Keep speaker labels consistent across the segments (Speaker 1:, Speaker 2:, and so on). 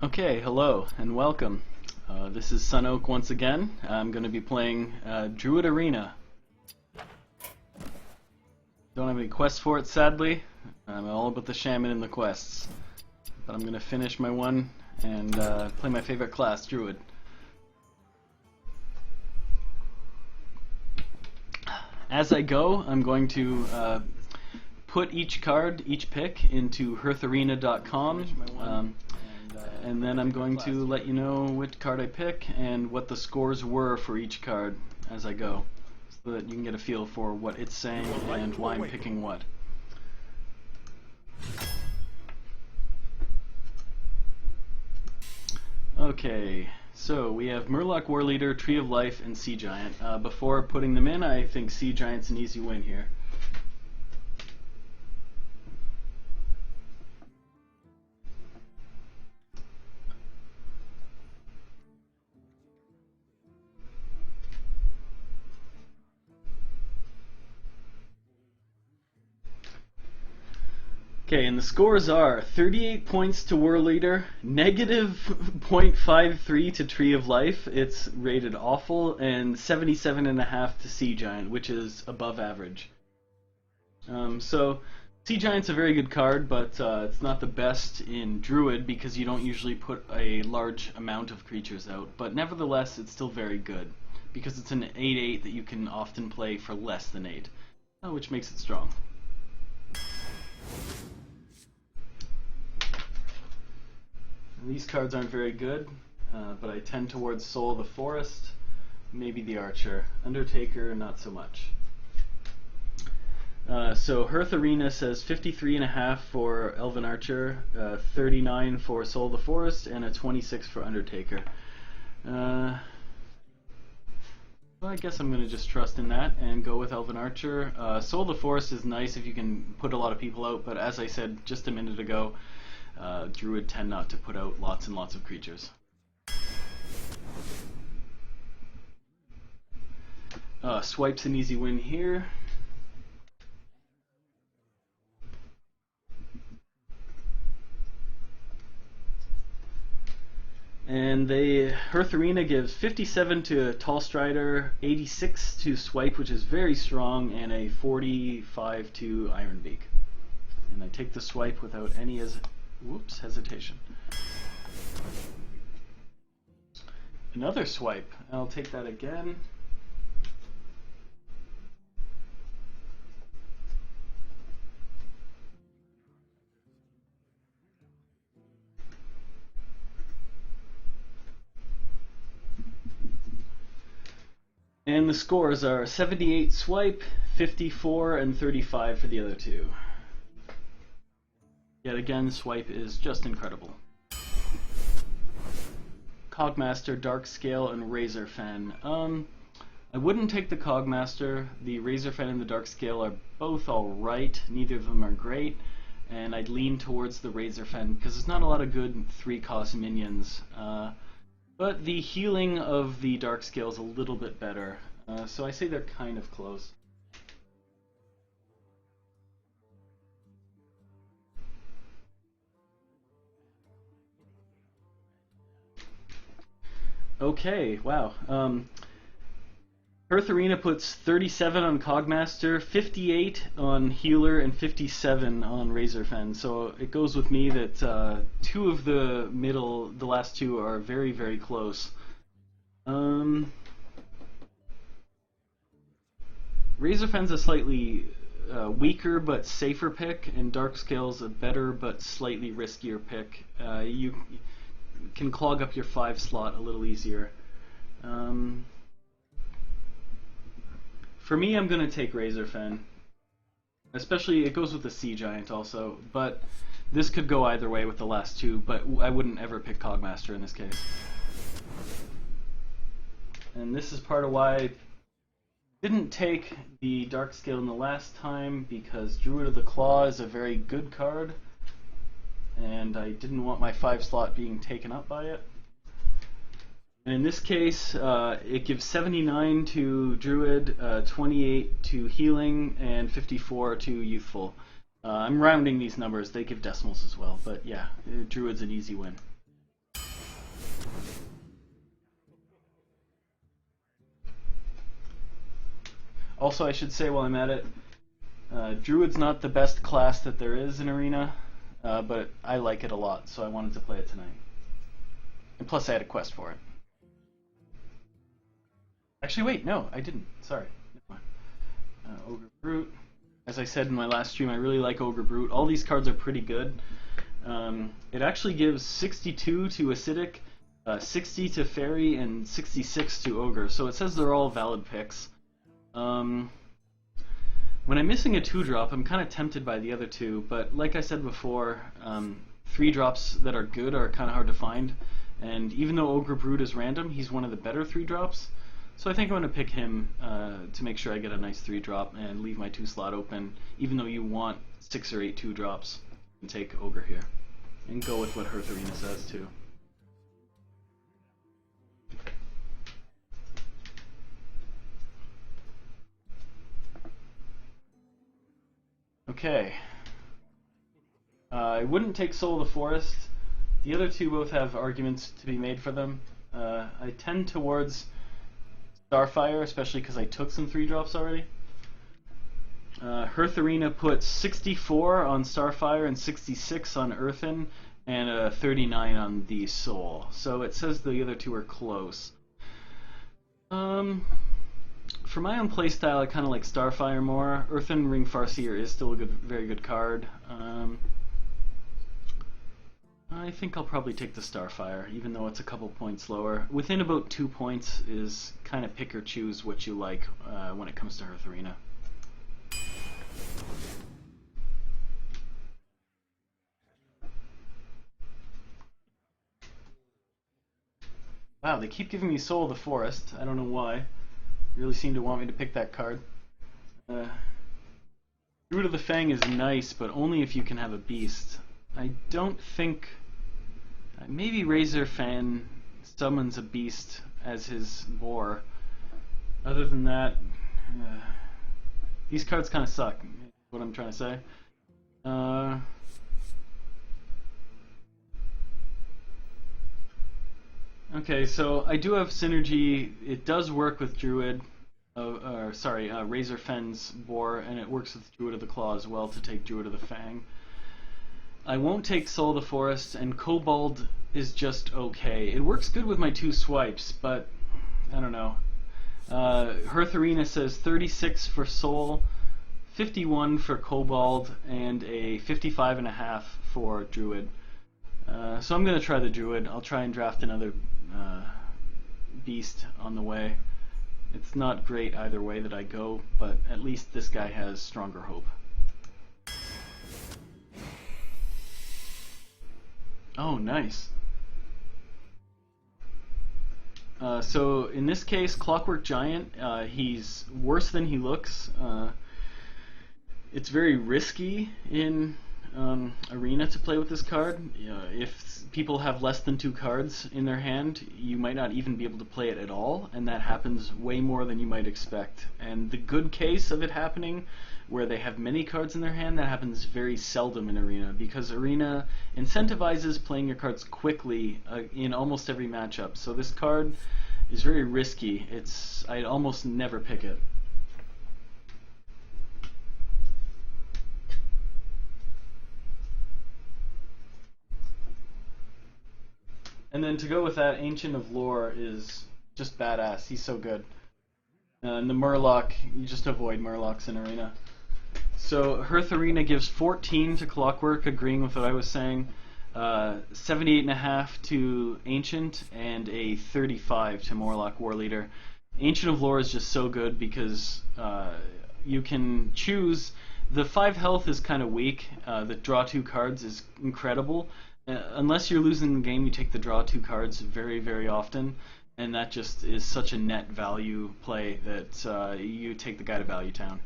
Speaker 1: Okay, hello and welcome. This is Sun Oak once again. I'm going to be playing Druid Arena. Don't have any quests for it, sadly. I'm all about the shaman and the quests. But I'm going to finish my one and play my favorite class, Druid. As I go, I'm going to put each card, each pick, into hearthsarena.com. And then I'm going to let you know which card I pick and what the scores were for each card as I go, so that you can get a feel for what it's saying and why I'm picking what. Okay, so we have Murloc Warleader, Tree of Life, and Sea Giant. Before putting them in, I think Sea Giant's an easy win here. Okay, and the scores are 38 points to Warleader, negative 0.53 to Tree of Life, it's rated awful, and 77.5 to Sea Giant, which is above average. So, Sea Giant's a very good card, but it's not the best in Druid because you don't usually put a large amount of creatures out, but nevertheless it's still very good, because it's an 8/8 that you can often play for less than 8, which makes it strong. These cards aren't very good, but I tend towards Soul of the Forest, maybe the Archer. Undertaker, not so much. So Hearth Arena says 53.5 for Elven Archer, 39 for Soul of the Forest, and a 26 for Undertaker. Well, I guess I'm going to just trust in that and go with Elven Archer. Soul of the Forest is nice if you can put a lot of people out, but as I said just a minute ago, Druid tend not to put out lots and lots of creatures. Swipe's an easy win here. And Hearth Arena gives 57 to Tall Strider, 86 to Swipe, which is very strong, and a 45 to Ironbeak. And I take the Swipe without any hesitation. Another Swipe. I'll take that again. And the scores are 78 Swipe, 54, and 35 for the other two. Yet again, Swipe is just incredible. Cogmaster, Darkscale, and Razorfen. I wouldn't take the Cogmaster. The Razorfen and the Darkscale are both alright. Neither of them are great. And I'd lean towards the Razorfen because there's not a lot of good 3-cost minions. But the healing of the Darkscale is a little bit better. So I say they're kind of close. Okay, wow. Hearth Arena puts 37 on Cogmaster, 58 on Healer, and 57 on Razorfen. So it goes with me that two of the last two are very, very close. Razorfen's a slightly weaker but safer pick, and Darkscale's a better but slightly riskier pick. You can clog up your 5 slot a little easier. For me, I'm going to take Razorfen. Especially, it goes with the Sea Giant also, but this could go either way with the last two, but I wouldn't ever pick Cogmaster in this case. And this is part of why I didn't take the Darkscale in the last time, because Druid of the Claw is a very good card, and I didn't want my 5 slot being taken up by it. And in this case, it gives 79 to Druid, 28 to Healing, and 54 to Youthful. I'm rounding these numbers, they give decimals as well, but yeah, Druid's an easy win. Also, I should say while I'm at it, Druid's not the best class that there is in Arena, but I like it a lot, so I wanted to play it tonight. And plus I had a quest for it. Actually, wait, no, I didn't. Sorry. Ogre Brute. As I said in my last stream, I really like Ogre Brute. All these cards are pretty good. It actually gives 62 to Acidic, 60 to Fairy, and 66 to Ogre, so it says they're all valid picks. When I'm missing a 2-drop, I'm kind of tempted by the other two, but like I said before, 3-drops that are good are kind of hard to find, and even though Ogre Brute is random, he's one of the better 3-drops, so I think I'm going to pick him to make sure I get a nice 3-drop and leave my 2-slot open, even though you want 6 or 8 2-drops, and take Ogre here. And go with what Hearth Arena says too. Okay. I wouldn't take Soul of the Forest. The other two both have arguments to be made for them. I tend towards Starfire, especially because I took some 3-drops already. Hearth Arena puts 64 on Starfire and 66 on Earthen, and a 39 on the Soul. So it says the other two are close. For my own playstyle, I kind of like Starfire more. Earthen Ring Farseer is still a very good card. I think I'll probably take the Starfire, even though it's a couple points lower. Within about 2 points is kind of pick or choose what you like when it comes to Hearth Arena. Wow, they keep giving me Soul of the Forest. I don't know why. They really seem to want me to pick that card. Root of the Fang is nice, but only if you can have a beast. I don't think... maybe Razor Fan summons a beast as his boar. Other than that, these cards kind of suck, is what I'm trying to say. Okay, so I do have synergy. It does work with Druid, Razor Fen's boar, and it works with Druid of the Claw as well to take Druid of the Fang. I won't take Soul of the Forest, and Kobold is just okay. It works good with my 2 swipes, but I don't know. Hearth Arena says 36 for Soul, 51 for Kobold, and a 55.5 for Druid. So I'm going to try the Druid. I'll try and draft another beast on the way. It's not great either way that I go, but at least this guy has stronger hope. Oh, nice. So in this case, Clockwork Giant, he's worse than he looks. It's very risky in Arena to play with this card. If people have less than 2 cards in their hand, you might not even be able to play it at all, and that happens way more than you might expect. And the good case of it happening, where they have many cards in their hand, that happens very seldom in Arena, because Arena incentivizes playing your cards quickly in almost every matchup. So this card is very risky. I'd almost never pick it. And then to go with that, Ancient of Lore is just badass. He's so good. And the Murloc, you just avoid Murlocs in Arena. So Hearth Arena gives 14 to Clockwork, agreeing with what I was saying. 78.5 to Ancient, and a 35 to Murloc War Leader. Ancient of Lore is just so good because you can choose. The 5 health is kind of weak. The draw 2 cards is incredible. Unless you're losing the game, you take the draw 2 cards very, very often, and that just is such a net value play that you take the guy to Value Town,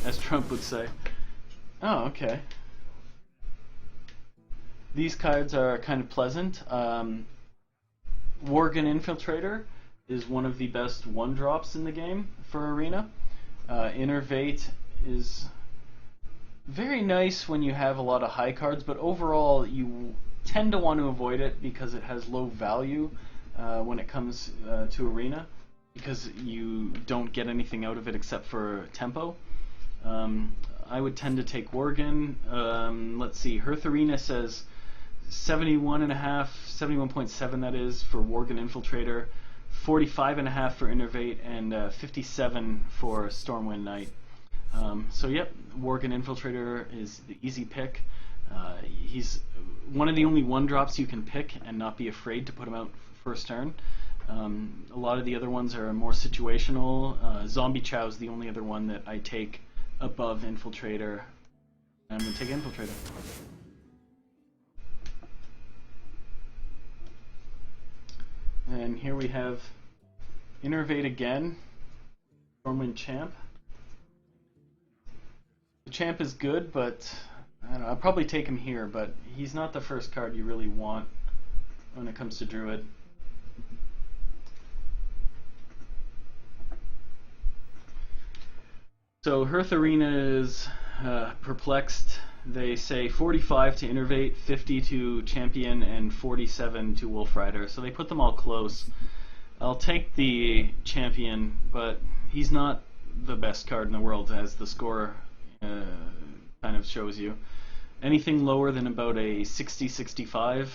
Speaker 1: as Trump would say. Oh, okay. These cards are kind of pleasant. Worgen Infiltrator is one of the best 1-drops in the game for Arena. Innervate is very nice when you have a lot of high cards, but overall you tend to want to avoid it because it has low value when it comes to Arena. because you don't get anything out of it except for tempo. I would tend to take Worgen. Let's see, Hearth Arena says 71.5, 71.7 that is for Worgen Infiltrator, 45.5 for Innervate, and 57 for Stormwind Knight. So yep, Worgen Infiltrator is the easy pick. He's one of the only 1-drops you can pick and not be afraid to put him out first turn. A lot of the other ones are more situational. Zombie Chow is the only other one that I take above Infiltrator. I'm going to take Infiltrator. And here we have Innervate again, Stormwind Champ. The Champ is good, but I don't know, I'll probably take him here, but he's not the first card you really want when it comes to Druid. So Hearth Arena is perplexed. They say 45 to Innervate, 50 to Champion, and 47 to Wolf Rider. So they put them all close. I'll take the Champion, but he's not the best card in the world, as the score kind of shows you. Anything lower than about a 60-65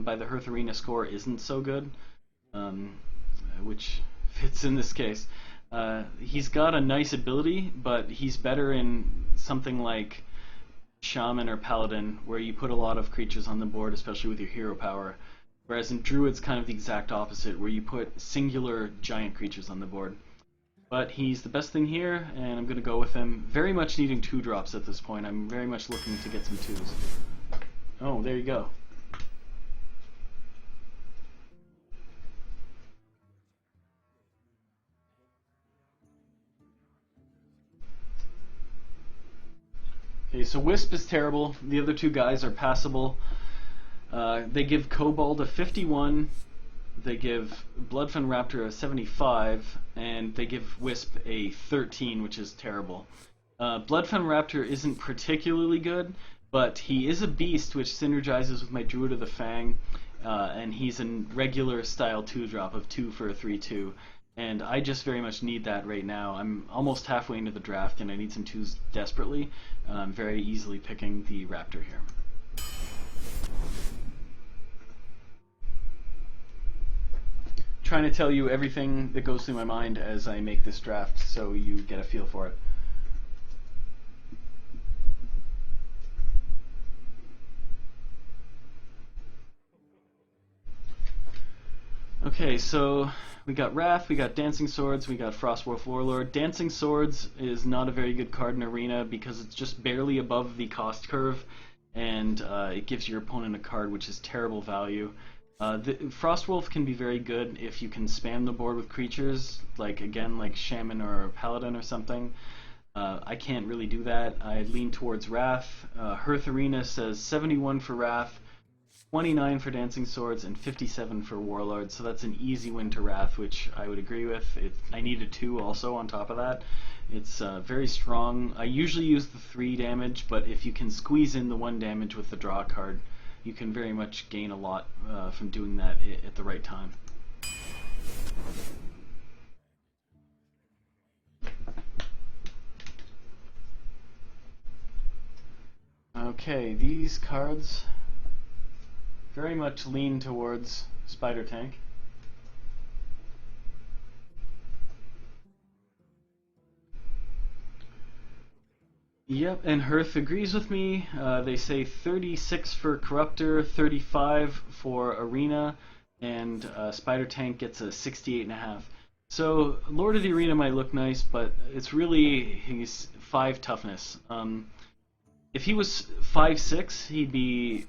Speaker 1: by the Hearth Arena score isn't so good, which fits in this case. He's got a nice ability, but he's better in something like Shaman or Paladin, where you put a lot of creatures on the board, especially with your hero power. Whereas in Druid's kind of the exact opposite, where you put singular giant creatures on the board. But he's the best thing here, and I'm going to go with him. Very much needing 2-drops at this point. I'm very much looking to get some 2s. Oh, there you go. Okay, so Wisp is terrible. The other 2 guys are passable. They give Kobold a 51, they give Bloodfen Raptor a 75, and they give Wisp a 13, which is terrible. Bloodfen Raptor isn't particularly good, but he is a beast, which synergizes with my Druid of the Fang, and he's a regular style 2-drop of 2 for a 3/2. And I just very much need that right now. I'm almost halfway into the draft, and I need some 2s desperately. I'm very easily picking the Raptor here. Trying to tell you everything that goes through my mind as I make this draft, so you get a feel for it. Okay, so we got Wrath, we got Dancing Swords, we got Frostwolf Warlord. Dancing Swords is not a very good card in Arena because it's just barely above the cost curve, and it gives your opponent a card which is terrible value. The Frostwolf can be very good if you can spam the board with creatures, like Shaman or Paladin or something. I can't really do that. I lean towards Wrath. Hearth Arena says 71 for Wrath, 29 for Dancing Swords, and 57 for Warlord, so that's an easy win to Wrath, which I would agree with. I need a 2 also on top of that. It's very strong. I usually use the 3 damage, but if you can squeeze in the 1 damage with the draw card, you can very much gain a lot from doing that at the right time. Okay, these cards very much lean towards Spider Tank. Yep, and Hearth agrees with me. They say 36 for Corruptor, 35 for Arena, and Spider Tank gets a 68.5. So Lord of the Arena might look nice, but it's really he's 5 toughness. If he was 5'6", he'd be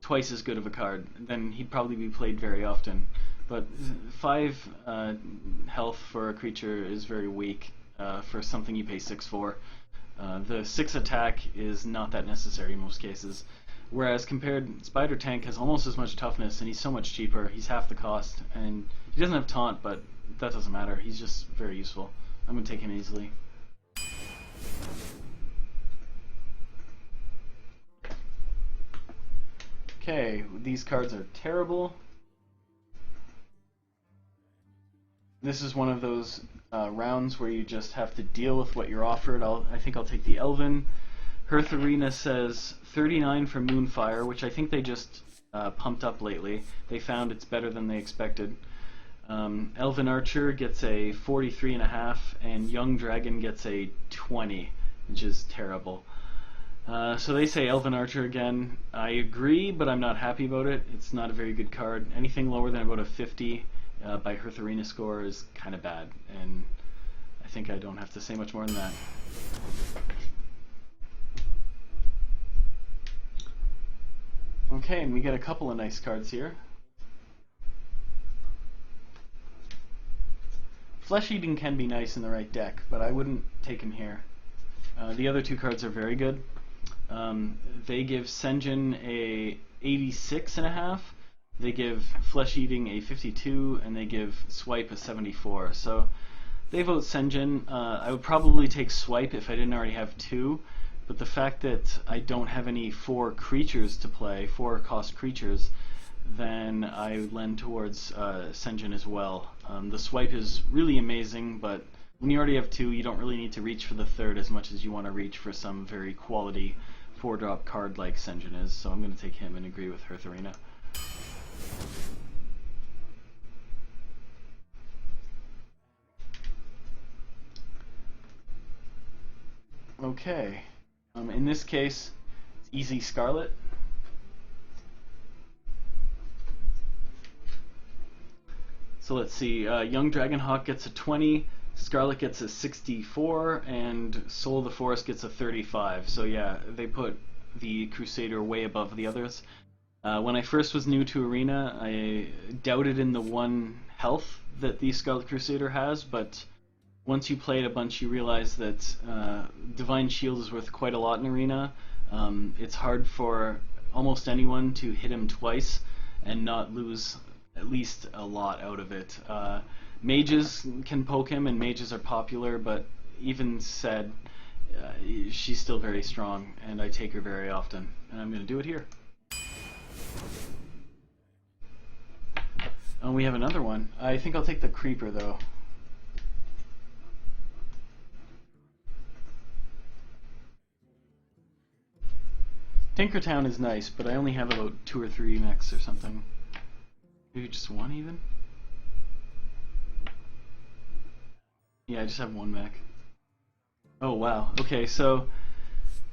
Speaker 1: twice as good of a card. Then he'd probably be played very often. But 5 health for a creature is very weak for something you pay 6 for. The 6 attack is not that necessary in most cases. Whereas Spider Tank has almost as much toughness, and he's so much cheaper. He's half the cost, and he doesn't have taunt, but that doesn't matter. He's just very useful. I'm going to take him easily. Okay, these cards are terrible. This is one of those rounds where you just have to deal with what you're offered. I think I'll take the Elven. Hearth Arena says 39 for Moonfire, which I think they just pumped up lately. They found it's better than they expected. Elven Archer gets a 43.5, and Young Dragon gets a 20, which is terrible. So they say Elven Archer again. I agree, but I'm not happy about it. It's not a very good card. Anything lower than about a 50 by Hearth Arena score is kind of bad, and I think I don't have to say much more than that. Okay, and we get a couple of nice cards here. Flesh Eating can be nice in the right deck, but I wouldn't take him here. The other two cards are very good. They give Sen'jin a 86.5. They give Flesh Eating a 52, and they give Swipe a 74. So they vote Sen'jin. I would probably take Swipe if I didn't already have two, but the fact that I don't have any 4 creatures to play, 4-cost creatures, then I would lend towards Sen'jin as well. The Swipe is really amazing, but when you already have 2, you don't really need to reach for the third as much as you want to reach for some very quality 4-drop card like Sen'jin is. So I'm going to take him and agree with Hearth Arena. Okay, in this case, it's easy Scarlet. So let's see, Young Dragonhawk gets a 20, Scarlet gets a 64, and Soul of the Forest gets a 35. So yeah, they put the Crusader way above the others. When I first was new to Arena, I doubted in the 1 health that the Scarlet Crusader has, but once you play it a bunch, you realize that Divine Shield is worth quite a lot in Arena. It's hard for almost anyone to hit him twice and not lose at least a lot out of it. Mages can poke him, and mages are popular, but even said, she's still very strong, and I take her very often. And I'm going to do it here. Oh, we have another one. I think I'll take the Creeper, though. Tinkertown is nice, but I only have about 2 or 3 mechs or something. Maybe just 1 even? Yeah, I just have 1 mech. Oh wow, okay, so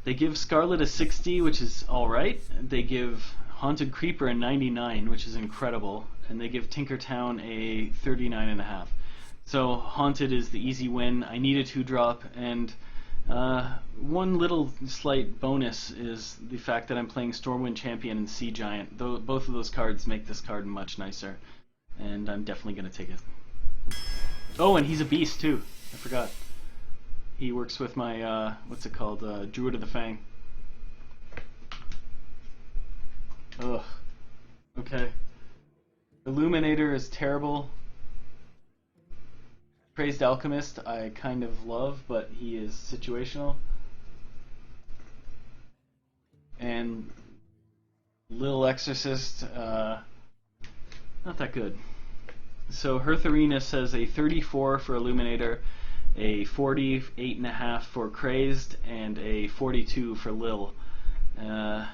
Speaker 1: they give Scarlet a 60, which is alright. They give Haunted Creeper a 99, which is incredible. And they give Tinkertown a 39.5. So Haunted is the easy win. I need a 2-drop, and one little slight bonus is the fact that I'm playing Stormwind Champion and Sea Giant. Both of those cards make this card much nicer, and I'm definitely going to take it. Oh, and he's a beast too. I forgot. He works with my, what's it called, Druid of the Fang. Ugh. Okay. Illuminator is terrible. Praised Alchemist I kind of love, but he is situational. And Little Exorcist, not that good. So Hearth Arena says a 34 for Illuminator, a 48.5 for Crazed, and a 42 for Lil. I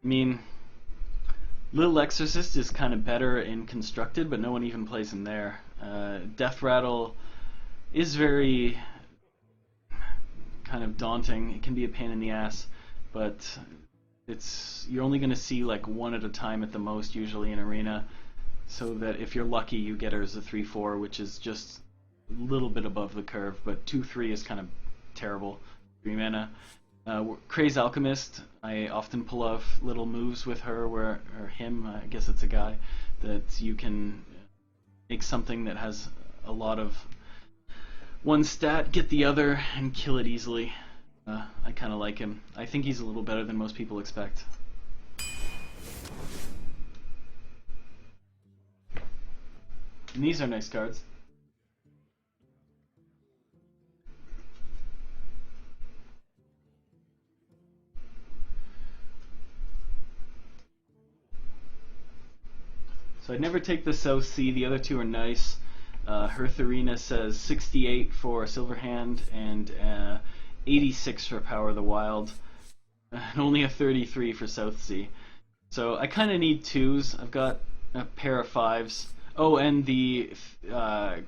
Speaker 1: mean, Little Exorcist is kind of better in Constructed, but no one even plays him there. Death Rattle is very kind of daunting. It can be a pain in the ass, but you're only going to see like 1 at a time at the most usually in Arena, so that if you're lucky you get her as a 3-4, which is just a little bit above the curve, but 2-3 is kind of terrible. 3 mana. Craze Alchemist, I often pull off little moves with her, or him, I guess it's a guy, that you can make something that has a lot of one stat, get the other, and kill it easily. I kind of like him. I think he's a little better than most people expect. And these are nice cards. So I'd never take the South Sea. The other two are nice. Hearth Arena says 68 for Silverhand and 86 for Power of the Wild, and only a 33 for Southsea. So I kind of need twos. I've got a pair of fives. Oh, and the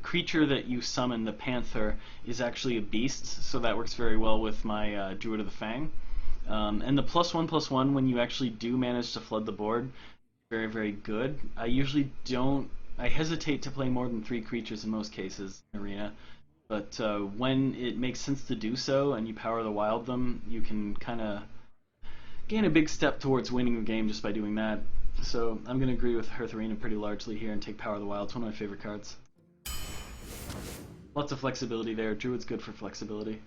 Speaker 1: creature that you summon, the Panther, is actually a beast, so that works very well with my Druid of the Fang. And the +1/+1, when you actually do manage to flood the board, very, very good. I usually don't. I hesitate to play more than 3 creatures in most cases in Arena, but when it makes sense to do so and you Power the Wild them, you can kind of gain a big step towards winning the game just by doing that. So I'm going to agree with Hearth Arena pretty largely here and take Power of the Wild. It's one of my favorite cards. Lots of flexibility there. Druid's good for flexibility.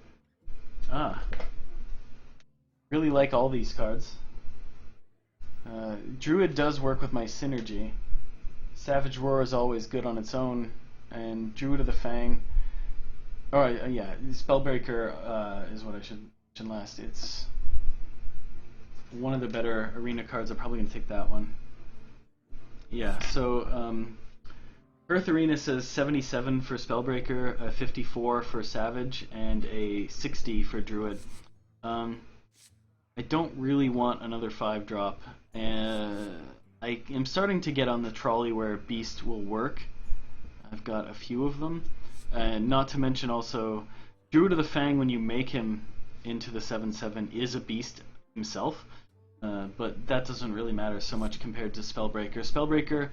Speaker 1: Really like all these cards. Druid does work with my synergy. Savage Roar is always good on its own, and Druid of the Fang. Oh yeah, Spellbreaker is what I should mention last. It's one of the better Arena cards. I'm probably gonna take that one. Yeah. So Hearth Arena says 77 for Spellbreaker, a 54 for Savage, and a 60 for Druid. I don't really want another 5-drop. I am starting to get on the trolley where Beast will work. I've got a few of them. Not to mention also, Druid of the Fang, when you make him into the 7/7, is a beast himself. But that doesn't really matter so much compared to Spellbreaker. Spellbreaker,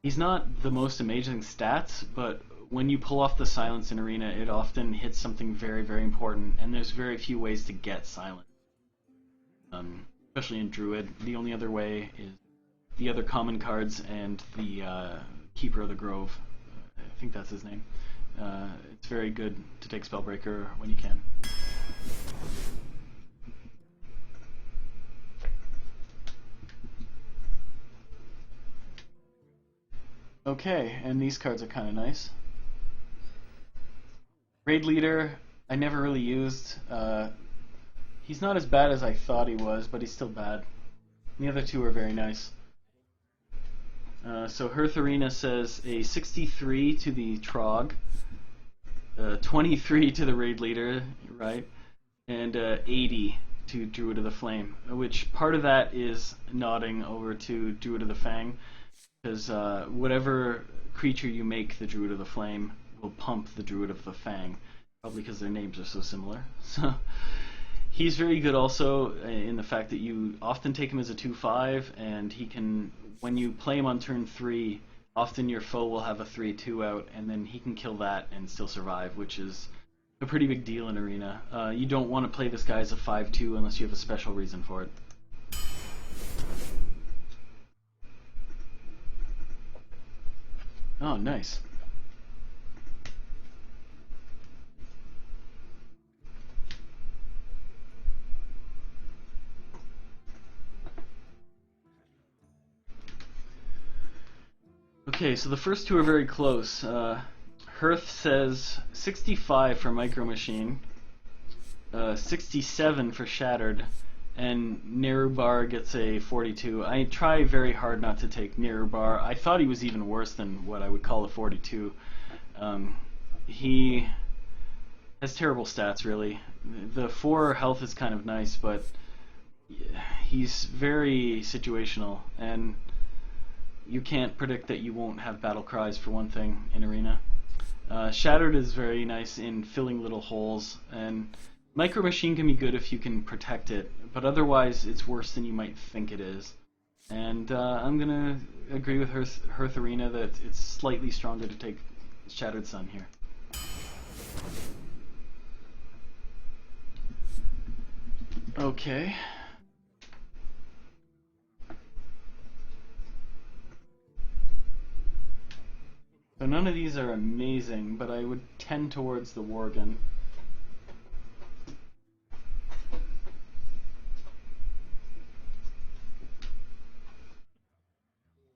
Speaker 1: he's not the most amazing stats, but when you pull off the silence in Arena, it often hits something very, very important, and there's very few ways to get silence. Especially in Druid, the only other way is the other common cards and the Keeper of the Grove. I think that's his name. It's very good to take Spellbreaker when you can. Okay, and these cards are kind of nice. Raid Leader, I never really used. He's not as bad as I thought he was, but he's still bad. The other two are very nice. So Hearth Arena says a 63 to the Trog, 23 to the Raid Leader, right, and 80 to Druid of the Flame, which part of that is nodding over to Druid of the Fang, because whatever creature you make the Druid of the Flame will pump the Druid of the Fang, probably because their names are so similar. So he's very good also in the fact that you often take him as a 2/5, and he can, when you play him on turn 3, often your foe will have a 3/2 out, and then he can kill that and still survive, which is a pretty big deal in Arena. You don't want to play this guy as a 5/2 unless you have a special reason for it. Oh, nice. Okay, so the first two are very close. Hearth says 65 for Micro Machine, 67 for Shattered, and Nerubar gets a 42. I try very hard not to take Nerubar. I thought he was even worse than what I would call a 42. He has terrible stats, really. The 4 health is kind of nice, but he's very situational, and you can't predict that you won't have battle cries for one thing in Arena. Shattered is very nice in filling little holes, and Micro Machine can be good if you can protect it, but otherwise it's worse than you might think it is. And I'm gonna agree with Hearth Arena that it's slightly stronger to take Shattered Sun here. Okay. So none of these are amazing, but I would tend towards the Worgen.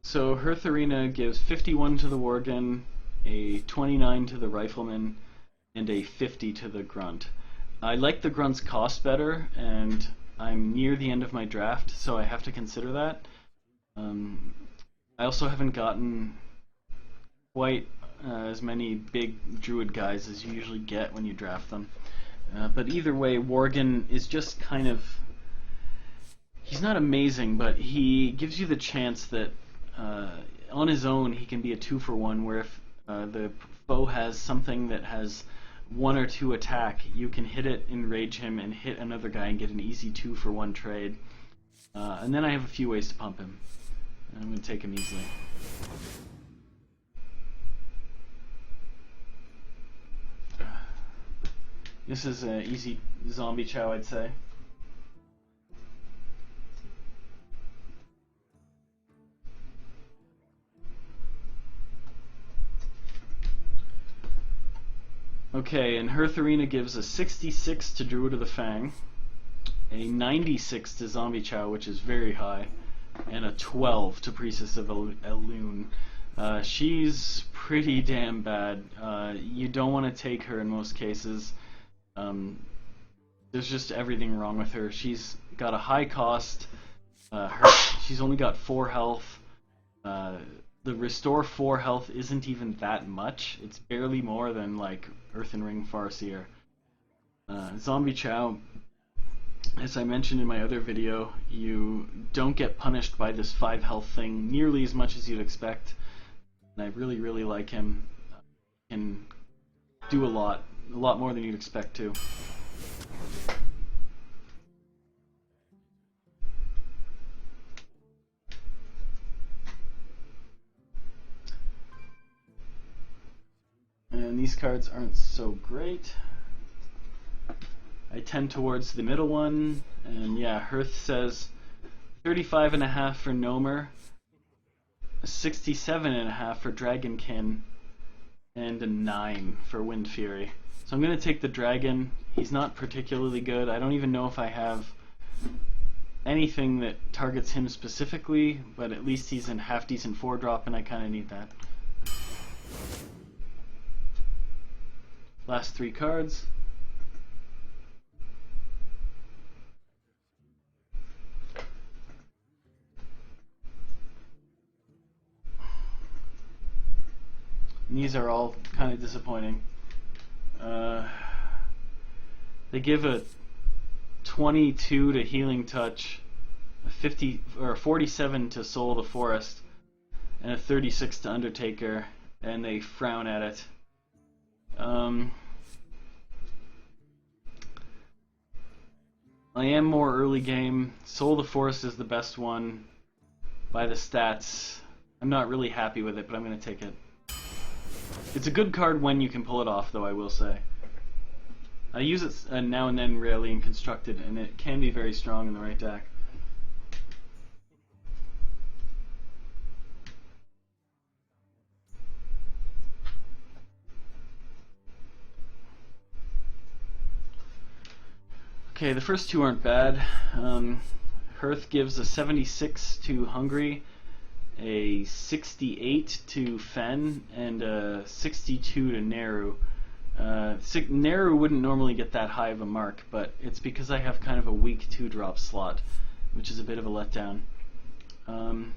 Speaker 1: So Hearth Arena gives 51 to the Worgen, a 29 to the Rifleman, and a 50 to the Grunt. I like the Grunt's cost better, and I'm near the end of my draft, so I have to consider that. I also haven't gotten quite as many big Druid guys as you usually get when you draft them. But either way, Worgen is just kind of... He's not amazing, but he gives you the chance that on his own he can be a 2-for-1, where if the foe has something that has 1 or 2 attack, you can hit it, enrage him, and hit another guy and get an easy 2-for-1 trade. And then I have a few ways to pump him. I'm going to take him easily. This is an easy zombie chow, I'd say. Okay, and Hearth Arena gives a 66 to Druid of the Fang, a 96 to Zombie Chow, which is very high, and a 12 to Priestess of Elune. She's pretty damn bad. You don't want to take her in most cases. There's just everything wrong with her. She's got a high cost. She's only got 4 health. The restore 4 health isn't even that much. It's barely more than like Earthen Ring Farseer. Zombie Chow, as I mentioned in my other video, you don't get punished by this 5 health thing nearly as much as you'd expect. And I really, really like him. Can do a lot more than you'd expect to. And these cards aren't so great. I tend towards the middle one, and yeah, Hearth says 35.5 for Gnomer, 67.5 for Dragonkin, and a 9 for Wind Fury. So I'm going to take the Dragon. He's not particularly good. I don't even know if I have anything that targets him specifically, but at least he's in half-decent 4-drop, and I kind of need that. Last 3 cards. And these are all kind of disappointing. They give a 22 to Healing Touch, a 50 or 47 to Soul of the Forest, and a 36 to Undertaker, and they frown at it. I am more early game. Soul of the Forest is the best one by the stats. I'm not really happy with it, but I'm going to take it. It's a good card when you can pull it off, though, I will say. I use it now and then rarely in Constructed, and it can be very strong in the right deck. Okay, the first 2 aren't bad. Hearth gives a 76 to Hungry, a 68 to Fen, and a 62 to Neru. Neru wouldn't normally get that high of a mark, but it's because I have kind of a weak 2-drop slot, which is a bit of a letdown. I'm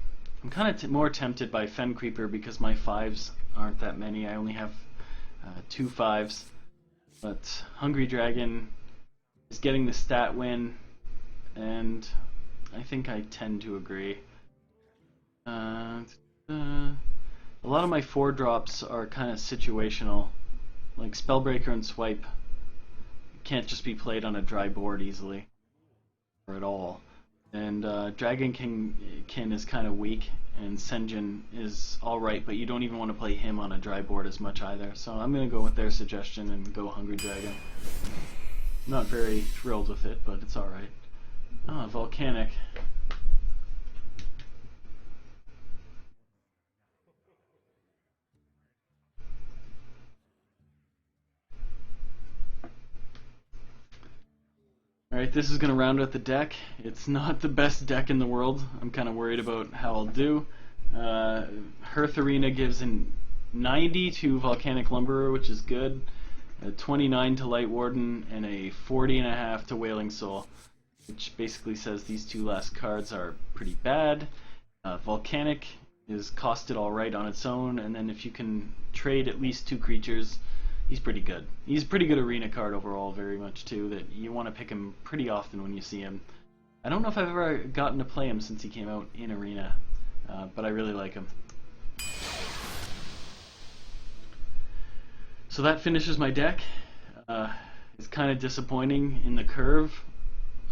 Speaker 1: kind of more tempted by Fen Creeper because my 5s aren't that many. I only have 2 5s, but Hungry Dragon is getting the stat win, and I think I tend to agree. A lot of my 4-drops are kind of situational, like Spellbreaker and Swipe can't just be played on a dry board easily, or at all. And Dragonkin is kind of weak, and Senjin is alright, but you don't even want to play him on a dry board as much either. So I'm going to go with their suggestion and go Hungry Dragon. Not very thrilled with it, but it's alright. Ah, Volcanic. Alright, this is going to round out the deck. It's not the best deck in the world. I'm kind of worried about how I'll do. Hearth Arena gives a 90 to Volcanic Lumberer, which is good. A 29 to Light Warden, and a 40.5 to Wailing Soul, which basically says these 2 last cards are pretty bad. Volcanic is costed alright on its own, and then if you can trade at least 2 creatures, he's pretty good. He's a pretty good arena card overall, very much too, that you want to pick him pretty often when you see him. I don't know if I've ever gotten to play him since he came out in Arena, but I really like him. So that finishes my deck. It's kind of disappointing in the curve.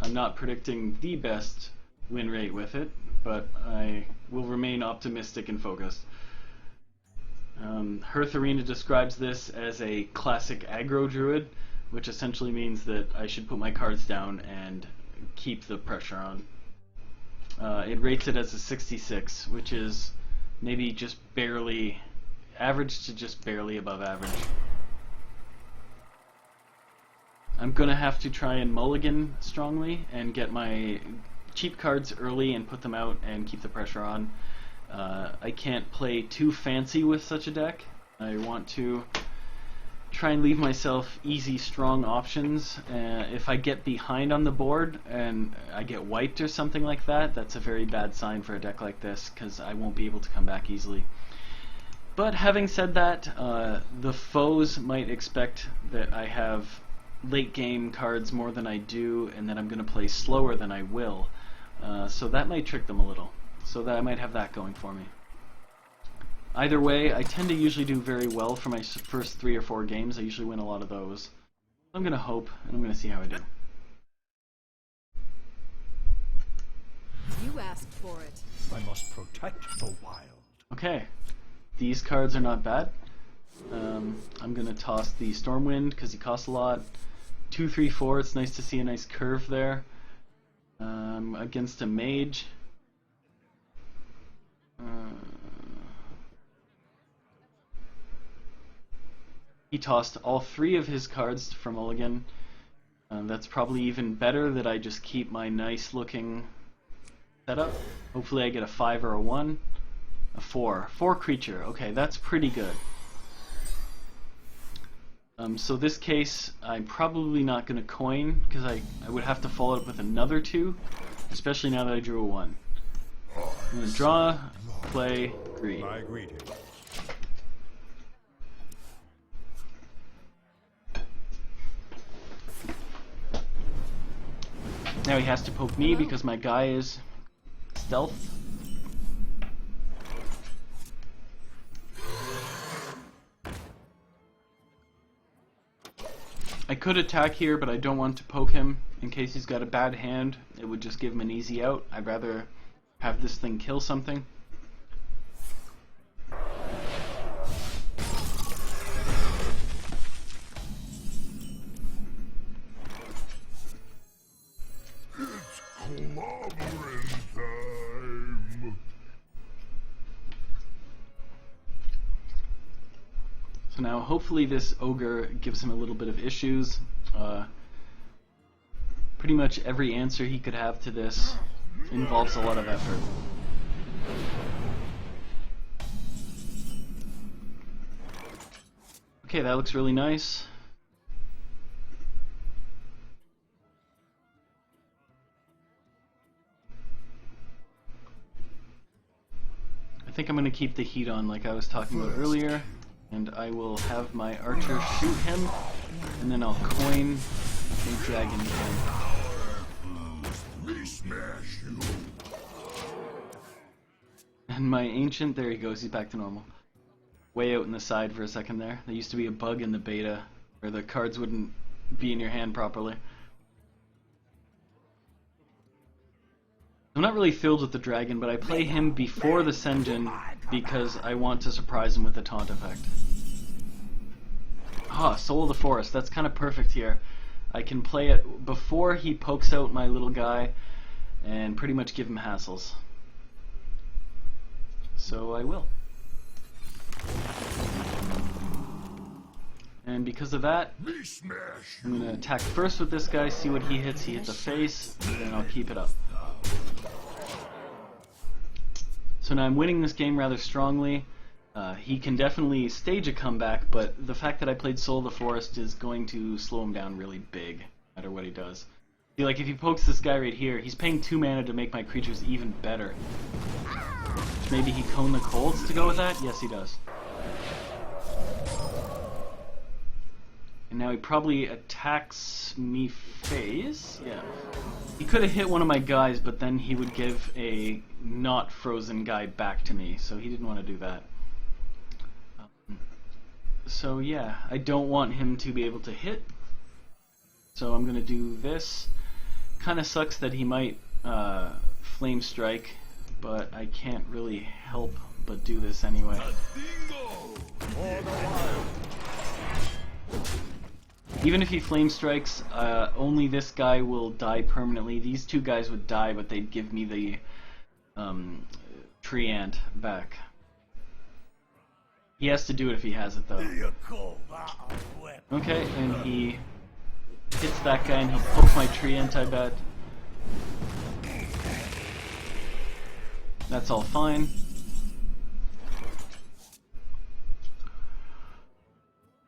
Speaker 1: I'm not predicting the best win rate with it, but I will remain optimistic and focused. Hearth Arena describes this as a classic aggro druid, which essentially means that I should put my cards down and keep the pressure on. It rates it as a 66, which is maybe just barely average to just barely above average. I'm gonna have to try and mulligan strongly and get my cheap cards early and put them out and keep the pressure on. I can't play too fancy with such a deck. I want to try and leave myself easy, strong options. If I get behind on the board and I get wiped or something like that, that's a very bad sign for a deck like this, because I won't be able to come back easily. But having said that, the foes might expect that I have late game cards more than I do, and that I'm going to play slower than I will. So that might trick them a little. So that I might have that going for me. Either way, I tend to usually do very well for my first 3 or 4 games. I usually win a lot of those. I'm going to hope, and I'm going to see how I do.
Speaker 2: You asked for it.
Speaker 3: I must protect the wild.
Speaker 1: Okay, these cards are not bad. I'm going to toss the Stormwind because he costs a lot. 2, 3, 4, it's nice to see a nice curve there. Against a mage. He tossed all 3 of his cards for mulligan. That's probably even better that I just keep my nice looking setup. Hopefully I get a 5 or a 1. A 4. 4 creature. Okay, that's pretty good. So this case, I'm probably not going to coin, because I would have to follow it up with another 2, especially now that I drew a 1. I'm going to draw, play, greed.
Speaker 3: My greetings.
Speaker 1: Now he has to poke me because my guy is stealth. I could attack here, but I don't want to poke him in case he's got a bad hand. It would just give him an easy out. I'd rather have this thing kill something. So now hopefully this ogre gives him a little bit of issues. Pretty much every answer he could have to this involves a lot of effort. Okay, that looks really nice. I think I'm going to keep the heat on like I was talking about earlier, and I will have my archer shoot him, and then I'll coin a dragon again. And my ancient, there he goes, he's back to normal. Way out in the side for a second there. There used to be a bug in the beta where the cards wouldn't be in your hand properly. I'm not really thrilled with the dragon, but I play him before the Senjin because I want to surprise him with the taunt effect. Ah, Soul of the Forest, that's kind of perfect here. I can play it before he pokes out my little guy and pretty much give him hassles. So I will. And because of that, I'm going to attack first with this guy, see what he hits. He hits a face, and then I'll keep it up. So now I'm winning this game rather strongly. He can definitely stage a comeback, but the fact that I played Soul of the Forest is going to slow him down really big, no matter what he does. See, like if he pokes this guy right here, he's paying 2 mana to make my creatures even better. if maybe he coned the Colts to go with that. Yes, he does. And now he probably attacks me phase. Yeah. He could have hit one of my guys, but then he would give a not frozen guy back to me, so he didn't want to do that. So yeah, I don't want him to be able to hit. So I'm gonna do this. Kinda sucks that he might flame strike, but I can't really help but do this anyway. Even if he flame strikes, only this guy will die permanently. These two guys would die, but they'd give me the tree ant back. He has to do it if he has it, though. Okay, and he hits that guy, and he'll poke my tree ant, I bet. That's all fine.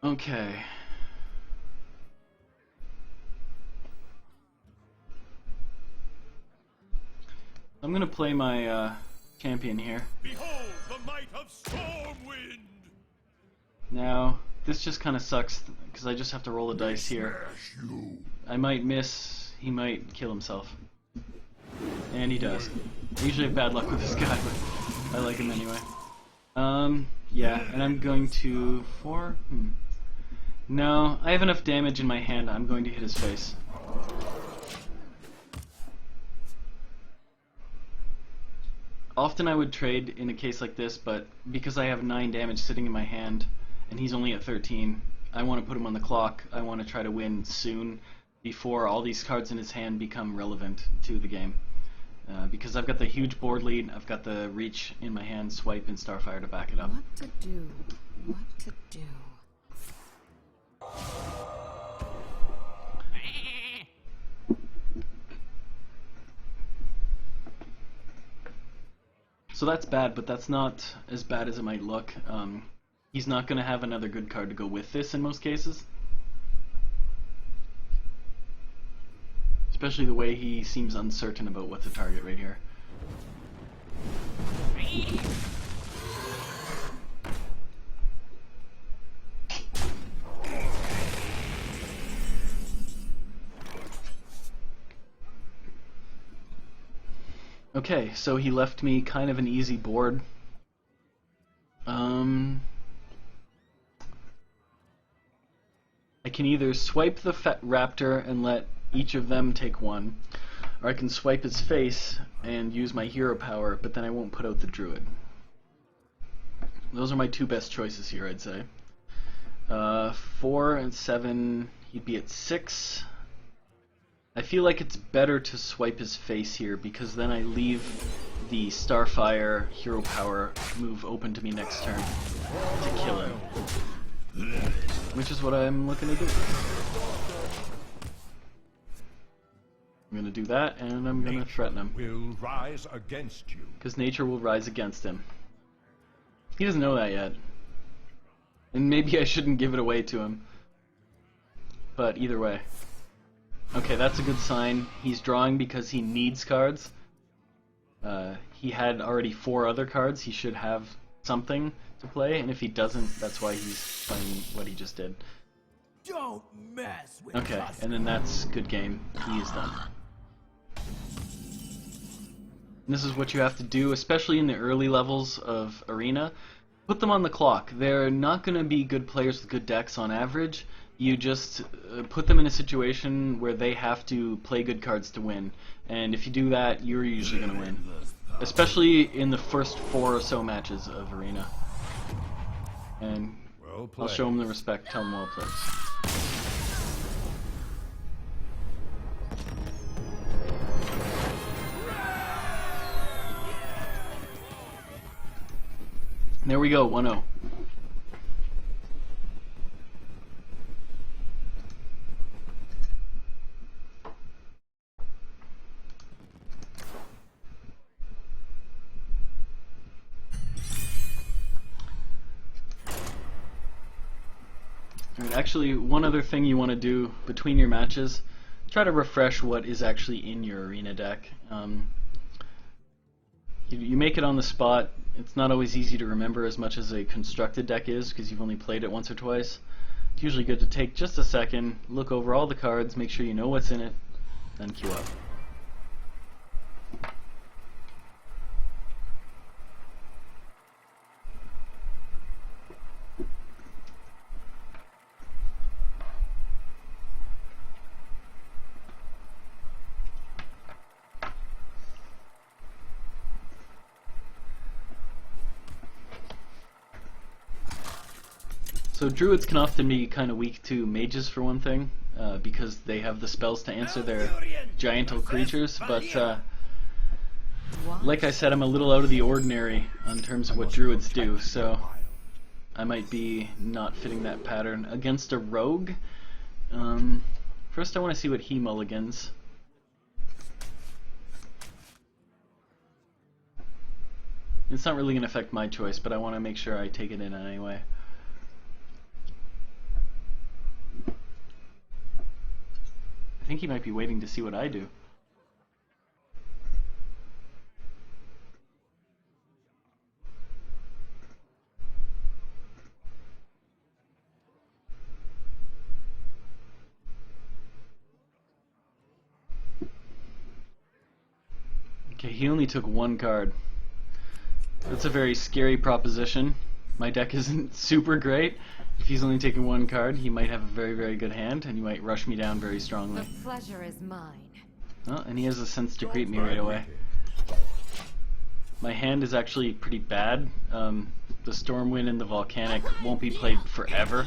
Speaker 1: Okay. I'm gonna play my champion here.
Speaker 3: Behold the might of Stormwind!
Speaker 1: Now, this just kind of sucks because I just have to roll the dice here. I might miss, he might kill himself. And he does. I usually have bad luck with this guy, but I like him anyway. Yeah, and I'm going to... No, I have enough damage in my hand, I'm going to hit his face. Often I would trade in a case like this, but because I have 9 damage sitting in my hand, and he's only at 13, I want to put him on the clock. I want to try to win soon, before all these cards in his hand become relevant to the game. Because I've got the huge board lead, I've got the reach in my hand, swipe, and Starfire to back it up.
Speaker 2: What to do? What to do?
Speaker 1: So that's bad, but that's not as bad as it might look. He's not going to have another good card to go with this in most cases. Especially the way he seems uncertain about what to target right here. Okay, so he left me kind of an easy board. I can either swipe the raptor and let each of them take one, or I can swipe his face and use my hero power, but then I won't put out the druid. Those are my two best choices here, I'd say. 4 and 7, he'd be at 6. I feel like it's better to swipe his face here, because then I leave the Starfire hero power move open to me next turn to kill him. Which is what I'm looking to do. I'm going to do that, and I'm going to threaten him.
Speaker 3: Will rise against you.
Speaker 1: Because nature will rise against him. He doesn't know that yet. And maybe I shouldn't give it away to him. But either way. Okay, that's a good sign. He's drawing because he needs cards. He had already 4 other cards. He should have something to play, and if he doesn't, that's why he's playing what he just did.
Speaker 3: Don't mess with
Speaker 1: Okay, and then that's good game. He is done. And this is what you have to do, especially in the early levels of Arena. Put them on the clock. They're not going to be good players with good decks on average. You just put them in a situation where they have to play good cards to win. And if you do that, you're usually going to win. Especially in the first 4 or so matches of Arena. And I'll show them the respect, tell them well played. There we go, 1-0. Actually, one other thing you want to do between your matches, try to refresh what is actually in your arena deck. You make it on the spot. It's not always easy to remember as much as a constructed deck is because you've only played it once or twice. It's usually good to take just a second, look over all the cards, make sure you know what's in it, then queue up. So Druids can often be kind of weak to mages for one thing, because they have the spells to answer their giantal creatures, but like I said, I'm a little out of the ordinary in terms of what Druids do, so I might be not fitting that pattern. Against a rogue, first I want to see what he mulligans. It's not really going to affect my choice, but I want to make sure I take it in anyway. I think he might be waiting to see what I do. Okay, he only took one card. That's a very scary proposition. My deck isn't super great. If he's only taking one card, he might have a very, very good hand, and he might rush me down very strongly.
Speaker 2: The pleasure is mine.
Speaker 1: Oh, and he has a sense to greet me right away. My hand is actually pretty bad. The Stormwind and the Volcanic won't be played forever.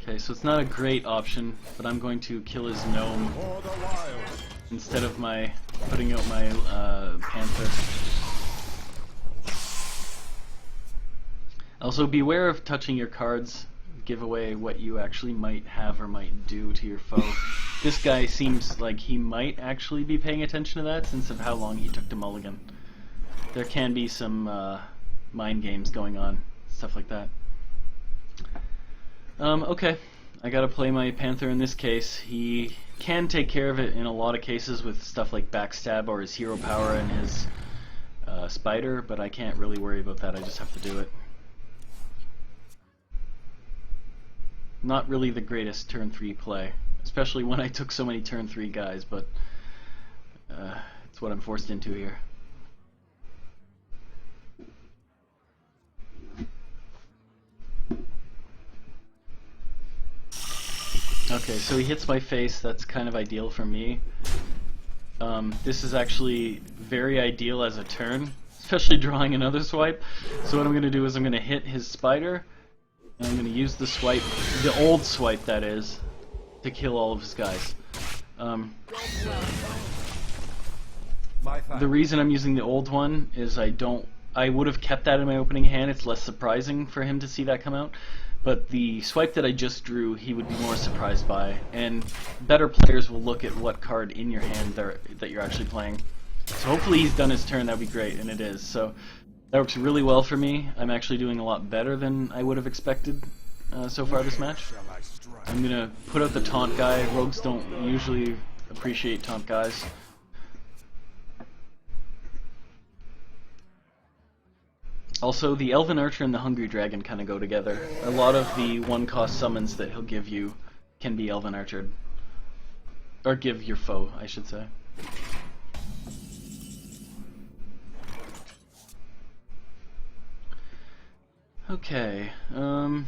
Speaker 1: Okay, so it's not a great option, but I'm going to kill his gnome instead of my putting out my panther. Also, beware of touching your cards. Give away what you actually might have or might do to your foe. This guy seems like he might actually be paying attention to that since of how long he took to mulligan. There can be some mind games going on, stuff like that. Okay, I gotta play my panther in this case. He can take care of it in a lot of cases with stuff like backstab or his hero power and his spider, but I can't really worry about that. I just have to do it. Not really the greatest turn 3 play, especially when I took so many turn 3 guys, but it's what I'm forced into here. Okay, so he hits my face. That's kind of ideal for me. This is actually very ideal as a turn, especially drawing another swipe. So what I'm going to do is I'm going to hit his spider, and I'm going to use the swipe, the old swipe that is, to kill all of his guys. The reason I'm using the old one is I would have kept that in my opening hand. It's less surprising for him to see that come out. But the swipe that I just drew, he would be more surprised by. And better players will look at what card in your hand that you're actually playing. So hopefully he's done his turn. That would be great, and it is. So that works really well for me. I'm actually doing a lot better than I would have expected so far this match. I'm going to put out the taunt guy. Rogues don't usually appreciate taunt guys. Also, the Elven Archer and the Hungry Dragon kind of go together. A lot of the one-cost summons that he'll give you can be Elven Archered. Or give your foe, I should say. Okay, oh, and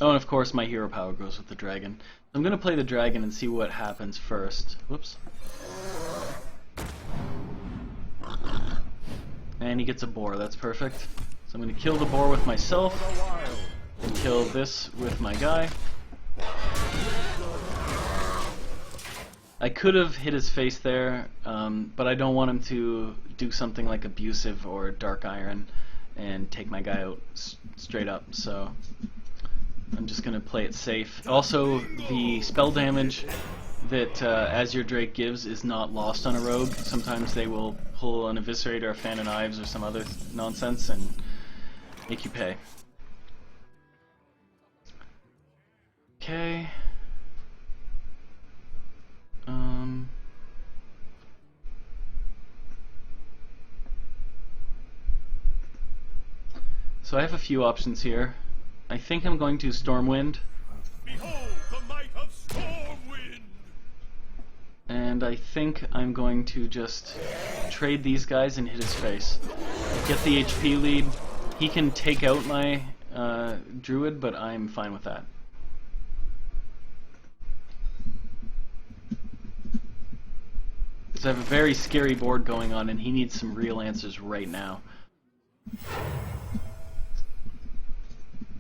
Speaker 1: of course my hero power goes with the dragon. I'm gonna play the dragon and see what happens first. Whoops. And he gets a boar, that's perfect. So I'm gonna kill the boar with myself, and kill this with my guy. I could have hit his face there, but I don't want him to do something like abusive or dark iron and take my guy out straight up, so I'm just going to play it safe. Also, the spell damage that Azure Drake gives is not lost on a rogue. Sometimes they will pull an Eviscerate or a Fan of Knives or some other nonsense and make you pay. Okay. So I have a few options here. I think I'm going to Stormwind.
Speaker 3: Behold the might of Stormwind!
Speaker 1: And I think I'm going to just trade these guys and hit his face. Get the HP lead. He can take out my Druid, but I'm fine with that. So I have a very scary board going on, and he needs some real answers right now.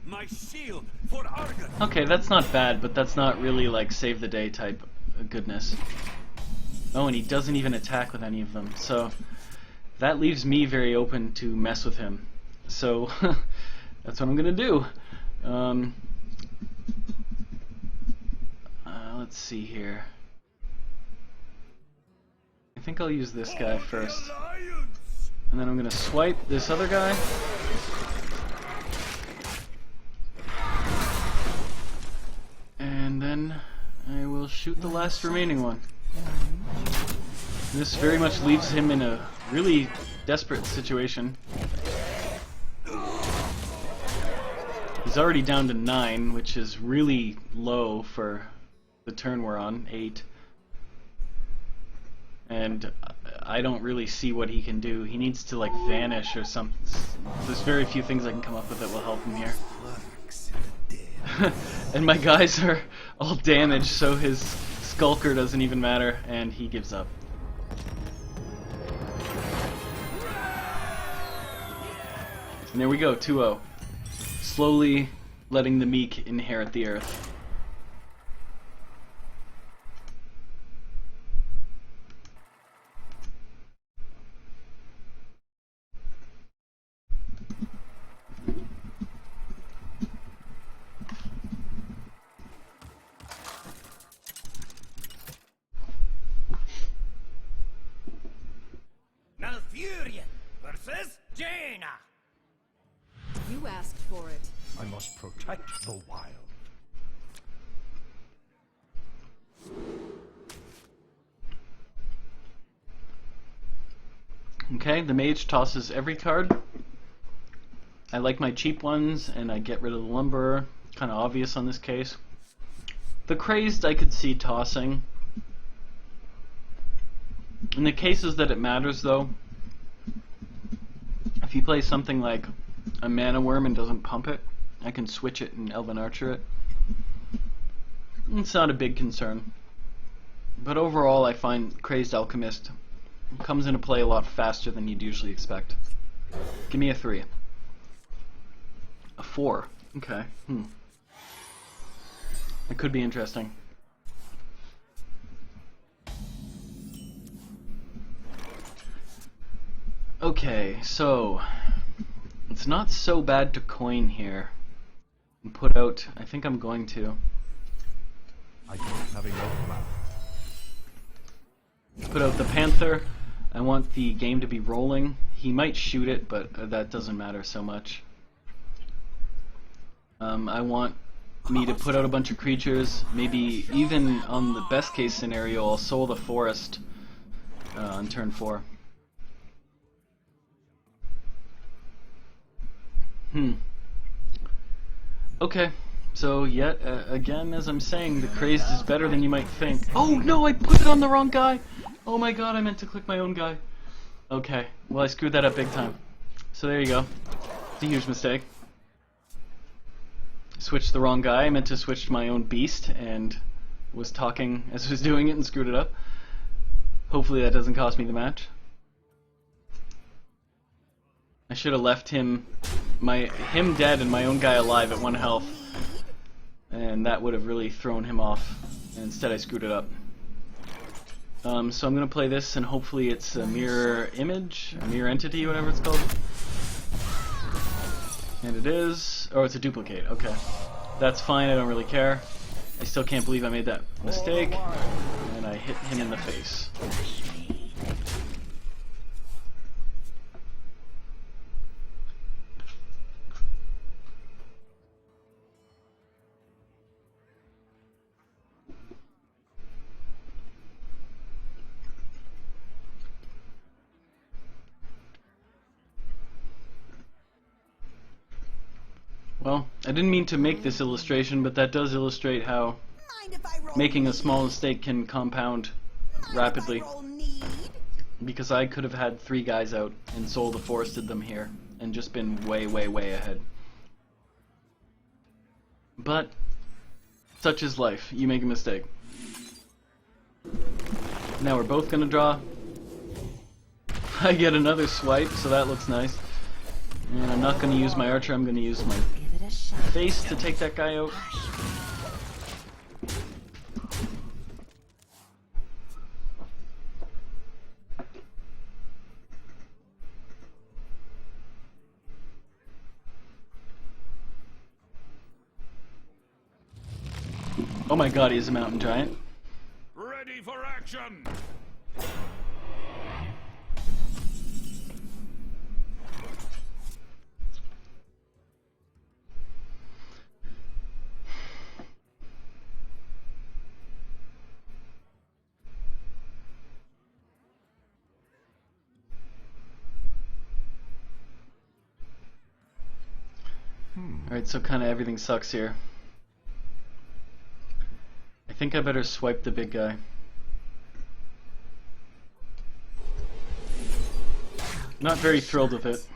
Speaker 3: My shield for Argon!
Speaker 1: Okay, that's not bad, but that's not really like save the day type goodness. Oh, and he doesn't even attack with any of them, so that leaves me very open to mess with him. So that's what I'm gonna do. Let's see here. I think I'll use this guy first, and then I'm gonna swipe this other guy. And then I will shoot the last remaining one. This very much leaves him in a really desperate situation. He's already down to 9, which is really low for the turn we're on, 8. And I don't really see what he can do. He needs to like vanish or something. There's very few things I can come up with that will help him here. And my guys are all damaged, so his Skulker doesn't even matter, and he gives up. And there we go, 2-0. Slowly letting the meek inherit the earth.
Speaker 3: Malfurion versus Jaina!
Speaker 2: You asked for it.
Speaker 3: I must protect the wild.
Speaker 1: Okay, the mage tosses every card. I like my cheap ones, and I get rid of the lumberer. Kind of obvious on this case. The crazed I could see tossing. In the cases that it matters, though, if he plays something like a mana worm and doesn't pump it, I can switch it and Elven Archer it. It's not a big concern. But overall, I find Crazed Alchemist comes into play a lot faster than you'd usually expect. Give me a 3. A 4. Okay. It could be interesting. Okay, so it's not so bad to coin here and put out. I think I'm going to
Speaker 3: I don't have enough mana.
Speaker 1: put out the Panther. I want the game to be rolling. He might shoot it, but that doesn't matter so much. I want me to put out a bunch of creatures. Maybe even on the best case scenario, I'll soul the forest on turn 4. Okay, so yet again, as I'm saying, the Crazed is better than you might think. Oh no, I put it on the wrong guy! Oh my god, I meant to click my own guy. Okay, well I screwed that up big time. So there you go. It's a huge mistake. Switched the wrong guy. I meant to switch to my own beast and was talking as I was doing it and screwed it up. Hopefully that doesn't cost me the match. I should have left him dead and my own guy alive at 1 health, and that would have really thrown him off. And instead I screwed it up. So I'm gonna play this, and hopefully it's a mirror image, a mirror entity, whatever it's called. And it is. Oh, it's a duplicate. Okay, that's fine. I don't really care. I still can't believe I made that mistake, and I hit him in the face. Well, I didn't mean to make this illustration, but that does illustrate how
Speaker 4: Mind if I roll
Speaker 1: making a
Speaker 4: need?
Speaker 1: small mistake can compound
Speaker 4: Mind
Speaker 1: rapidly.
Speaker 4: if I roll need?
Speaker 1: Because I could have had 3 guys out and Soul the Forested them here and just been way, way, way ahead. But such is life. You make a mistake. Now we're both gonna draw. I get another swipe, so that looks nice. And I'm not gonna use my archer, I'm gonna use my
Speaker 4: Give it a shot.
Speaker 1: face to take that guy out. Oh my god, he's a mountain giant.
Speaker 3: Ready for action!
Speaker 1: Alright, so kinda everything sucks here. I think I better swipe the big guy. Not very thrilled with it.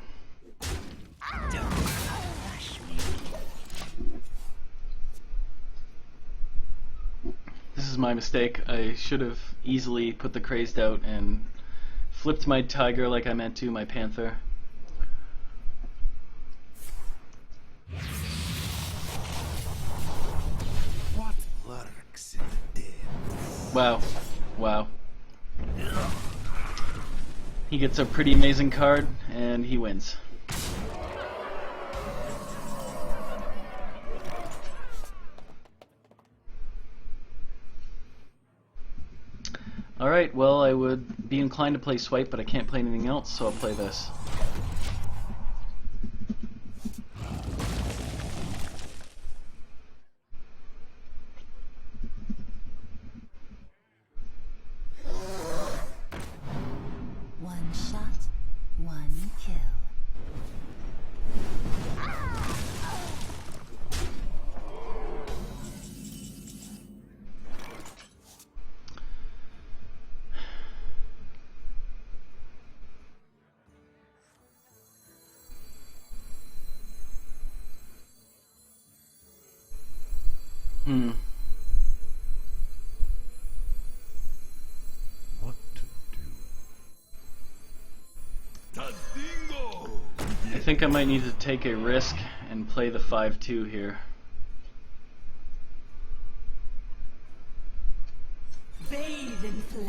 Speaker 1: This is my mistake. I should have easily put the crazed out and flipped my tiger like I meant to, my panther.
Speaker 3: What lurks in the depths?
Speaker 1: Wow. Wow. He gets a pretty amazing card, and he wins. Alright, well, I would be inclined to play Swipe, but I can't play anything else, so I'll play this.
Speaker 4: One shot, one kill.
Speaker 3: What to do? Tadingo!
Speaker 1: I think I might need to take a risk and play the 5-2 here.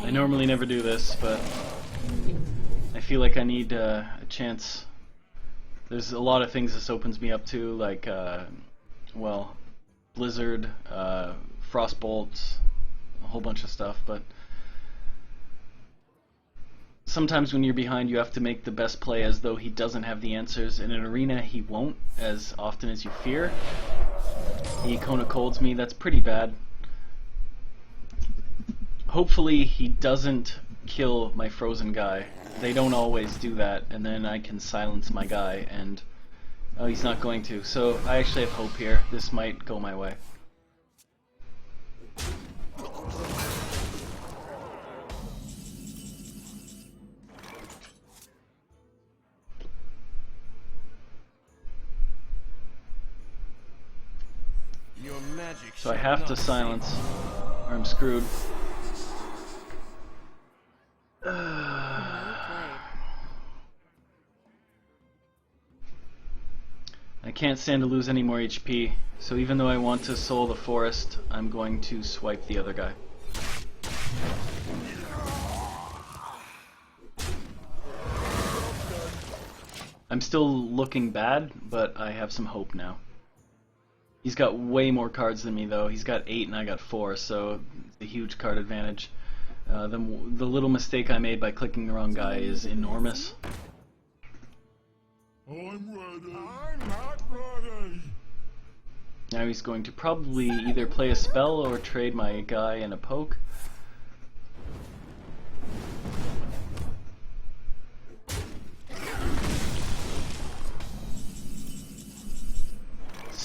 Speaker 1: I normally never do this, but I feel like I need a chance. There's a lot of things this opens me up to, like, well, Blizzard, Frostbolt, a whole bunch of stuff, but sometimes when you're behind you have to make the best play as though he doesn't have the answers. In an arena he won't as often as you fear. He Kona Colds me, that's pretty bad. Hopefully he doesn't kill my frozen guy. They don't always do that, and then I can silence my guy, and oh, he's not going to. So I actually have hope here. This might go my way.
Speaker 3: Your magic
Speaker 1: So I
Speaker 3: shall
Speaker 1: have to
Speaker 3: not
Speaker 1: silence, or I'm screwed. I can't stand to lose any more HP, so even though I want to soul the forest, I'm going to swipe the other guy. I'm still looking bad, but I have some hope now. He's got way more cards than me though. He's got 8 and I got 4, so it's a huge card advantage. The little mistake I made by clicking the wrong guy is enormous.
Speaker 3: I'm ready. I'm not ready.
Speaker 1: Now he's going to probably either play a spell or trade my guy in a poke.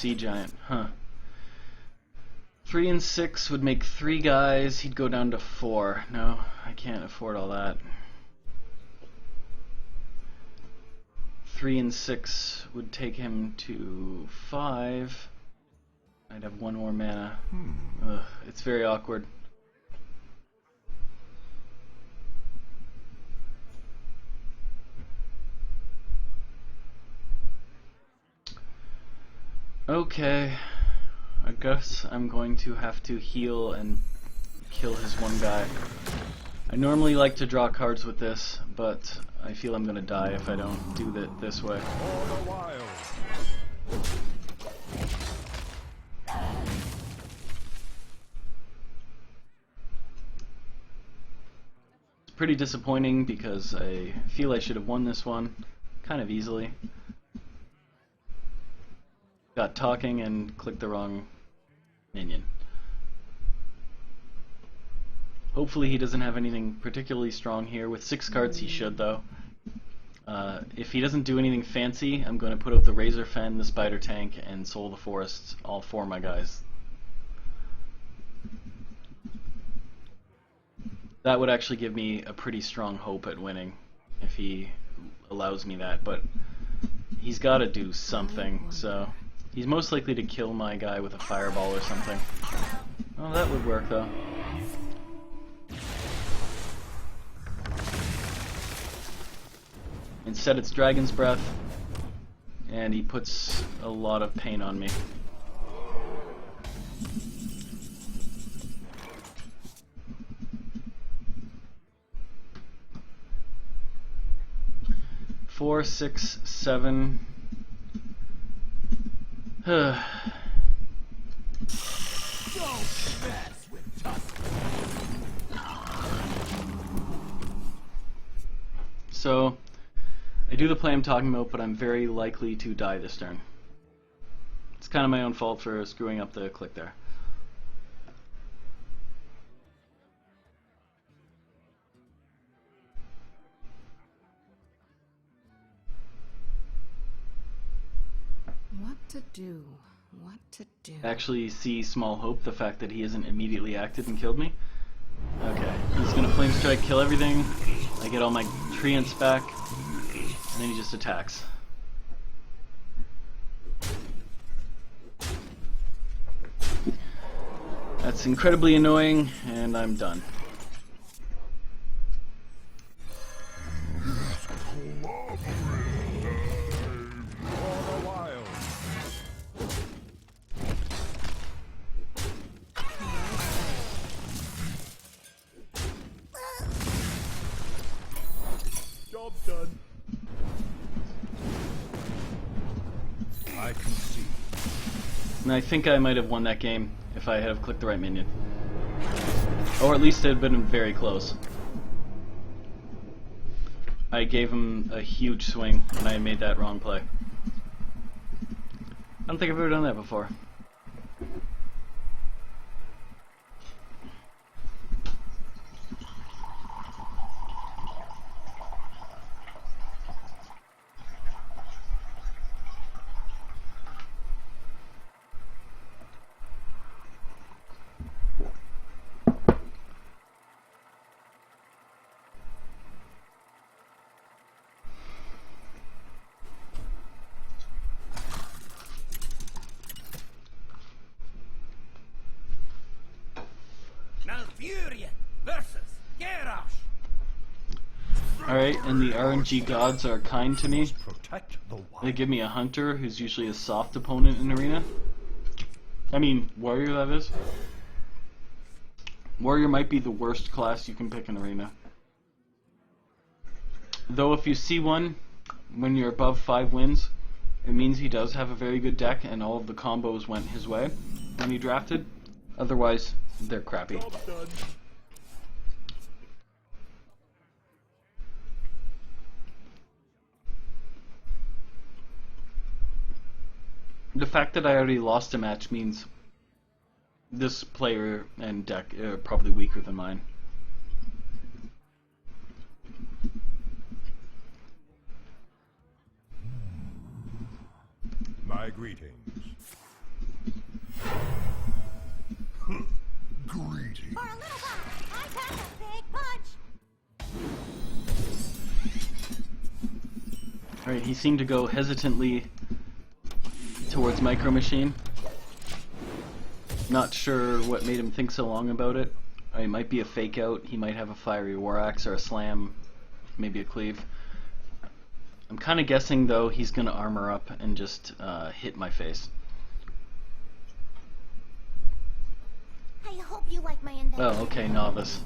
Speaker 1: Sea Giant, huh. 3 and 6 would make 3 guys, he'd go down to 4. No, I can't afford all that. 3 and 6 would take him to 5. I'd have 1 more mana. Ugh, it's very awkward. Okay, I guess I'm going to have to heal and kill his one guy. I normally like to draw cards with this, but I feel I'm gonna die if I don't do it this way.
Speaker 3: For the wild.
Speaker 1: It's pretty disappointing because I feel I should have won this one kind of easily. Got talking and clicked the wrong minion. Hopefully he doesn't have anything particularly strong here. With 6 cards he should though. If he doesn't do anything fancy, I'm going to put out the Razor Fen, the Spider Tank, and Soul of the Forest, all 4 of my guys. That would actually give me a pretty strong hope at winning, if he allows me that, but he's got to do something, so he's most likely to kill my guy with a fireball or something. Oh, that would work though. Instead it's Dragon's Breath, and he puts a lot of pain on me. Four, 6, 7. So, I do the play I'm talking about, but I'm very likely to die this turn. It's kind of my own fault for screwing up the click there.
Speaker 2: What to do? What to do?
Speaker 1: Actually see small hope, the fact that he isn't immediately acted and killed me. Okay, he's gonna Flame Strike, kill everything. I get all my treants back, and then he just attacks. That's incredibly annoying, and I'm done.
Speaker 3: Job done. I can see.
Speaker 1: And I think I might have won that game if I had clicked the right minion. Or at least it had been very close. I gave him a huge swing when I made that wrong play. I don't think I've ever done that before. Alright, and the RNG gods are kind to me.
Speaker 3: Protect the wild.
Speaker 1: They give me a hunter who's usually a soft opponent in arena. I mean, warrior that is. Warrior might be the worst class you can pick in arena. Though if you see one when you're above 5 wins, it means he does have a very good deck and all of the combos went his way when he drafted. Otherwise, they're crappy.
Speaker 3: Job done.
Speaker 1: The fact that I already lost a match means this player and deck are probably weaker than mine.
Speaker 3: My greetings.
Speaker 1: Right, he seemed to go hesitantly towards Micro Machine. Not sure what made him think so long about it. It might be a fake out. He might have a Fiery War Axe or a Slam, maybe a Cleave. I'm kind of guessing though he's gonna armor up and just hit my face.
Speaker 4: I hope you like my invention.
Speaker 1: Oh, okay, Novice.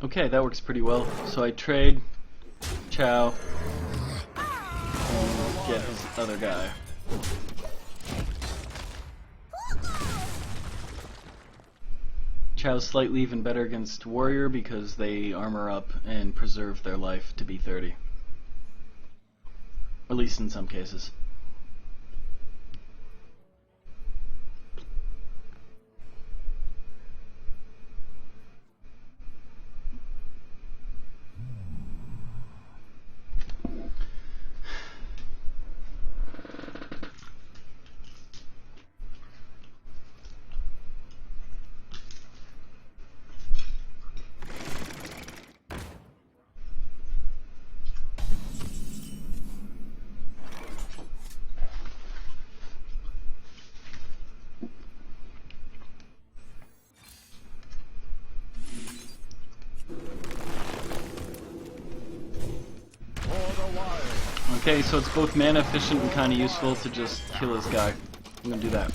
Speaker 1: Okay, that works pretty well. So I trade Chow and get his other guy. Chow's slightly even better against Warrior because they armor up and preserve their life to be 30. At least in some cases. Okay, so it's both mana efficient and kind of useful to just kill his guy. I'm gonna do that.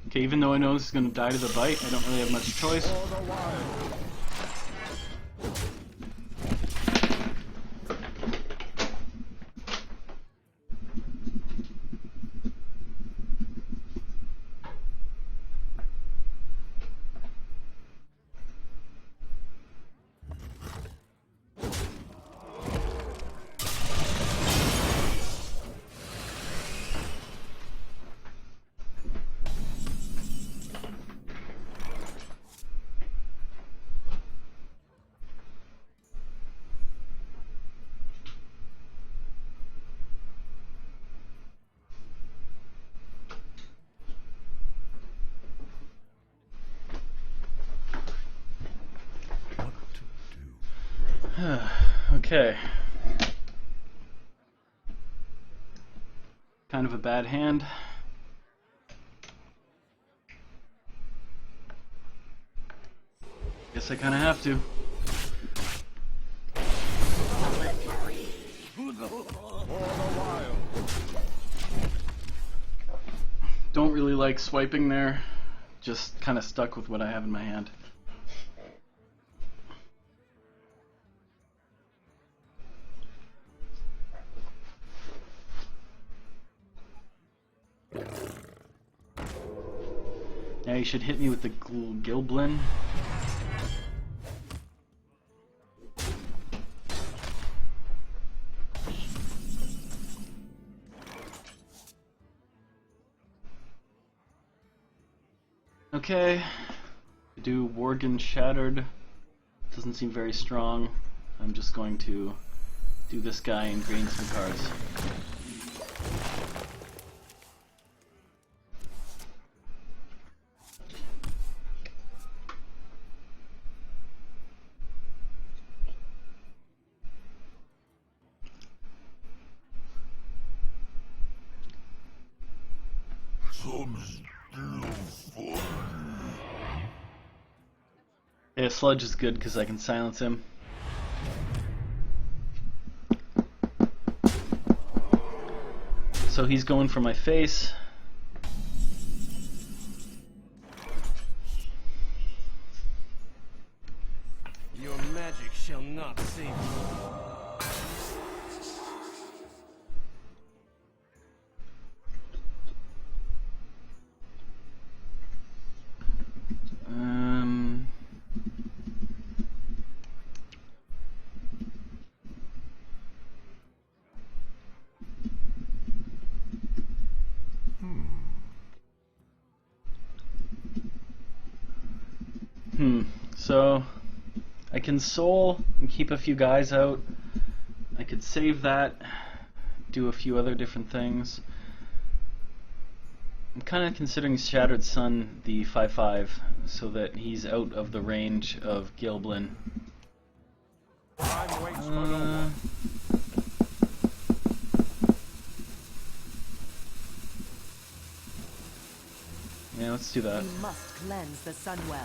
Speaker 1: Okay, even though I know this is going to die to the bite, I don't really have much choice. Okay. Kind of a bad hand. Guess I kind of have to. Don't really like swiping there. Just kind of stuck with what I have in my hand. Now you should hit me with the Gilblin. Okay, do Worgen Shattered. Doesn't seem very strong. I'm just going to do this guy and gain some cards. Yeah, Sludge is good because I can silence him. So he's going for my face. So I can soul and keep a few guys out. I could save that, do a few other different things. I'm kind of considering Shattered Sun the 5/5 so that he's out of the range of Gilblin.
Speaker 3: Time waits for no one.
Speaker 1: Yeah, let's do that.
Speaker 5: We must cleanse the Sunwell.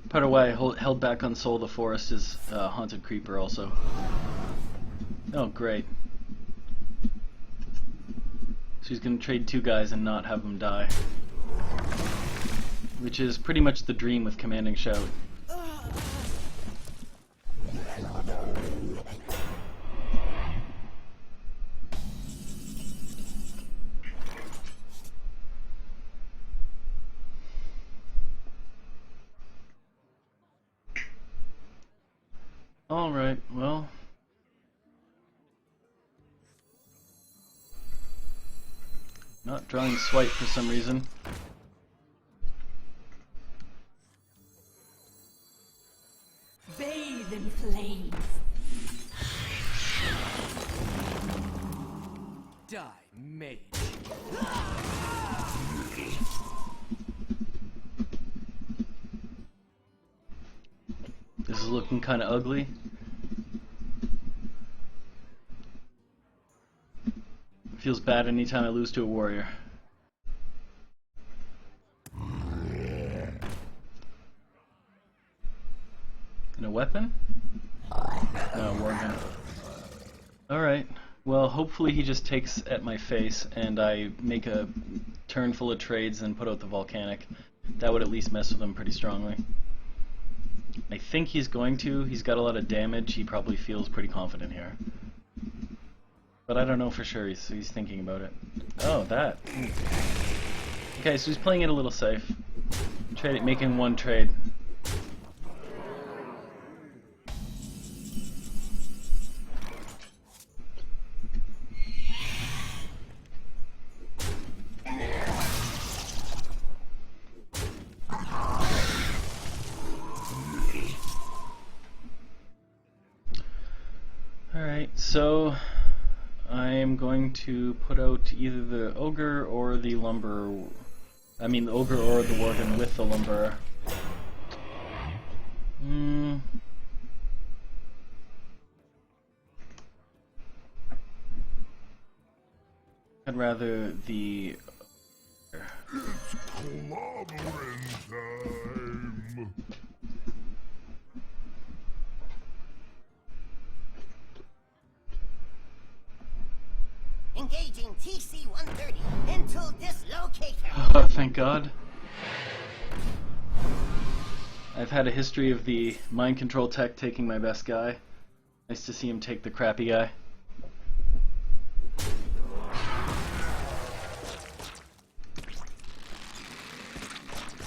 Speaker 1: Part of why I held back on Soul of the Forest is Haunted Creeper also. Oh, great. So he's going to trade 2 guys and not have them die. Which is pretty much the dream with Commanding Shout. Alright, well... Not drawing Swipe for some reason.
Speaker 5: Bathe in flames. Die, mage.
Speaker 1: This is looking kind of ugly. Feels bad anytime I lose to a warrior. And a weapon? No, wargun. Alright. Well, hopefully he just takes at my face and I make a turn full of trades and put out the volcanic. That would at least mess with him pretty strongly. I think he's going to. He's got a lot of damage. He probably feels pretty confident here. But I don't know for sure. He's thinking about it. Oh, that. Okay, so he's playing it a little safe. Making 1 trade. Alright, so I am going to put out either the Ogre or the Lumber. I mean, the Ogre or the Worgen with the Lumber. I'd rather the...
Speaker 3: It's clobbering time.
Speaker 4: Engaging TC-130 into dislocation.
Speaker 1: Oh, thank God. I've had a history of the mind control tech taking my best guy. Nice to see him take the crappy guy.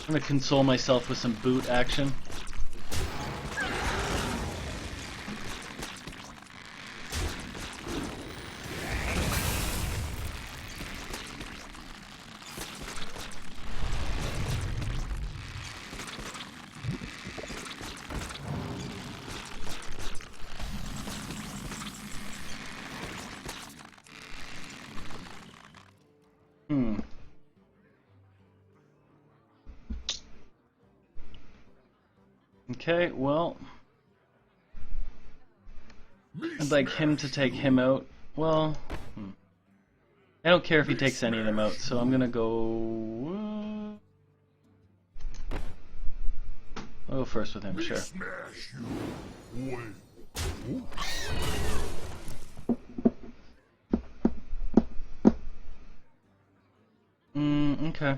Speaker 1: I'm gonna console myself with some boot action. Okay, well, I'd like him to take him out. Well, I don't care if he takes any of them out, so I'm gonna go... I'll go first with him, sure.
Speaker 3: Smash you. Wait.
Speaker 1: Okay.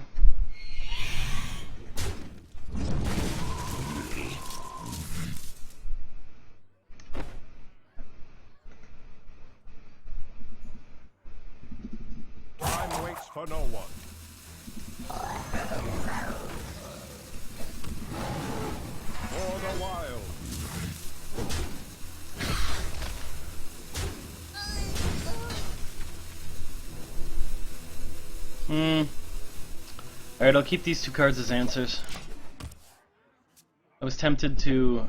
Speaker 3: Time waits for no one. For the wild.
Speaker 1: Alright, I'll keep these two cards as answers. I was tempted to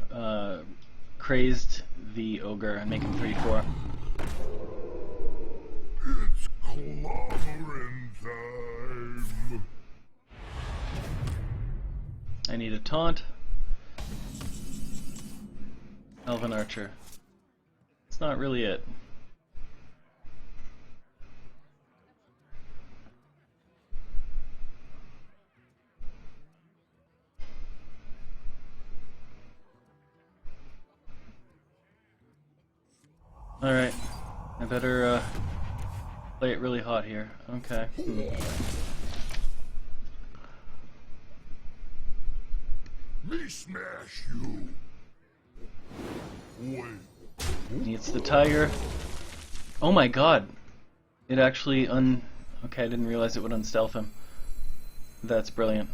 Speaker 1: crazed the ogre and make him 3/4.
Speaker 3: It's clobbering time.
Speaker 1: I need a taunt. Elven Archer. It's not really it. Alright, I better play it really hot here. Okay.
Speaker 3: Me smash you. Wait.
Speaker 1: It's the tiger. Oh my god! It actually okay, I didn't realize it would unstealth him. That's brilliant.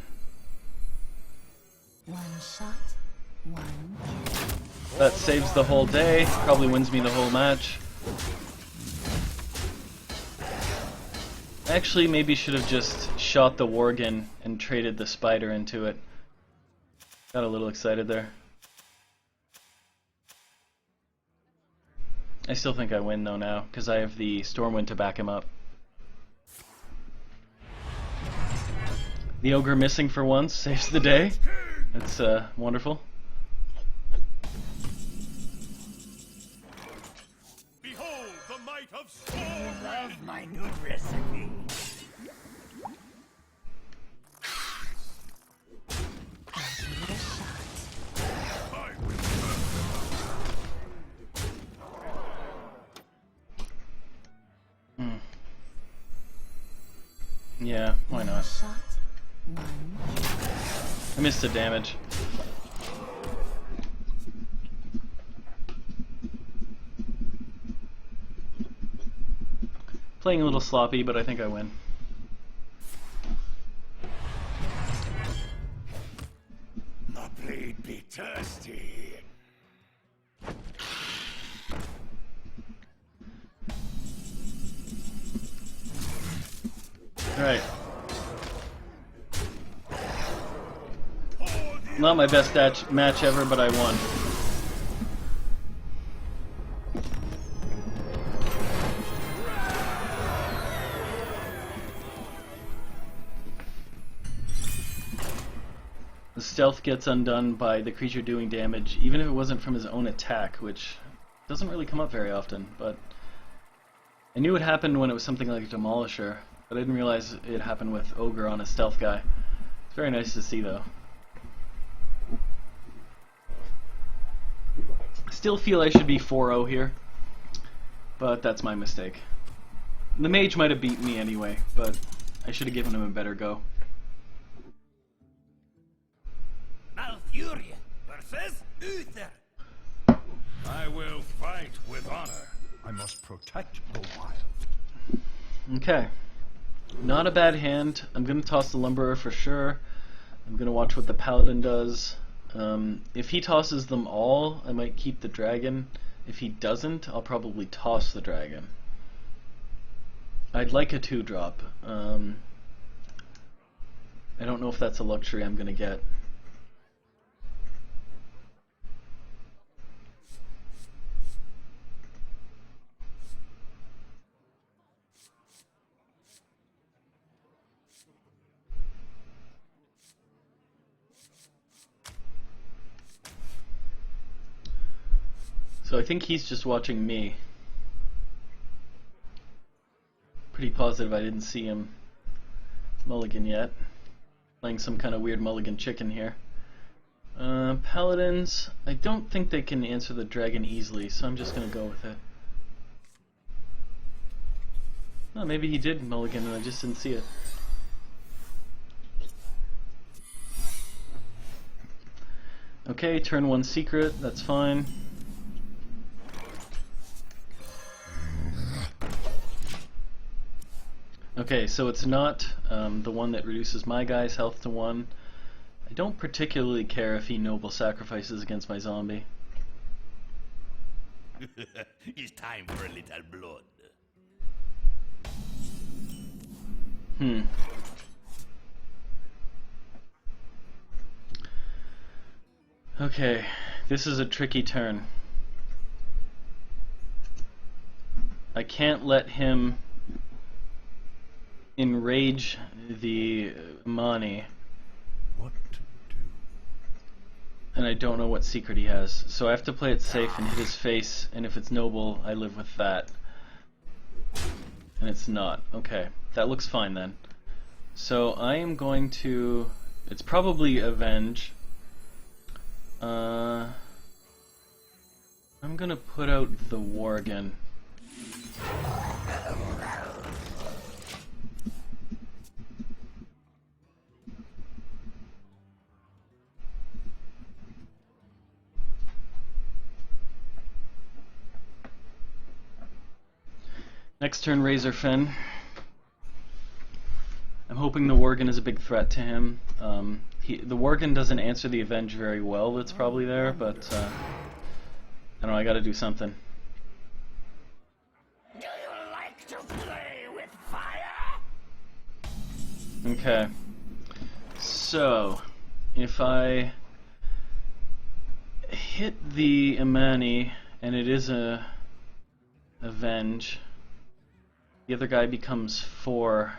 Speaker 2: One shot, one kill.
Speaker 1: That saves the whole day, probably wins me the whole match. Actually, maybe should have just shot the Worgen and traded the spider into it. Got a little excited there. I still think I win though now, because I have the Stormwind to back him up. The ogre missing for once saves the day. That's wonderful.
Speaker 3: Behold the might of Stormwind.
Speaker 4: Love my new recipe.
Speaker 2: I'll give it a shot.
Speaker 3: I will
Speaker 1: Yeah, why
Speaker 2: One
Speaker 1: not?
Speaker 2: shot, one kill.
Speaker 1: I missed the damage. Playing a little sloppy, but I think I win.
Speaker 3: The blade be thirsty.
Speaker 1: Alright. Not my best match ever, but I won. The stealth gets undone by the creature doing damage, even if it wasn't from his own attack, which doesn't really come up very often, but I knew it happened when it was something like a Demolisher, but I didn't realize it happened with Ogre on a stealth guy. It's very nice to see though. Still feel I should be 4-0 here, but that's my mistake. The mage might have beaten me anyway, but I should have given him a better go.
Speaker 4: Malfurion versus Uther.
Speaker 3: I will fight with honor. I must protect the wild.
Speaker 1: Okay. Not a bad hand. I'm going to toss the Lumberer for sure. I'm going to watch what the Paladin does. If he tosses them all, I might keep the dragon. If he doesn't, I'll probably toss the dragon. I'd like a 2-drop. I don't know if that's a luxury I'm going to get. So I think he's just watching me. Pretty positive I didn't see him mulligan yet. Playing some kind of weird mulligan chicken here. Paladins, I don't think they can answer the dragon easily, so I'm just going to go with it. Oh, maybe he did mulligan and I just didn't see it. Okay, turn 1 secret, that's fine. Okay, so it's not the one that reduces my guy's health to 1. I don't particularly care if he noble sacrifices against my zombie.
Speaker 4: It's time for a little blood.
Speaker 1: Okay, this is a tricky turn. I can't let him enrage the Mani,
Speaker 3: What to do?
Speaker 1: and I don't know what secret he has. So I have to play it safe and hit his face, and if it's noble, I live with that. And it's not. Okay, that looks fine then. So I am going to... It's probably Avenge. I'm gonna put out the Worgen. Next turn, Razorfen. I'm hoping the Worgen is a big threat to him. The Worgen doesn't answer the Avenge very well that's probably there, but I don't know, I gotta do something.
Speaker 4: Do you like to play with fire?
Speaker 1: Okay. So, if I hit the Imani, and it is a Avenge, the other guy becomes 4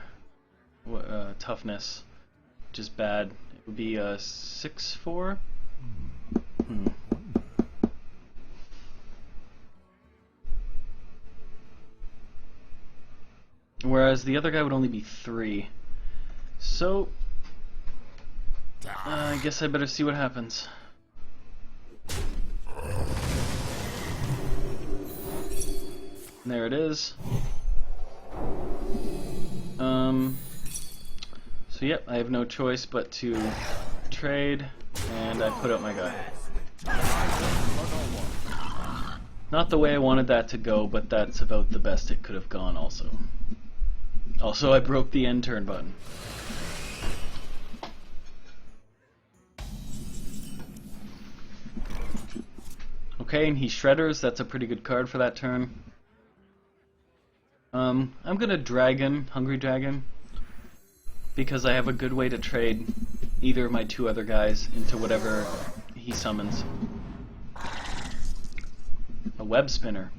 Speaker 1: toughness, which is bad. It would be a 6/4. Whereas the other guy would only be 3. So, I guess I better see what happens. There it is. So yep, I have no choice but to trade, and I put out my guy. Not the way I wanted that to go, but that's about the best it could have gone also. Also, I broke the end turn button. Okay, and he Shredders, that's a pretty good card for that turn. I'm gonna Dragon, Hungry Dragon, because I have a good way to trade either of my 2 other guys into whatever he summons. A Web Spinner.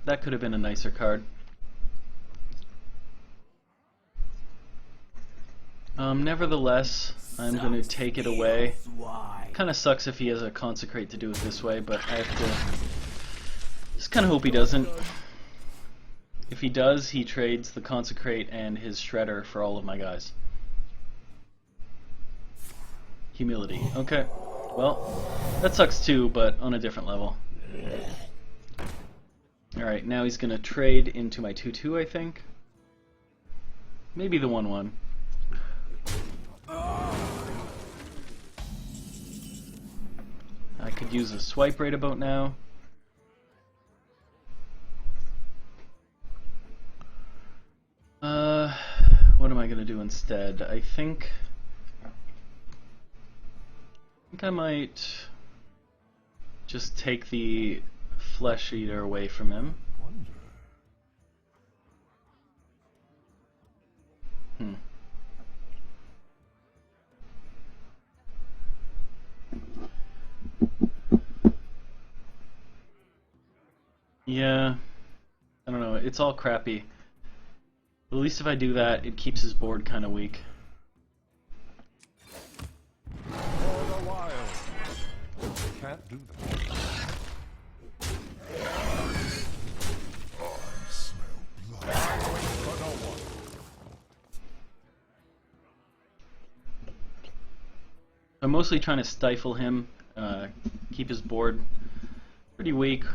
Speaker 1: That could have been a nicer card. Nevertheless, I'm going to take it away. Kind of sucks if he has a Consecrate to do it this way, but I have to just kind of hope he doesn't. If he does, he trades the Consecrate and his Shredder for all of my guys. Humility. Okay. Well, that sucks too, but on a different level. Alright, now he's going to trade into my 2/2, I think. Maybe the 1/1. I could use a swipe right about now. What am I going to do instead? I think I might just take the Flesh Eater away from him. Yeah, I don't know, it's all crappy. But at least if I do that, it keeps his board kind of weak.
Speaker 3: For the wild. Can't do that. I smell blood. For no one.
Speaker 1: I'm mostly trying to stifle him, keep his board pretty weak.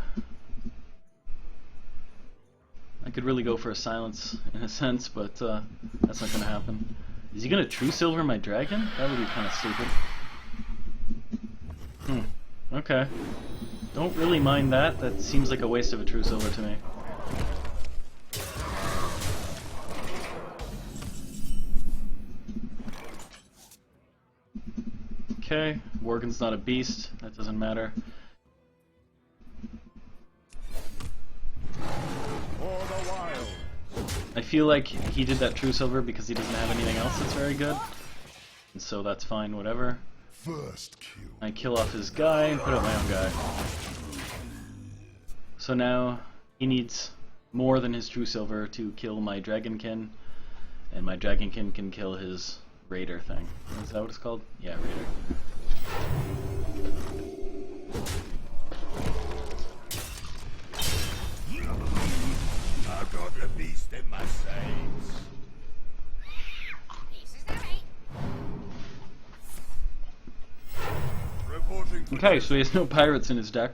Speaker 1: I could really go for a silence in a sense, but that's not going to happen. Is he going to True Silver my dragon? That would be kind of stupid. Okay. Don't really mind that. That seems like a waste of a True Silver to me. Okay, Worgen's not a beast, that doesn't matter.
Speaker 3: For the wild.
Speaker 1: I feel like he did that True Silver because he doesn't have anything else that's very good. And so that's fine, whatever.
Speaker 3: First kill.
Speaker 1: I kill off his guy and put up my own guy. So now he needs more than his True Silver to kill my Dragonkin, and my Dragonkin can kill his Raider thing. Is that what it's called? Yeah, Raider.
Speaker 3: I've got a beast in my sights. Reporting for
Speaker 1: Okay, so he has no pirates in his deck.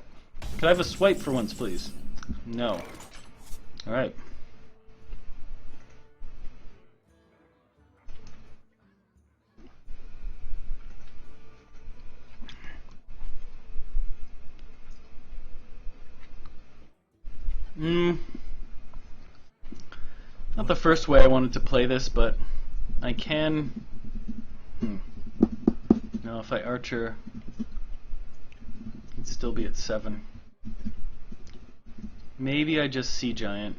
Speaker 1: Could I have a swipe for once, please? No. Alright. Not the first way I wanted to play this, but I can... No, if I Archer, it'd still be at 7. Maybe I just Sea Giant.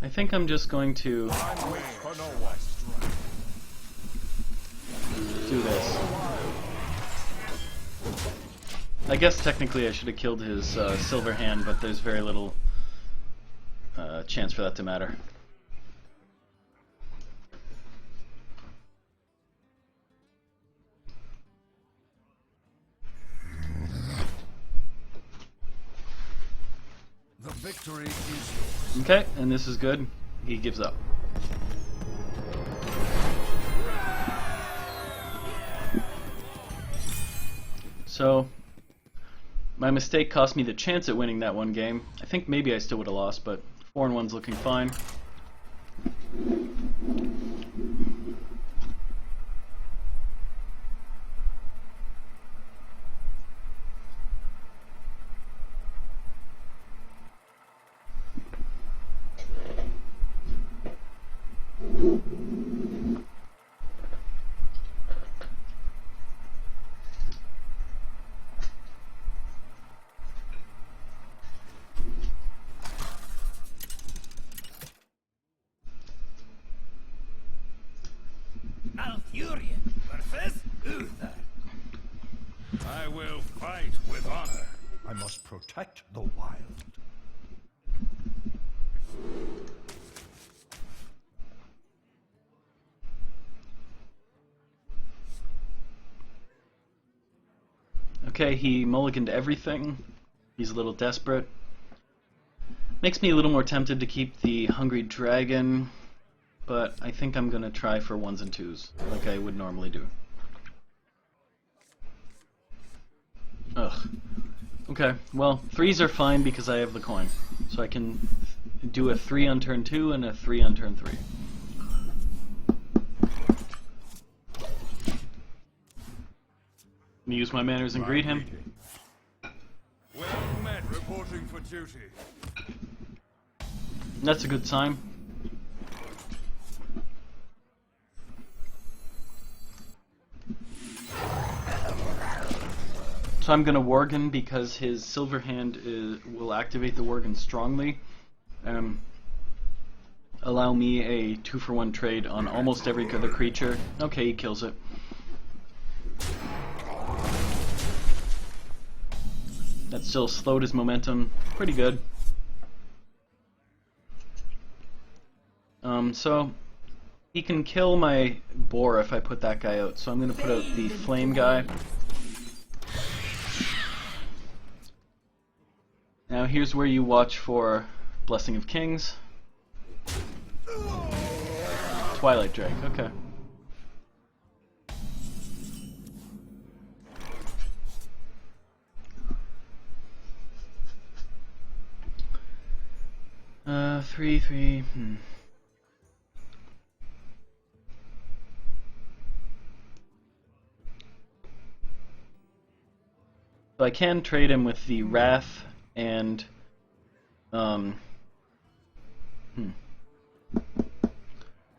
Speaker 1: I think I'm just going to do this. I guess technically I should have killed his Silver Hand, but there's very little chance for that to matter.
Speaker 3: the victory is yours.
Speaker 1: Okay, and this is good. He gives up. So, my mistake cost me the chance at winning that one game. I think maybe I still would have lost, but 4-1's looking fine.
Speaker 4: Alfurion versus Uther.
Speaker 3: I will fight with honor. I must protect the wild.
Speaker 1: Okay, he mulliganed everything. He's a little desperate. Makes me a little more tempted to keep the Hungry Dragon, but I think I'm gonna try for 1s and 2s, like I would normally do. Ugh. Okay, well, 3s are fine because I have the coin. So I can do a 3 on turn 2 and a 3 on turn 3. Let me use my manners and greet him.
Speaker 3: Well met. Reporting for duty.
Speaker 1: That's a good sign. So I'm gonna Worgen because his Silver Hand will activate the Worgen strongly. Allow me a 2-for-1 trade on almost every other creature. Okay, he kills it. That still slowed his momentum pretty good. So he can kill my boar if I put that guy out. So I'm gonna put out the flame guy. Now here's where you watch for Blessing of Kings. Twilight Drake, okay. Three. So I can trade him with the Wrath and the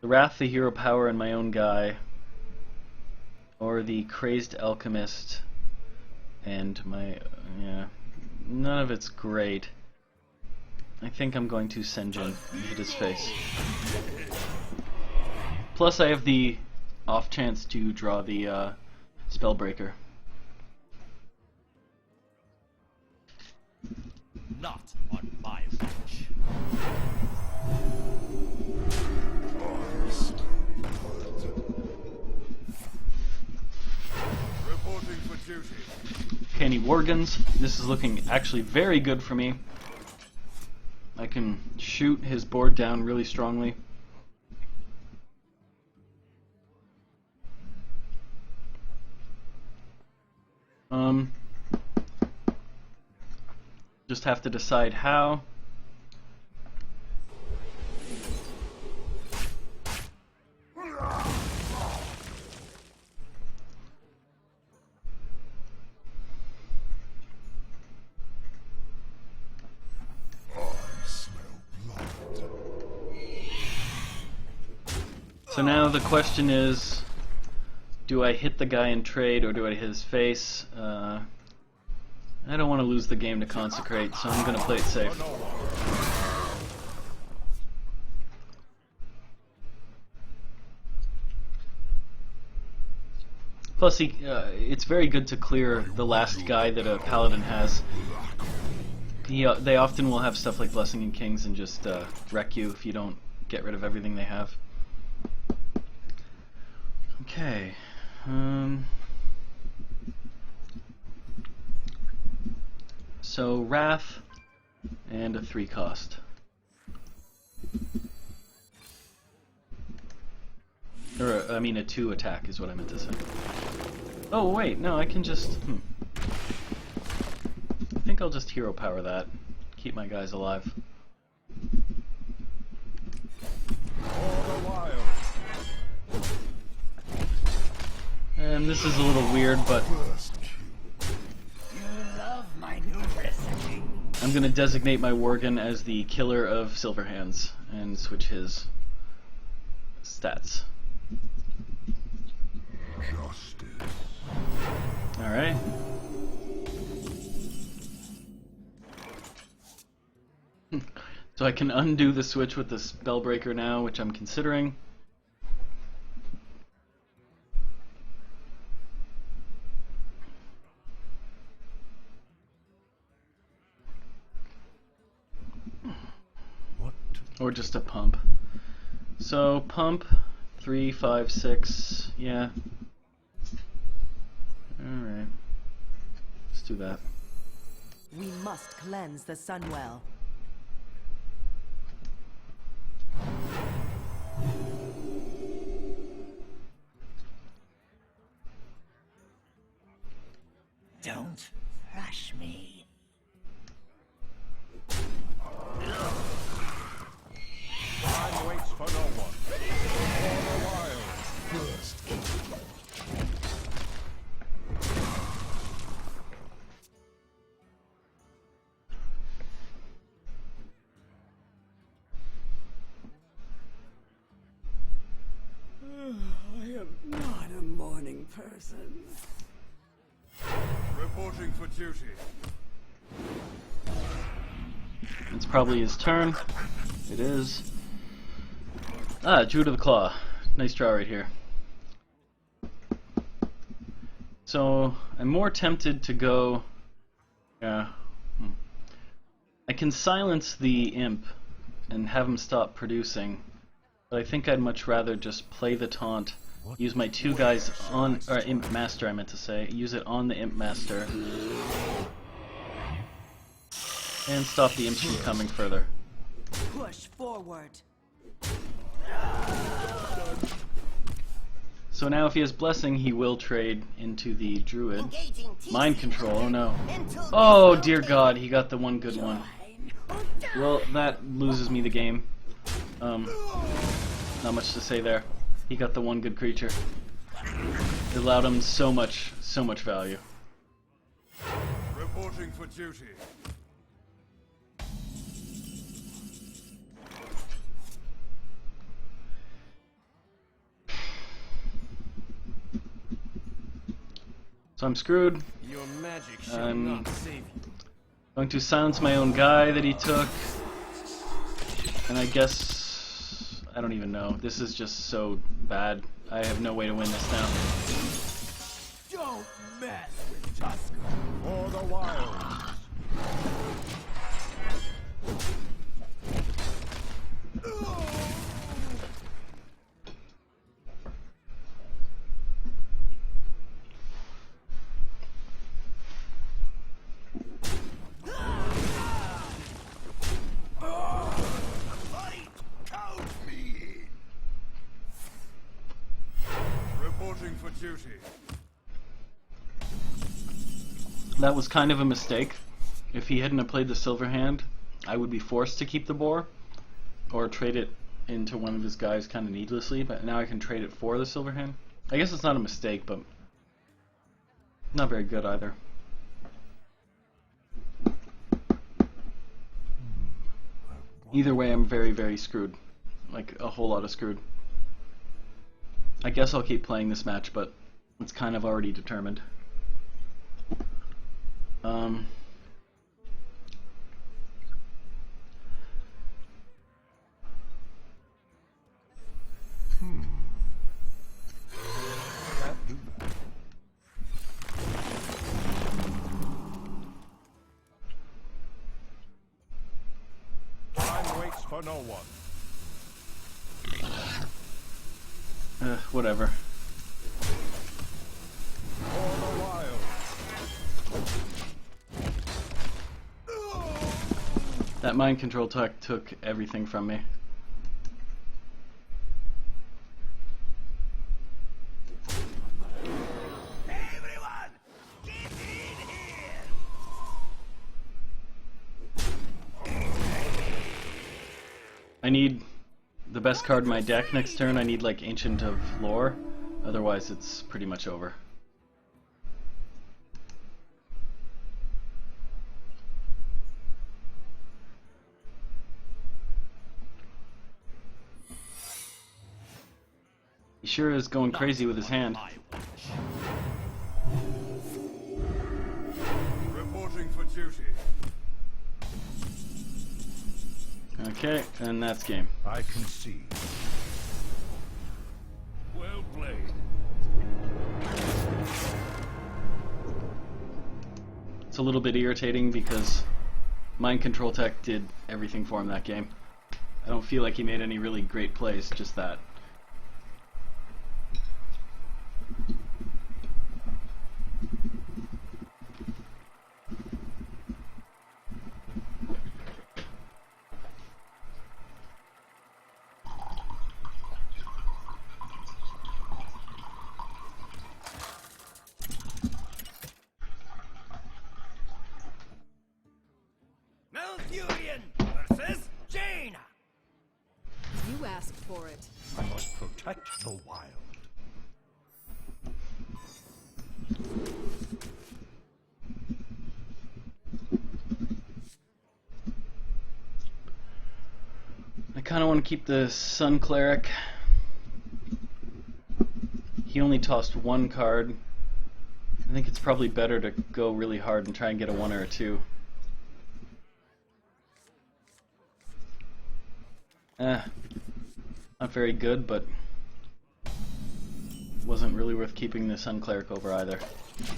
Speaker 1: Wrath, the Hero Power, and my own guy, or the Crazed Alchemist and my none of it's great. I think I'm going to Senjin and hit his face. Plus I have the off chance to draw the Spellbreaker.
Speaker 3: Not on my watch. Reporting for duty.
Speaker 1: Canny Worgans. This is looking actually very good for me. I can shoot his board down really strongly. Just have to decide how. So now the question is, do I hit the guy in trade or do I hit his face? I don't want to lose the game to Consecrate, so I'm going to play it safe. Plus, it's very good to clear the last guy that a Paladin has. They often will have stuff like Blessing and Kings and just wreck you if you don't get rid of everything they have. Okay. So Wrath and a 3 cost. Or I mean a 2 attack is what I meant to say. Oh wait, no, I can just I think I'll just hero power that. Keep my guys alive. And this is a little weird, but I'm going to designate my Worgen as the killer of Silverhands and switch his stats. Alright. So I can undo the switch with the Spellbreaker now, which I'm considering. Or just a pump. So pump 3, 5, 6. Yeah. Alright. Let's do that.
Speaker 5: We must cleanse the Sunwell.
Speaker 4: Don't rush me.
Speaker 3: Time waits for no one. For a while. First kill.
Speaker 2: I am not a morning person.
Speaker 3: Reporting for duty.
Speaker 1: It's probably his turn. It is. Ah, Druid of the Claw. Nice draw right here. So, I'm more tempted to go... Yeah. I can silence the Imp and have him stop producing, but I think I'd much rather just play the taunt, use my 2 guys on... or Imp Master, I meant to say. Use it on the Imp Master. And stop the Imps from coming further.
Speaker 5: Push forward.
Speaker 1: So now if he has Blessing, he will trade into the Druid. Mind Control, oh no. Oh dear god, he got the one good one. Well, that loses me the game. Not much to say there. He got the one good creature. It allowed him so much value.
Speaker 3: Reporting for duty.
Speaker 1: So I'm screwed.
Speaker 4: Your magic shall
Speaker 1: I'm
Speaker 4: not save you.
Speaker 1: going to silence my own guy that he took. And I guess... I don't even know. This is just so bad. I have no way to win this now.
Speaker 4: Don't mess with Tusker.
Speaker 3: For the wilds. Reporting for duty.
Speaker 1: That was kind of a mistake. If he hadn't have played the silver hand, I would be forced to keep the boar or trade it into one of his guys kind of needlessly, but now I can trade it for the silver hand. I guess it's not a mistake, but not very good either. Either way, I'm very, very screwed. Like, a whole lot of screwed. I guess I'll keep playing this match, but it's kind of already determined.
Speaker 3: Time waits for no one.
Speaker 1: Whatever.
Speaker 3: For the wilds.
Speaker 1: That mind control tech took everything from me.
Speaker 4: Everyone, get in here!
Speaker 1: I need the best card in my deck next turn. I need like Ancient of Lore, otherwise it's pretty much over. He sure is going crazy with his hand.
Speaker 3: Reporting for duty.
Speaker 1: Okay, and that's game.
Speaker 3: I concede.
Speaker 4: Well played.
Speaker 1: It's a little bit irritating because mind control tech did everything for him that game. I don't feel like he made any really great plays, just that.
Speaker 4: Malfurion versus Jaina.
Speaker 2: You asked for it.
Speaker 3: I must protect the wild.
Speaker 1: I kind of want to keep the Sun Cleric. He only tossed one card. I think it's probably better to go really hard and try and get a 1 or a 2. Not very good, but wasn't really worth keeping the Sun Cleric over either.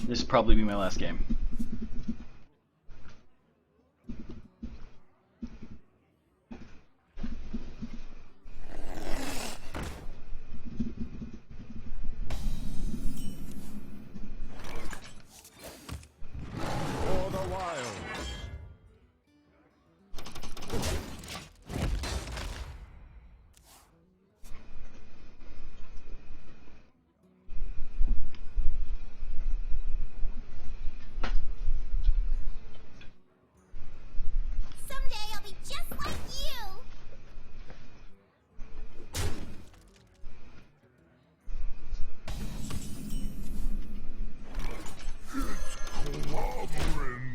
Speaker 1: This will probably be my last game.
Speaker 3: For the wilds.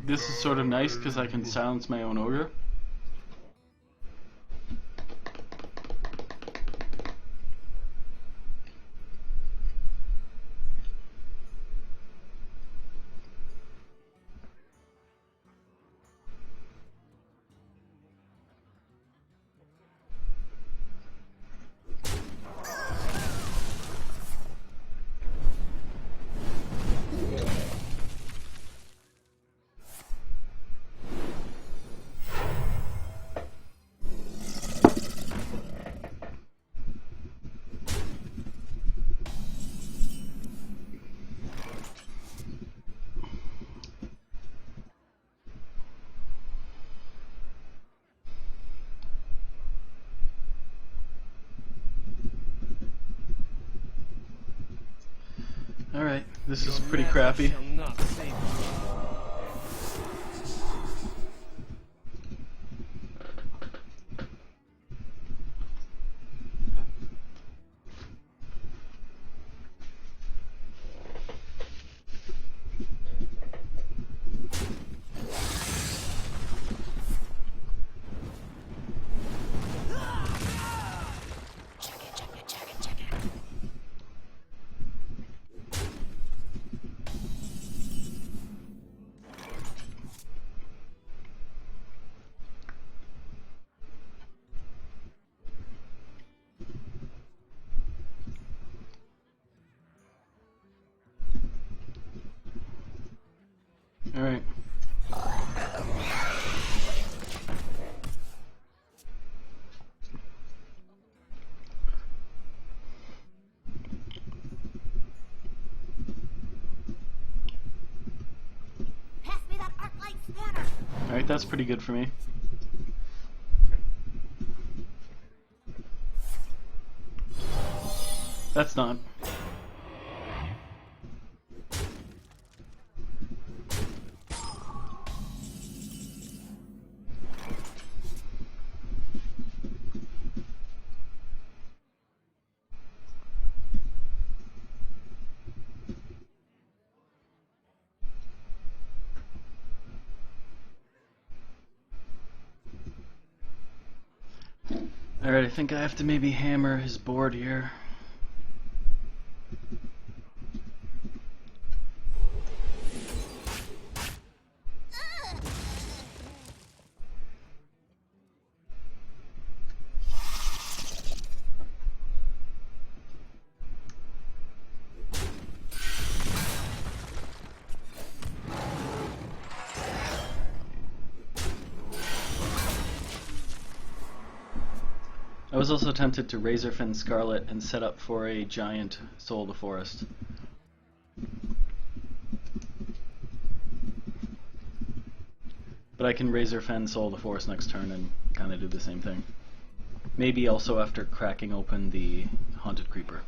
Speaker 1: this is sort of nice because I can silence my own ogre. Alright, this is pretty crappy. Alright.
Speaker 4: Pass me that arc light spanner.
Speaker 1: Alright, that's pretty good for me. That's not. Alright, I think I have to maybe hammer his board here. I was also tempted to Razorfin Scarlet and set up for a giant Soul of the Forest. But I can Razorfen Soul of the Forest next turn and kind of do the same thing. Maybe also after cracking open the Haunted Creeper.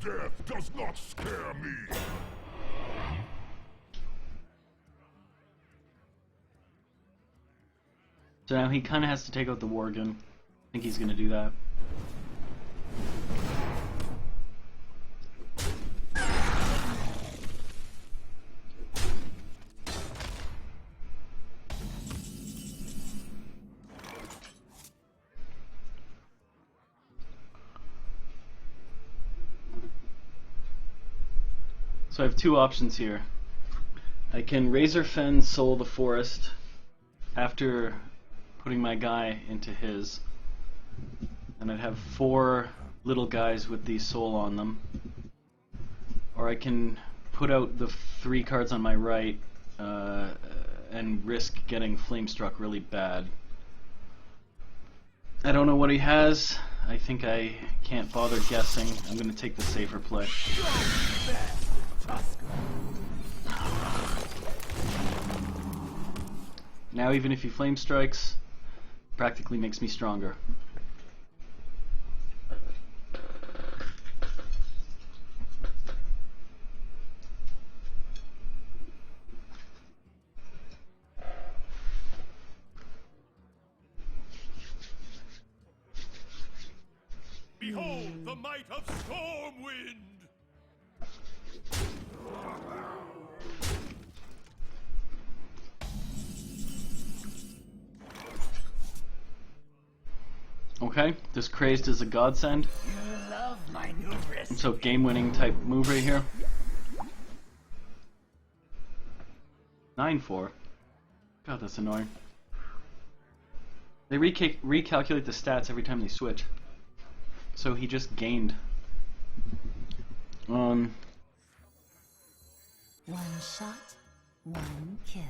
Speaker 3: Death does not scare me.
Speaker 1: So now he kind of has to take out the Worgen. I think he's going to do that. So I have two options here. I can Razorfen Soul the Forest after putting my guy into his, and I'd have 4 little guys with the soul on them. Or I can put out the 3 cards on my right and risk getting Flamestruck really bad. I don't know what he has. I think I can't bother guessing. I'm going to take the safer play. Now even if he Flame Strikes, practically makes me stronger.
Speaker 3: Behold the might of Stormwind!
Speaker 1: Okay, this crazed is a godsend.
Speaker 4: You love my new wrist.
Speaker 1: So game-winning type move right here. 9-4. God, that's annoying. They recalculate the stats every time they switch. So he just gained.
Speaker 5: One shot, one kill.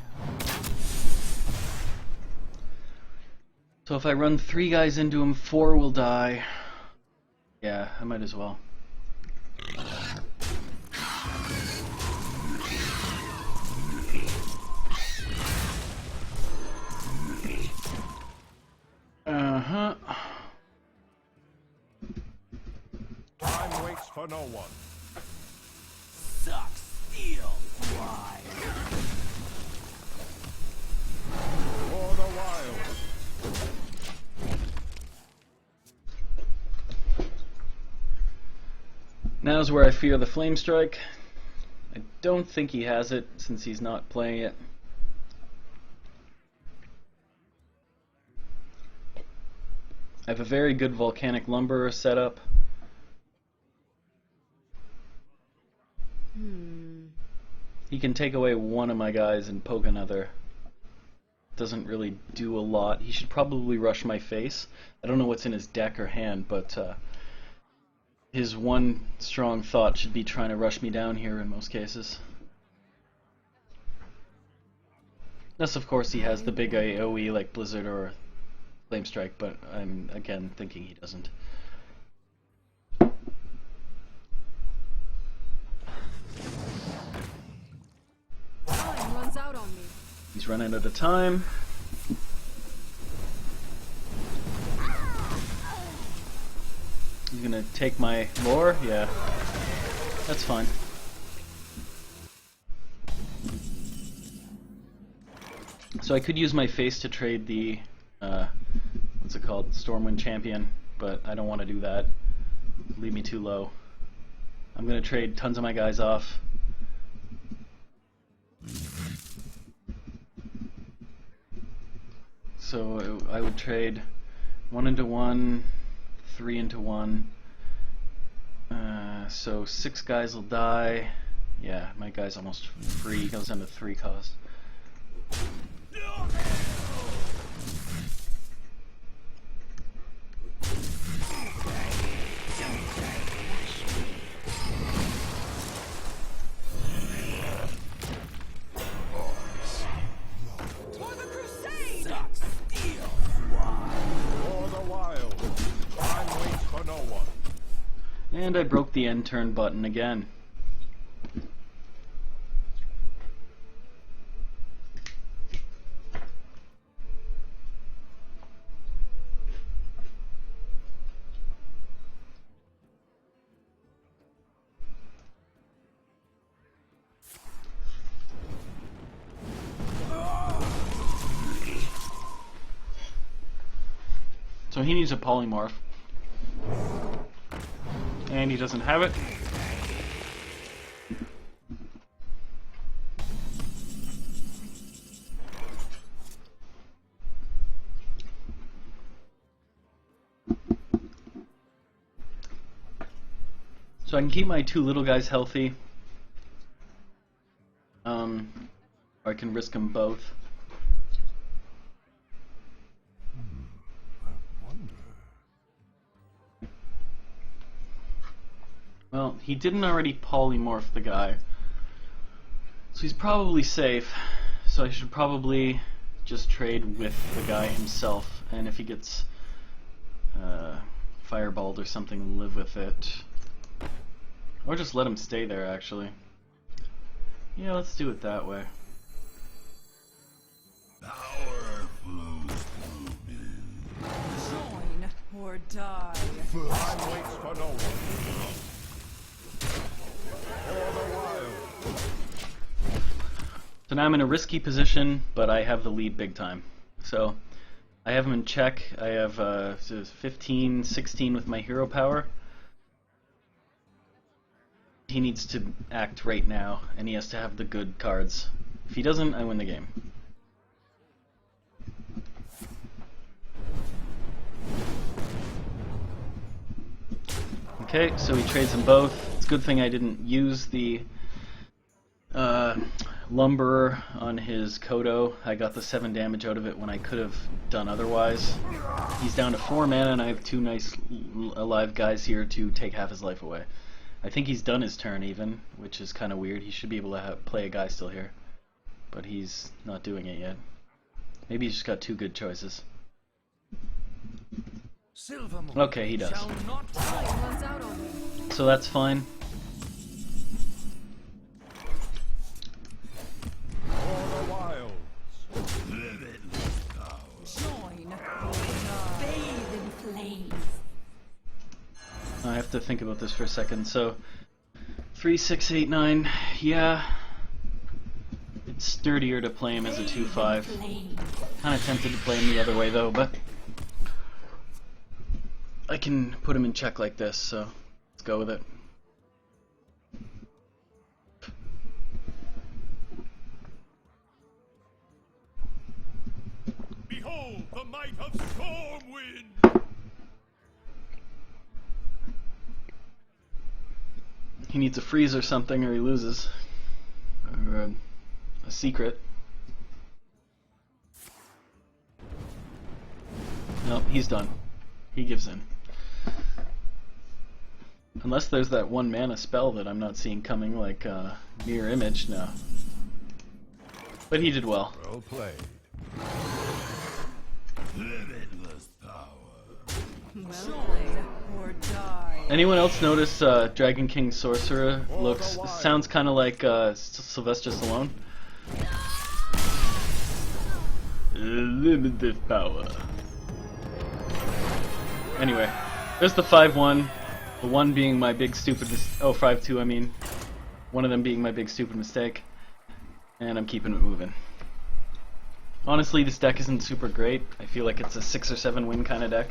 Speaker 1: So if I run 3 guys into him, 4 will die. Yeah, I might as well. Uh-huh.
Speaker 3: Time waits for no one.
Speaker 4: Suck steel. Why?
Speaker 3: For the wild.
Speaker 1: Now's where I fear the flame strike. I don't think he has it since he's not playing it. I have a very good volcanic lumber setup. He can take away one of my guys and poke another. Doesn't really do a lot. He should probably rush my face. I don't know what's in his deck or hand, but his one strong thought should be trying to rush me down here in most cases. Unless, of course, he has the big AoE like Blizzard or Flame Strike, but I'm, again, thinking he doesn't.
Speaker 2: Time runs out on me.
Speaker 1: He's running out of time. He's gonna take my lore? Yeah. That's fine. So I could use my face to trade the, what's it called? Stormwind Champion, but I don't want to do that. Leave me too low. I'm gonna trade tons of my guys off. So I would trade 1 into 1, 3 into 1. So 6 guys will die. Yeah, my guy's almost free. He goes down to 3 cost. And I broke the end turn button again. So he needs a polymorph. And he doesn't have it. So I can keep my 2 little guys healthy. Or I can risk them both. Well, he didn't already polymorph the guy, so he's probably safe. So I should probably just trade with the guy himself, and if he gets fireballed or something, live with it. Or just let him stay there, actually. Yeah, let's do it that way.
Speaker 3: Power flows through me.
Speaker 5: Join or die.
Speaker 3: Time waits for no one. For the wild.
Speaker 1: So now I'm in a risky position, but I have the lead big time. So I have him in check. I have 15, 16 with my hero power. he needs to act right now, and he has to have the good cards. If he doesn't, I win the game. Okay, so he trades them both. It's a good thing I didn't use the Lumberer on his Kodo. I got the 7 damage out of it when I could have done otherwise. He's down to 4 mana, and I have 2 nice alive guys here to take half his life away. I think he's done his turn even, which is kind of weird. He should be able to play a guy still here, but he's not doing it yet. Maybe he's just got 2 good choices. Okay, he does. So that's fine. I have to think about this for a second. So 3, 6, 8, 9. Yeah, it's sturdier to play him as a 2/5. Kind of tempted to play him the other way though, but I can put him in check like this, so let's go with it.
Speaker 3: Behold the might of Stormwind!
Speaker 1: He needs a freeze or something, or he loses. Or a secret. Nope, he's done. He gives in. Unless there's that 1 mana spell that I'm not seeing coming, like Mirror Image, no. But he did well.
Speaker 3: Well played.
Speaker 4: Limitless power.
Speaker 5: Well played, or die.
Speaker 1: Anyone else notice Dragon King Sorcerer sounds kind of like Sylvester Stallone? Limitless power. Anyway, there's the 5-1. The 1 being my big stupid 5-2 I mean. One of them being my big stupid mistake. And I'm keeping it moving. Honestly, this deck isn't super great. I feel like it's a 6 or 7 win kind of deck.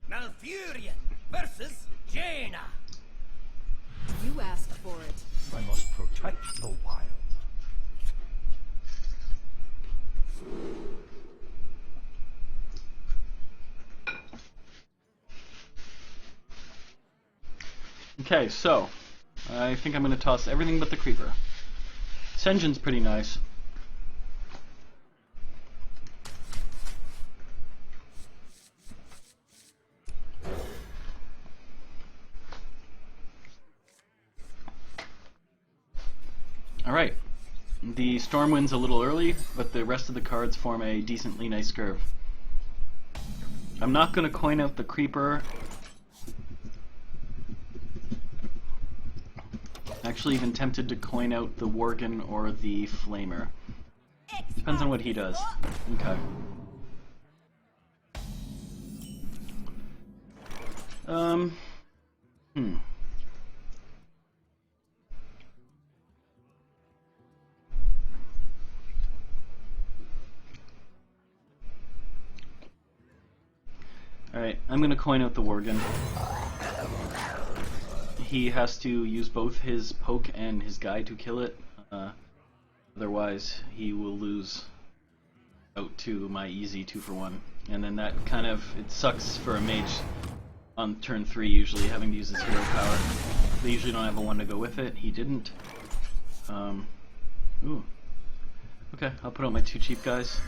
Speaker 4: Malfurion versus Jaina.
Speaker 2: You asked for it.
Speaker 3: I must protect the wild.
Speaker 1: Okay, so I think I'm going to toss everything but the Creeper. Sen'jin's pretty nice. Alright, the Stormwind's a little early, but the rest of the cards form a decently nice curve. I'm not going to coin out the Creeper. Actually even tempted to coin out the Worgen or the Flamer. Depends on what he does. Okay. Alright, I'm gonna coin out the Worgen. He has to use both his poke and his guy to kill it. Otherwise, he will lose out to my easy 2-for-1. And then that kind of, it sucks for a mage on turn 3 usually, having to use his hero power. They usually don't have a 1 to go with it. He didn't. Ooh. Okay, I'll put out my 2 cheap guys.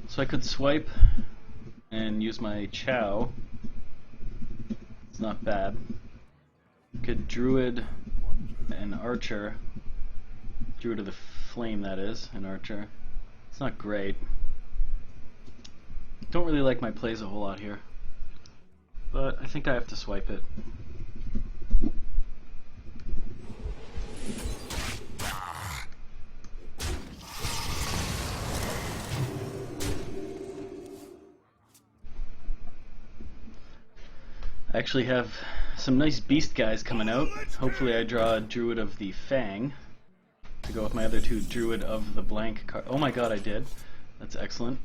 Speaker 1: So I could swipe and use my Chow. It's not bad. Could Druid and Archer. Druid of the Flame, that is, and Archer. It's not great. Don't really like my plays a whole lot here, but I think I have to swipe it. I actually have some nice beast guys coming out. Hopefully I draw a Druid of the Fang to go with my other two Druid of the Blank card. Oh my god, I did. That's excellent.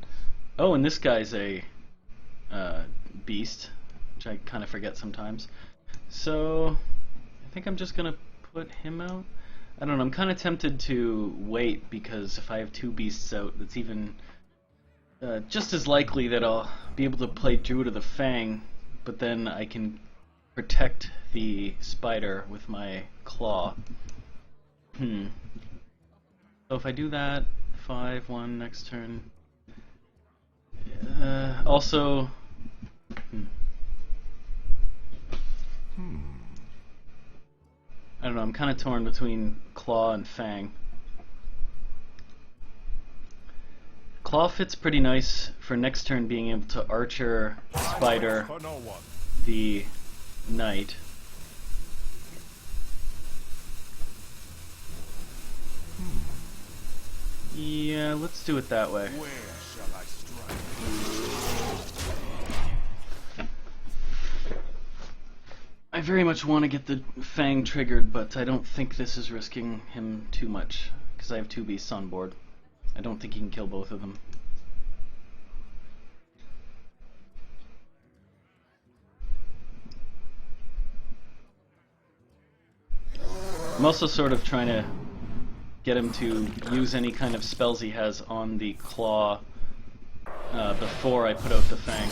Speaker 1: Oh, and this guy's a beast, which I kind of forget sometimes. So I think I'm just gonna put him out. I don't know, I'm kind of tempted to wait, because if I have two beasts out, it's even just as likely that I'll be able to play Druid of the Fang, but then I can protect the spider with my claw. So if I do that, 5-1 next turn. Also, I don't know, I'm kind of torn between Claw and Fang. Claw fits pretty nice for next turn, being able to Archer, Spider, the Knight. Yeah, let's do it that way.
Speaker 3: Where shall I strike?
Speaker 1: I very much want to get the Fang triggered, but I don't think this is risking him too much, because I have two beasts on board. I don't think he can kill both of them. I'm also sort of trying to get him to use any kind of spells he has on the Claw before I put out the Fang,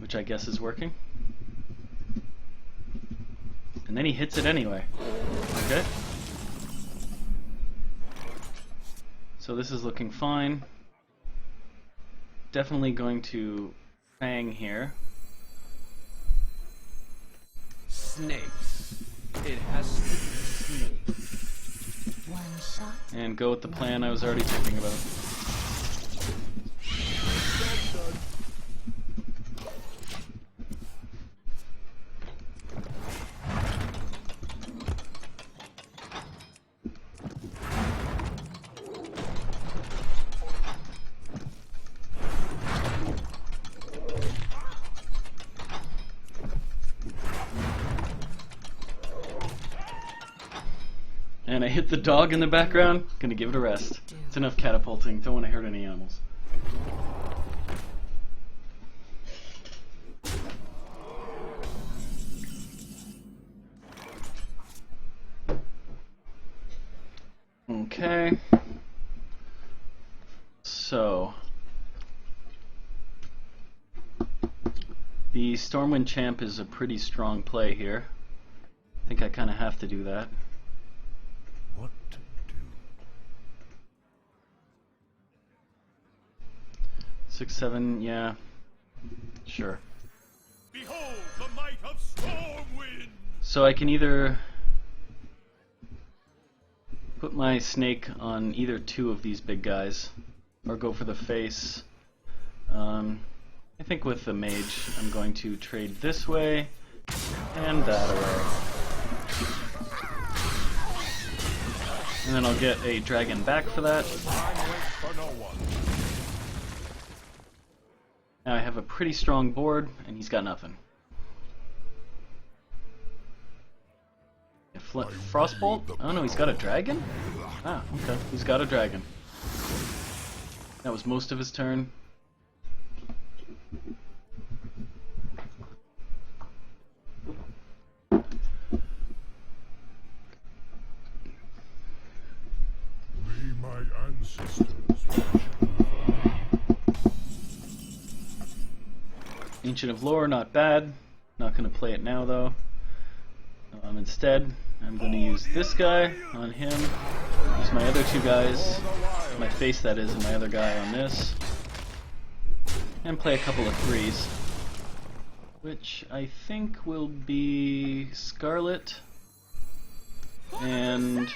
Speaker 1: which I guess is working. And then he hits it anyway. Okay. So this is looking fine. Definitely going to Fang here.
Speaker 6: Snakes. It has to be snakes.
Speaker 2: One shot.
Speaker 1: And go with the plan I was already thinking about. And I hit the dog in the background. Gonna give it a rest. It's enough catapulting. Don't want to hurt any animals. Okay. So the Stormwind Champ is a pretty strong play here. I think I kind of have to do that.
Speaker 3: What to do?
Speaker 1: 6-7, yeah, sure.
Speaker 3: Behold the might of Stormwind!
Speaker 1: So I can either put my snake on either two of these big guys, or go for the face. I think with the mage, I'm going to trade this way and that away. And then I'll get a dragon back for that.
Speaker 3: For no one.
Speaker 1: Now I have a pretty strong board, and he's got nothing. Frostbolt? Oh no, he's got a dragon? Ah, okay. He's got a dragon. That was most of his turn.
Speaker 3: May my ancestors
Speaker 1: Ancient of Lore, not bad. Not going to play it now though. Instead, I'm going to use this guy on him. Use my other two guys, my face that is, and my other guy on this. And play a couple of threes. Which I think will be Scarlet and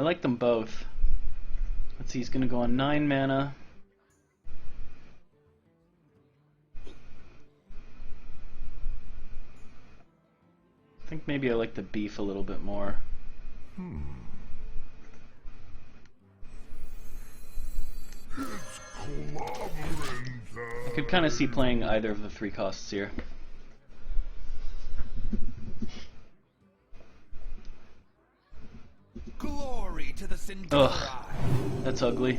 Speaker 1: like them both. Let's see, he's gonna go on 9 mana. I think maybe I like the beef a little bit more. I could kind of see playing either of the 3 costs here.
Speaker 6: Glory to the Sindora.
Speaker 1: Ugh, that's ugly.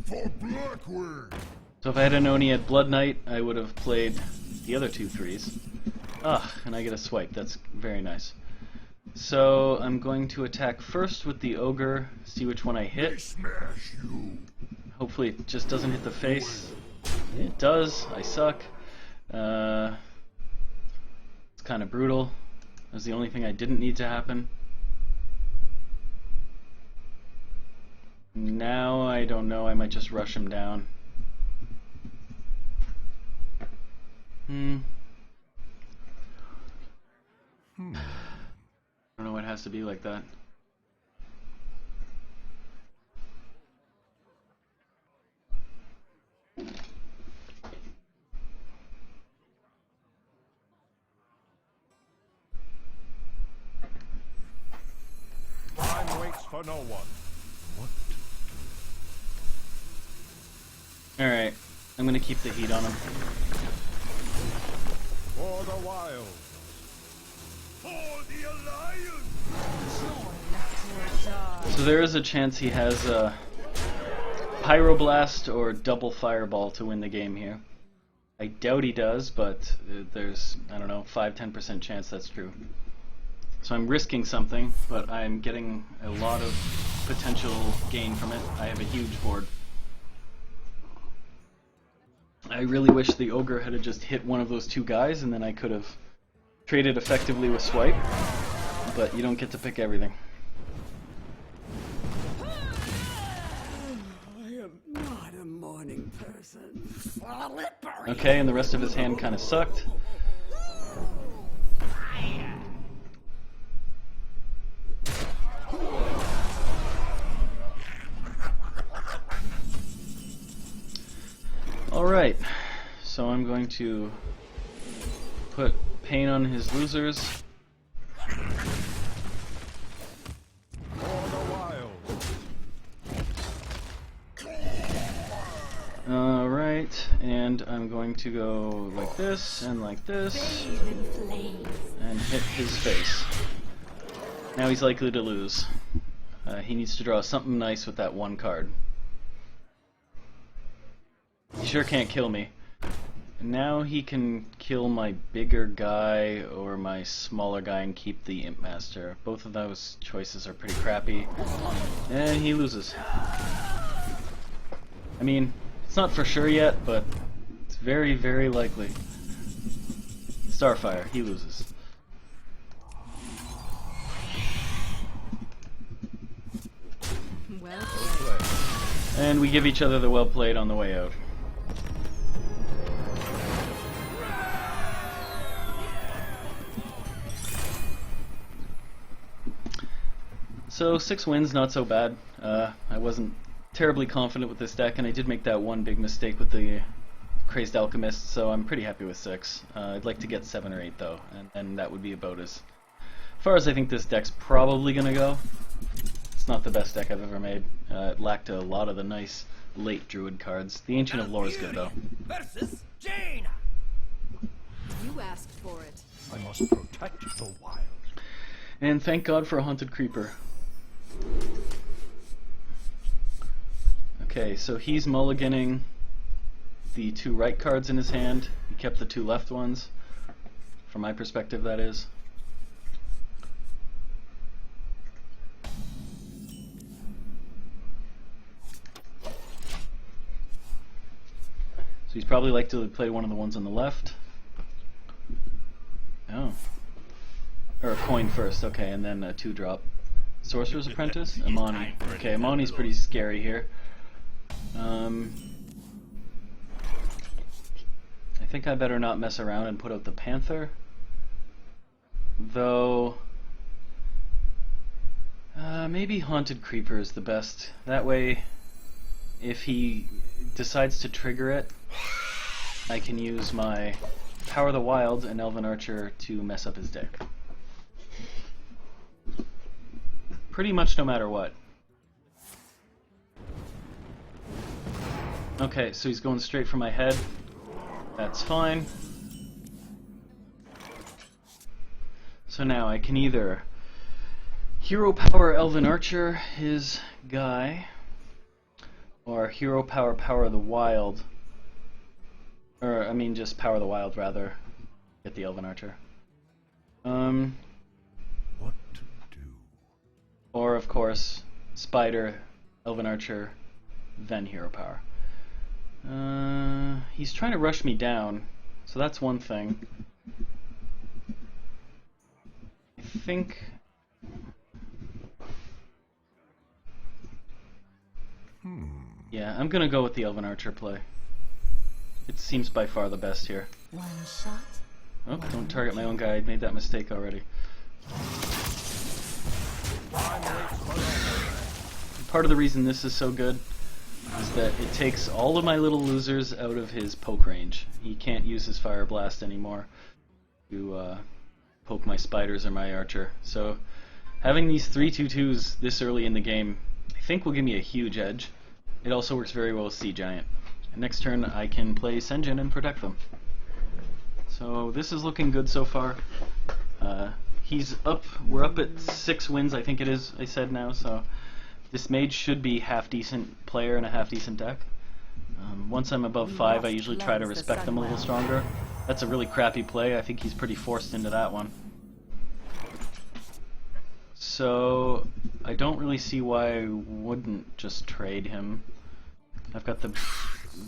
Speaker 3: For Blackwing!
Speaker 1: So if I had known he had Blood Knight, I would have played the other 2 3s. Ugh, and I get a swipe. That's very nice. So I'm going to attack first with the Ogre, see which one I hit.
Speaker 3: Smash you!
Speaker 1: Hopefully it just doesn't hit the face. It does. I suck. It's kind of brutal. That's the only thing I didn't need to happen. Now I don't know. I might just rush him down. I don't know why it has to be like that.
Speaker 3: Time waits for no one.
Speaker 1: Alright, I'm gonna keep the heat on him.
Speaker 3: For the wild. For the alliance.
Speaker 1: So there is a chance he has a Pyroblast or double Fireball to win the game here. I doubt he does, but there's, I don't know, 5-10% chance that's true. So I'm risking something, but I'm getting a lot of potential gain from it. I have a huge board. I really wish the Ogre had just hit one of those 2 guys, and then I could have traded effectively with Swipe, but you don't get to pick everything.
Speaker 2: I am not a morning person.
Speaker 1: Okay, and the rest of his hand kind of sucked. Alright, so I'm going to put pain on his losers.
Speaker 3: For the wild.
Speaker 1: Alright, and I'm going to go like this, and like this, and hit his face. Now he's likely to lose. He needs to draw something nice with that 1 card. He sure can't kill me. Now he can kill my bigger guy or my smaller guy and keep the Imp Master. Both of those choices are pretty crappy. And he loses. I mean, it's not for sure yet, but it's very, very likely. Starfire, he loses.
Speaker 2: Well played.
Speaker 1: And we give each other the well played on the way out. So 6 wins, not so bad. I wasn't terribly confident with this deck, and I did make that one big mistake with the Crazed Alchemist, so I'm pretty happy with 6. I'd like to get 7 or 8 though, and that would be about as far as I think this deck's probably gonna go. It's not the best deck I've ever made. It lacked a lot of the nice late Druid cards. The Ancient of Lore is good though.
Speaker 6: Versus Jaina.
Speaker 2: You asked for it.
Speaker 3: I must protect the wild.
Speaker 1: And thank God for a Haunted Creeper. Okay, so he's mulliganing the 2 right cards in his hand. He kept the 2 left ones. From my perspective, that is. So he's probably like to play one of the ones on the left. Oh. Or a coin first, okay, and then a 2-drop. Sorcerer's Apprentice? Amani. Okay, Amani's pretty scary here. I think I better not mess around and put out the Panther. Though, maybe Haunted Creeper is the best. That way, if he decides to trigger it, I can use my Power of the Wild and Elven Archer to mess up his deck. Pretty much no matter what. Okay, so he's going straight for my head. That's fine. So now I can either Hero Power Elven Archer his guy, or Hero Power Power of the Wild, or I mean just Power of the Wild rather, get the Elven Archer.
Speaker 3: What to do?
Speaker 1: Or of course Spider, Elven Archer, then Hero Power. He's trying to rush me down, so that's one thing. I think... Yeah, I'm gonna go with the Elven Archer play. It seems by far the best here.
Speaker 5: One shot.
Speaker 1: Oh, don't target my own guy. I made that mistake already. Part of the reason this is so good is that it takes all of my little losers out of his poke range. He can't use his Fire Blast anymore to poke my spiders or my archer. So having these 3/2/2s this early in the game I think will give me a huge edge. It also works very well with Sea Giant. Next turn I can play Sen'jin and protect them. So this is looking good so far. He's up, we're up at 6 wins I think it is, I said now, so this mage should be half decent player and a half decent deck. Once I'm above 5 I usually try to respect them a little stronger. That's a really crappy play, I think he's pretty forced into that one. So I don't really see why I wouldn't just trade him. I've got the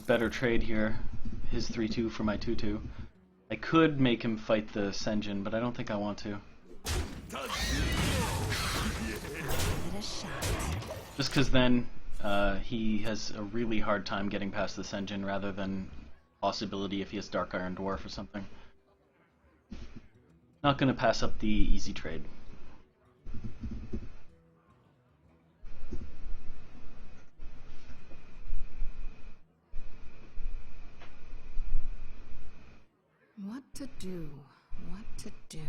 Speaker 1: better trade here, his 3/2 for my 2/2. I could make him fight the Sen'jin, but I don't think I want to. Just because then he has a really hard time getting past the Sen'jin rather than possibility if he has Dark Iron Dwarf or something. Not going to pass up the easy trade.
Speaker 2: What to do? What to do?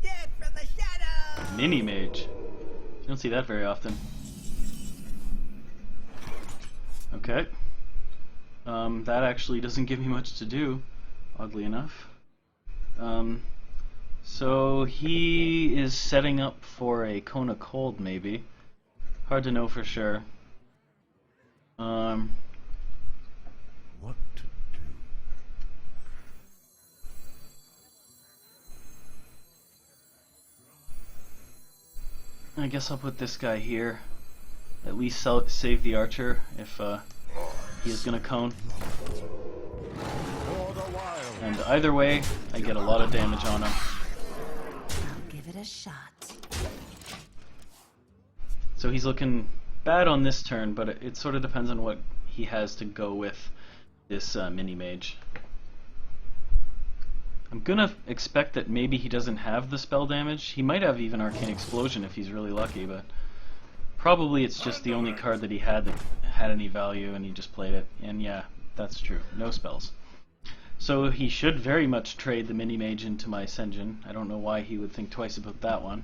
Speaker 4: Death from the shadows!
Speaker 1: Mini Mage. You don't see that very often. Okay. That actually doesn't give me much to do, oddly enough. So he is setting up for a Cone of Cold, maybe. Hard to know for sure.
Speaker 3: What to do?
Speaker 1: I guess I'll put this guy here. At least save the archer if he is gonna cone. And either way, I get a lot of damage on him.
Speaker 5: I'll give it a shot.
Speaker 1: So he's looking bad on this turn, but it sort of depends on what he has to go with this mini mage. I'm gonna expect that maybe he doesn't have the spell damage. He might have even Arcane Explosion if he's really lucky, but probably it's just the only card that he had that had any value and he just played it. And yeah, that's true. No spells. So he should very much trade the mini mage into my Sen'jin. I don't know why he would think twice about that one.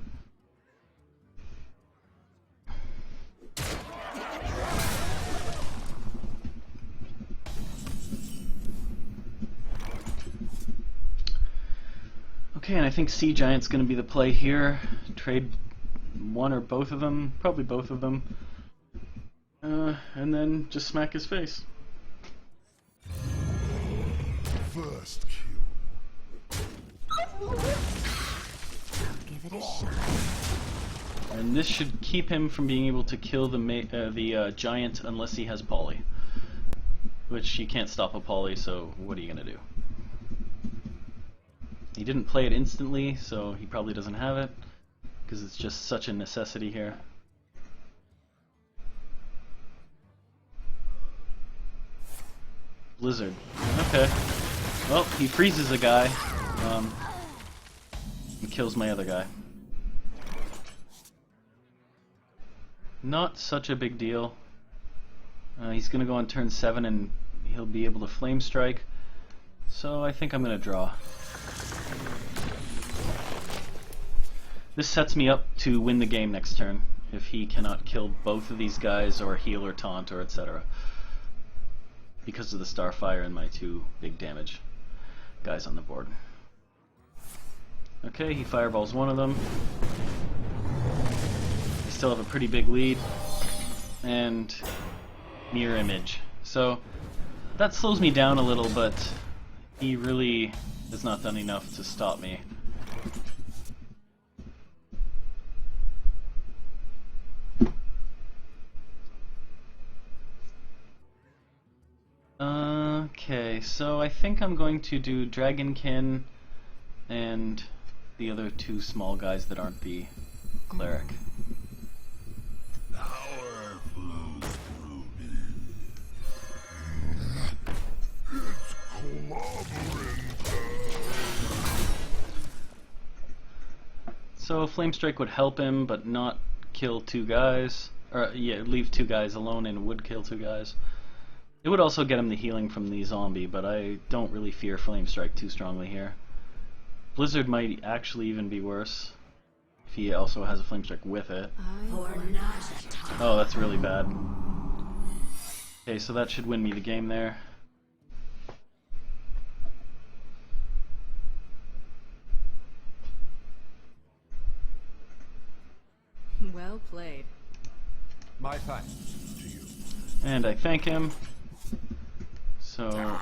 Speaker 1: Okay, and I think Sea Giant's going to be the play here. Trade one or both of them, probably both of them, and then just smack his face.
Speaker 3: First kill.
Speaker 5: I'll give it a shot.
Speaker 1: And this should keep him from being able to kill the giant unless he has Poly. Which you can't stop a Poly, so what are you going to do? He didn't play it instantly, so he probably doesn't have it, because it's just such a necessity here. Blizzard. Okay. Okay. Well, he freezes a guy. And kills my other guy. Not such a big deal. He's gonna go on turn 7 and he'll be able to flame strike. So I think I'm gonna draw. This sets me up to win the game next turn if he cannot kill both of these guys or heal or taunt or etc. Because of the Starfire and my 2 big damage guys on the board. Okay, he fireballs one of them. I still have a pretty big lead. And mirror image. So that slows me down a little, but he really has not done enough to stop me. Okay, so I think I'm going to do Dragonkin and the other 2 small guys that aren't the cleric.
Speaker 3: Power flows through me. It's clobbering time.
Speaker 1: So Flame Strike would help him, but not kill 2 guys. Or yeah, leave 2 guys alone and would kill 2 guys. It would also get him the healing from the zombie, but I don't really fear Flame Strike too strongly here. Blizzard might actually even be worse if he also has a Flame Strike with it. Oh, that's really bad. Okay, so that should win me the game there.
Speaker 2: Well played.
Speaker 3: My thanks to you.
Speaker 1: And I thank him. So,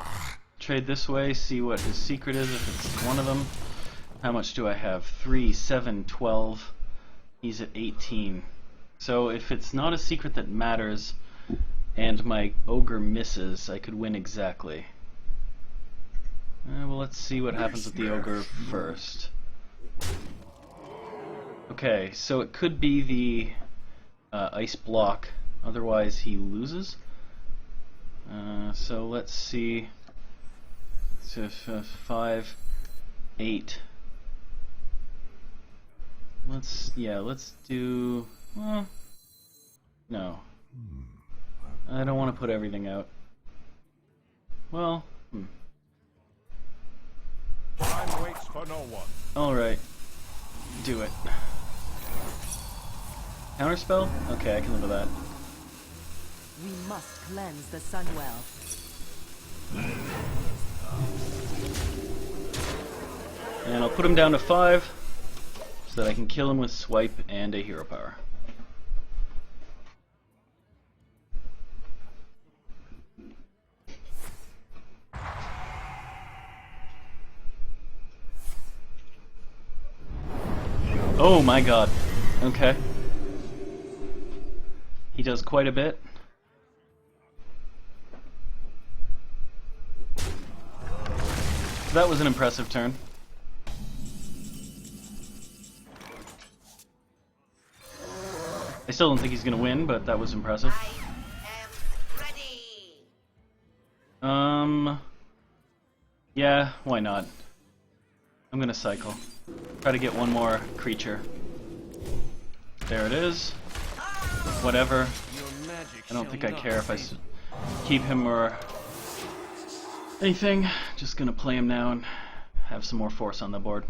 Speaker 1: trade this way, see what his secret is, if it's one of them. How much do I have? 3, 7, 12. He's at 18. So if it's not a secret that matters, and my ogre misses, I could win exactly. Well, let's see what happens with the ogre first. Okay, so it could be the ice block, otherwise he loses. So let's see. So 5, 8. Let's do. No. I don't want to put everything out. Well.
Speaker 3: Time waits for no one.
Speaker 1: All right. Do it. Counterspell? Okay, I can live with that.
Speaker 5: We must cleanse the Sunwell.
Speaker 1: And I'll put him down to 5 so that I can kill him with swipe and a hero power. Oh my god. Okay. He does quite a bit. So that was an impressive turn. I still don't think he's gonna win, but that was impressive.
Speaker 4: I am ready.
Speaker 1: Yeah, why not? I'm gonna cycle. Try to get one more creature. There it is. Whatever.
Speaker 6: Your magic
Speaker 1: I don't
Speaker 6: shall
Speaker 1: think I
Speaker 6: not
Speaker 1: care if I
Speaker 6: fail.
Speaker 1: keep him or anything. Just gonna play him now and have some more force on the board.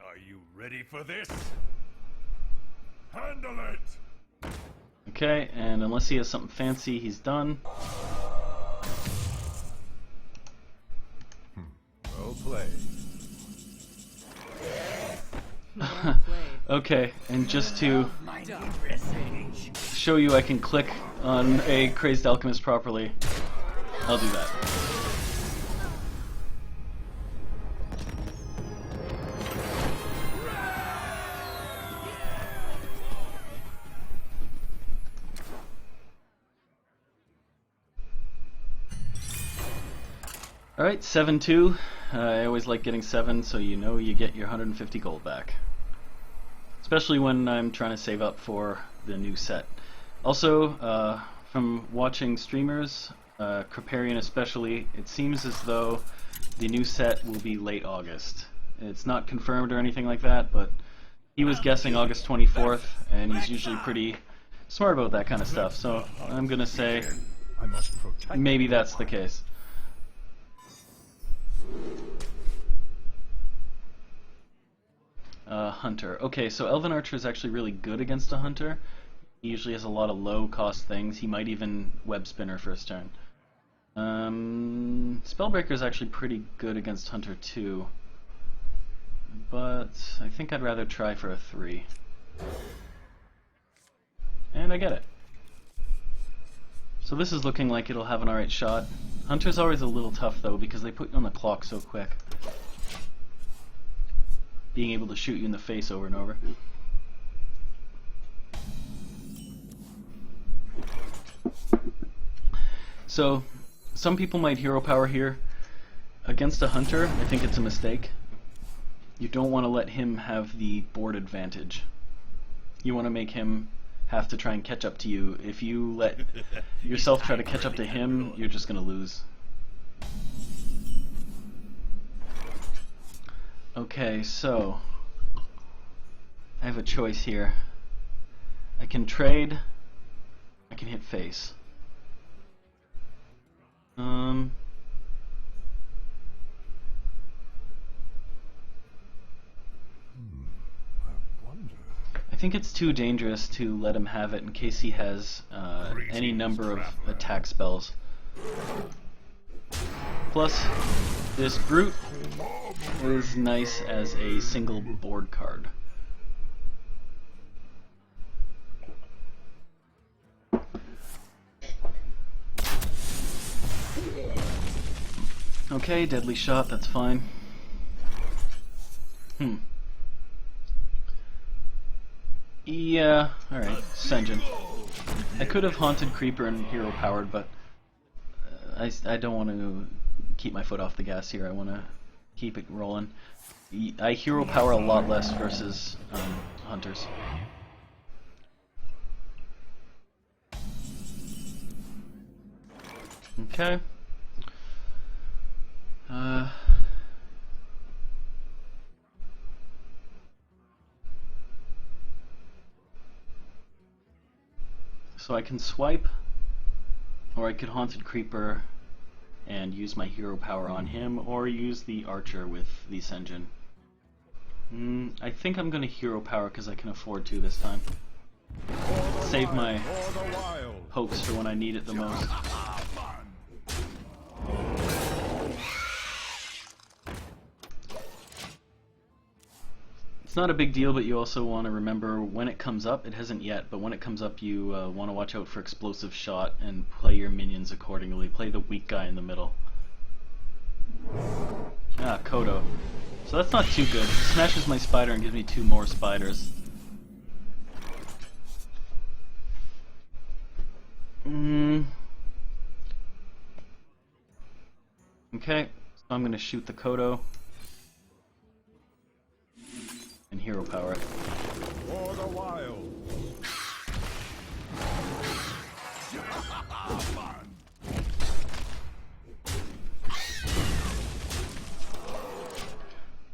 Speaker 3: Are you ready for this? Handle it!
Speaker 1: Okay, and unless he has something fancy, he's done.
Speaker 3: Well played.
Speaker 2: Well played.
Speaker 1: Okay, and just to show you I can click on a Crazed Alchemist properly, I'll do that. Alright, 7-2. I always like getting 7, so you know you get your 150 gold back. It's especially when I'm trying to save up for the new set. Also, from watching streamers, Kriparian especially, it seems as though the new set will be late August. It's not confirmed or anything like that, but he was guessing August 24th, and he's usually pretty smart about that kind of stuff, so I'm gonna say
Speaker 3: I must protect
Speaker 1: maybe that's the case. Hunter. Okay, so Elven Archer is actually really good against a Hunter. He usually has a lot of low-cost things. He might even Web Spinner first turn. Spellbreaker is actually pretty good against Hunter too, but I think I'd rather try for a 3. And I get it. So this is looking like it'll have an alright shot. Hunter's always a little tough though because they put you on the clock so quick. Being able to shoot you in the face over and over. So, some people might hero power here. Against a Hunter, I think it's a mistake. You don't want to let him have the board advantage. You want to make him have to try and catch up to you. If you let yourself try to catch up to him, you're just going to lose. Okay, so I have a choice here. I can trade, I can hit face. I think it's too dangerous to let him have it in case he has any number of attack spells. Plus, this Brute is nice as a single board card. Okay, deadly shot, that's fine. Yeah, alright, Sen'jin. I could have Haunted Creeper and Hero Powered, but I don't want to keep my foot off the gas here. I want to keep it rolling. I Hero Power a lot less versus Hunters. Okay. So I can swipe, or I could Haunted Creeper and use my hero power on him, or use the Archer with the Sen'jin. I think I'm going to hero power because I can afford to this time. Save my hopes for when I need it the most. It's not a big deal, but you also want to remember when it comes up, it hasn't yet, but when it comes up you want to watch out for Explosive Shot and play your minions accordingly. Play the weak guy in the middle. Ah, Kodo. So that's not too good. It smashes my spider and gives me 2 more spiders. Okay, so I'm going to shoot the Kodo. And hero power it.
Speaker 3: For the wild.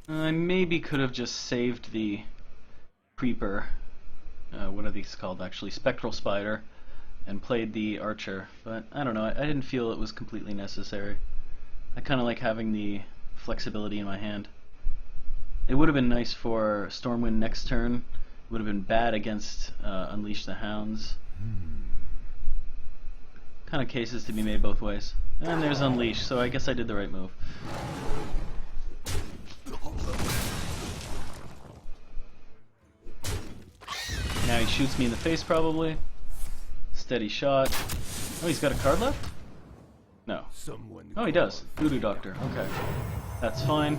Speaker 1: I maybe could have just saved the Creeper, what are these called actually, Spectral Spider, and played the Archer, but I don't know, I didn't feel it was completely necessary. I kind of like having the flexibility in my hand. It would have been nice for Stormwind next turn. It would have been bad against Unleash the Hounds. Kind of cases to be made both ways. And there's Unleash, so I guess I did the right move. Now he shoots me in the face probably. Steady shot. Oh, he's got a card left? No. Oh, he does. Voodoo Doctor. Okay. That's fine.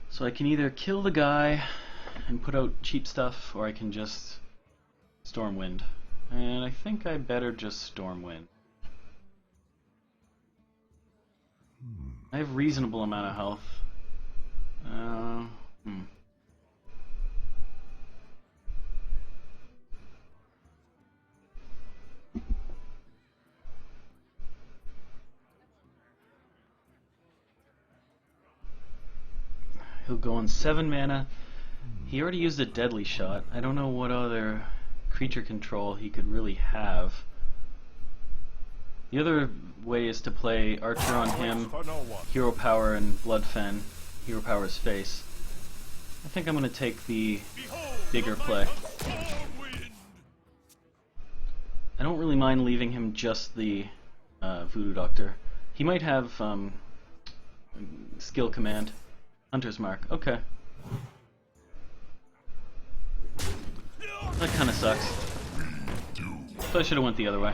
Speaker 1: So I can either kill the guy and put out cheap stuff, or I can just Stormwind. And I think I better just Stormwind. I have reasonable amount of health. He'll go on 7 mana. He already used a deadly shot. I don't know what other creature control he could really have. The other way is to play Archer on him, Hero Power and Blood Fen, Hero Power's face. I think I'm going to take the bigger play. I don't really mind leaving him just the Voodoo Doctor. He might have skill command. Hunter's Mark. Okay. That kind of sucks. So I should have went the other way.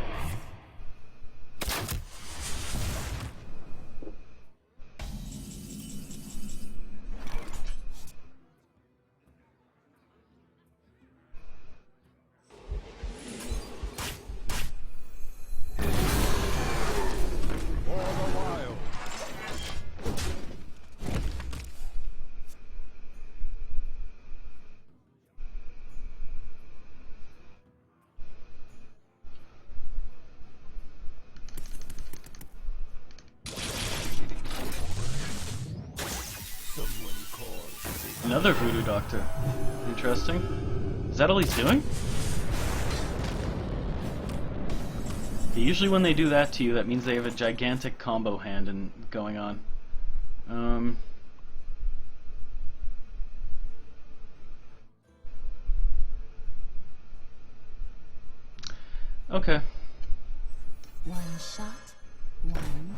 Speaker 1: Another Voodoo Doctor. Interesting. Is that all he's doing? Usually when they do that to you, that means they have a gigantic combo hand and going on. Okay.
Speaker 5: One shot, one.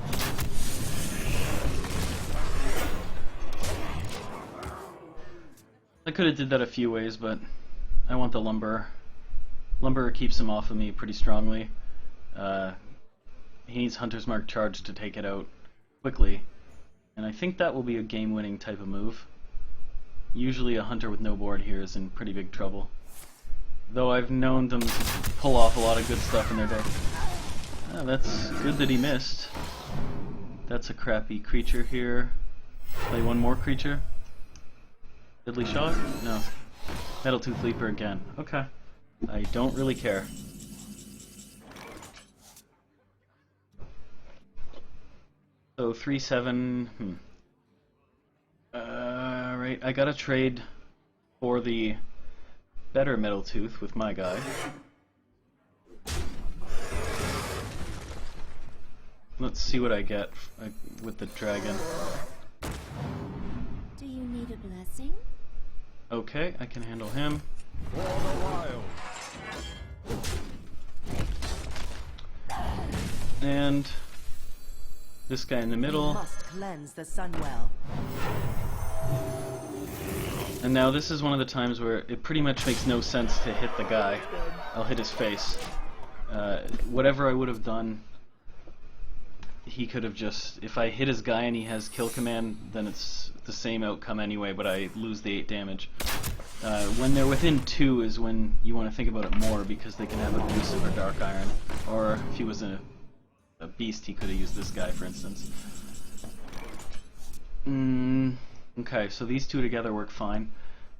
Speaker 1: I could have did that a few ways, but I want the Lumberer. Lumberer keeps him off of me pretty strongly. He needs Hunter's Mark charge to take it out quickly, and I think that will be a game-winning type of move. Usually a Hunter with no board here is in pretty big trouble, though I've known them to pull off a lot of good stuff in their deck. That's good that he missed. That's a crappy creature here. Play one more creature. Deadly shot? No. Metal Tooth Leaper again. Okay. I don't really care. So 3/7. Right. I gotta trade for the better Metal Tooth with my guy. Let's see what I get with the dragon.
Speaker 7: Do you need a blessing?
Speaker 1: Okay, I can handle him.
Speaker 3: For the wild.
Speaker 1: And this guy in the
Speaker 5: We
Speaker 1: middle.
Speaker 5: must cleanse the Sunwell.
Speaker 1: And now this is one of the times where it pretty much makes no sense to hit the guy. I'll hit his face. Whatever I would have done, he could have just... If I hit his guy and he has kill command, then it's the same outcome anyway, but I lose the 8 damage. When they're within 2 is when you want to think about it more, because they can have Abusive or Dark Iron. Or if he was a beast, he could have used this guy, for instance. Okay, so these two together work fine.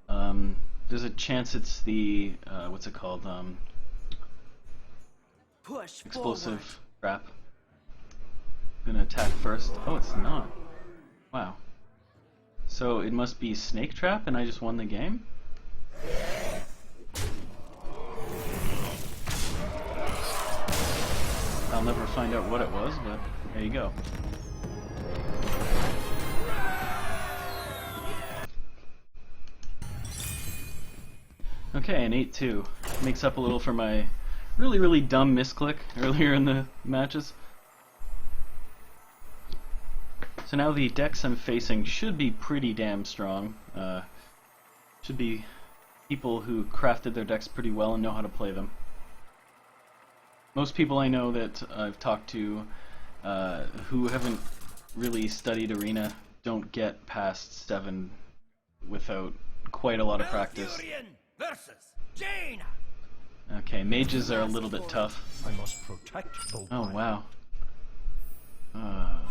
Speaker 1: There's a chance it's the, what's it called?
Speaker 5: Push
Speaker 1: Explosive
Speaker 5: forward.
Speaker 1: trap. I'm gonna attack first. Oh, it's not. Wow. So it must be Snake Trap and I just won the game? I'll never find out what it was, but there you go. Okay, an 8-2. Makes up a little for my really dumb misclick earlier in the matches. So now the decks I'm facing should be pretty damn strong. Should be people who crafted their decks pretty well and know how to play them. Most people I know that I've talked to who haven't really studied Arena don't get past 7 without quite a lot of practice.
Speaker 4: Versus Jaina.
Speaker 1: Okay, mages are a little bit tough.
Speaker 3: I must protect the
Speaker 1: Oh
Speaker 3: wild.
Speaker 1: wow.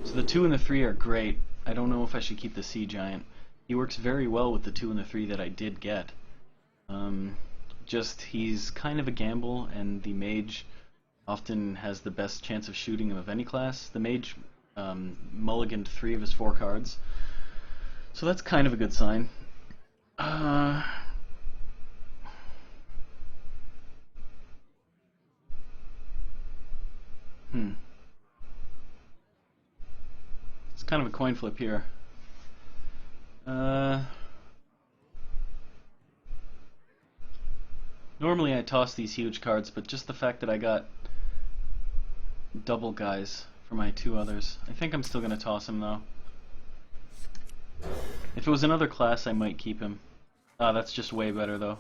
Speaker 1: So the 2 and the 3 are great. I don't know if I should keep the Sea Giant. He works very well with the 2 and the 3 that I did get. Just he's kind of a gamble, and the Mage often has the best chance of shooting him of any class. The Mage mulliganed 3 of his 4 cards, so that's kind of a good sign. It's kind of a coin flip here. Normally I toss these huge cards, but just the fact that I got double guys for my 2 others, I think I'm still going to toss him though. If it was another class, I might keep him. That's just way better though.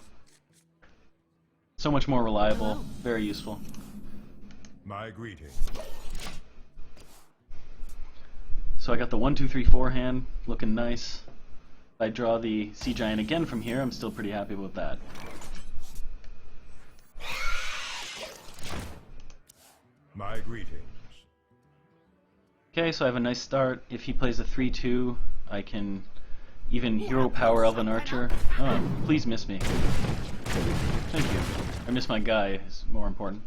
Speaker 1: So much more reliable, very useful.
Speaker 3: My greetings.
Speaker 1: So I got the 1, 2, 3, 4 hand, looking nice. If I draw the Sea Giant again from here, I'm still pretty happy with that.
Speaker 3: My greetings.
Speaker 1: Okay, so I have a nice start. If he plays a 3-2, I can even hero power Elven Archer. Oh, please miss me. Thank you. Or miss my guy is more important.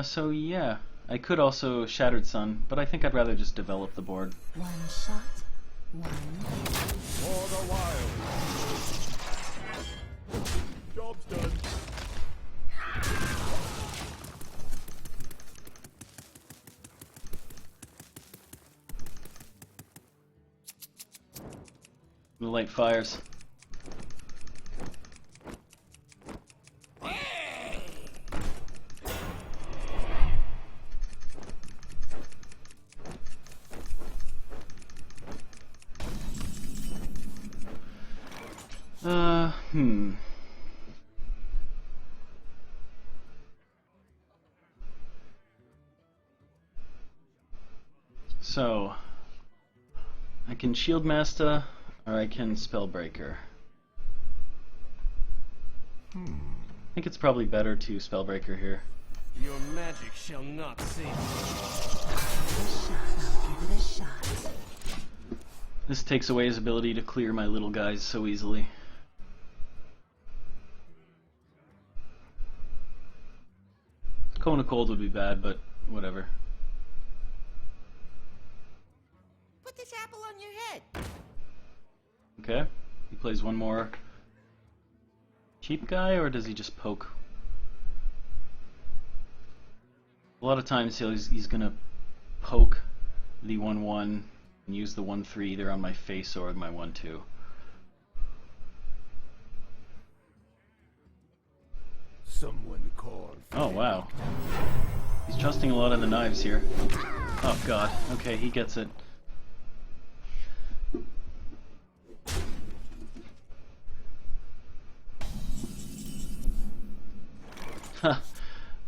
Speaker 1: So yeah, I could also Shattered Sun, but I think I'd rather just develop the board.
Speaker 5: One shot, one
Speaker 3: For the wild. Job's done.
Speaker 1: The light fires. So, I can Shield Master, or I can Spellbreaker. I think it's probably better to Spellbreaker here.
Speaker 6: Your magic shall not save me.
Speaker 5: give it a shot.
Speaker 1: This takes away his ability to clear my little guys so easily. Cone of Cold would be bad, but whatever.
Speaker 4: Put this apple on your head.
Speaker 1: Okay, he plays one more cheap guy, or does he just poke? A lot of times he's gonna poke the 1/1 and use the 1/3 either on my face or my 1/2.
Speaker 3: Someone call.
Speaker 1: Oh wow, he's trusting a lot in the knives here. Oh god, okay, he gets it.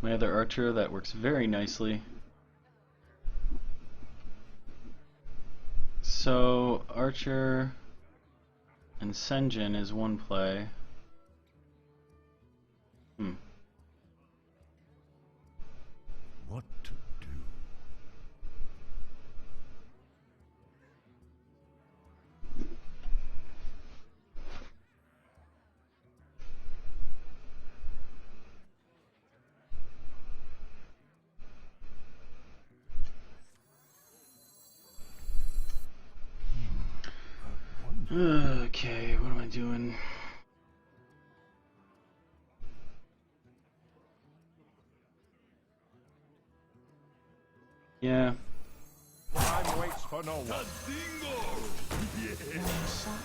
Speaker 1: My other archer, that works very nicely. So, Archer and Senjin is one play.
Speaker 3: What to do?
Speaker 1: Okay, what am I doing? Yeah.
Speaker 3: Time waits for no one.
Speaker 5: One shot,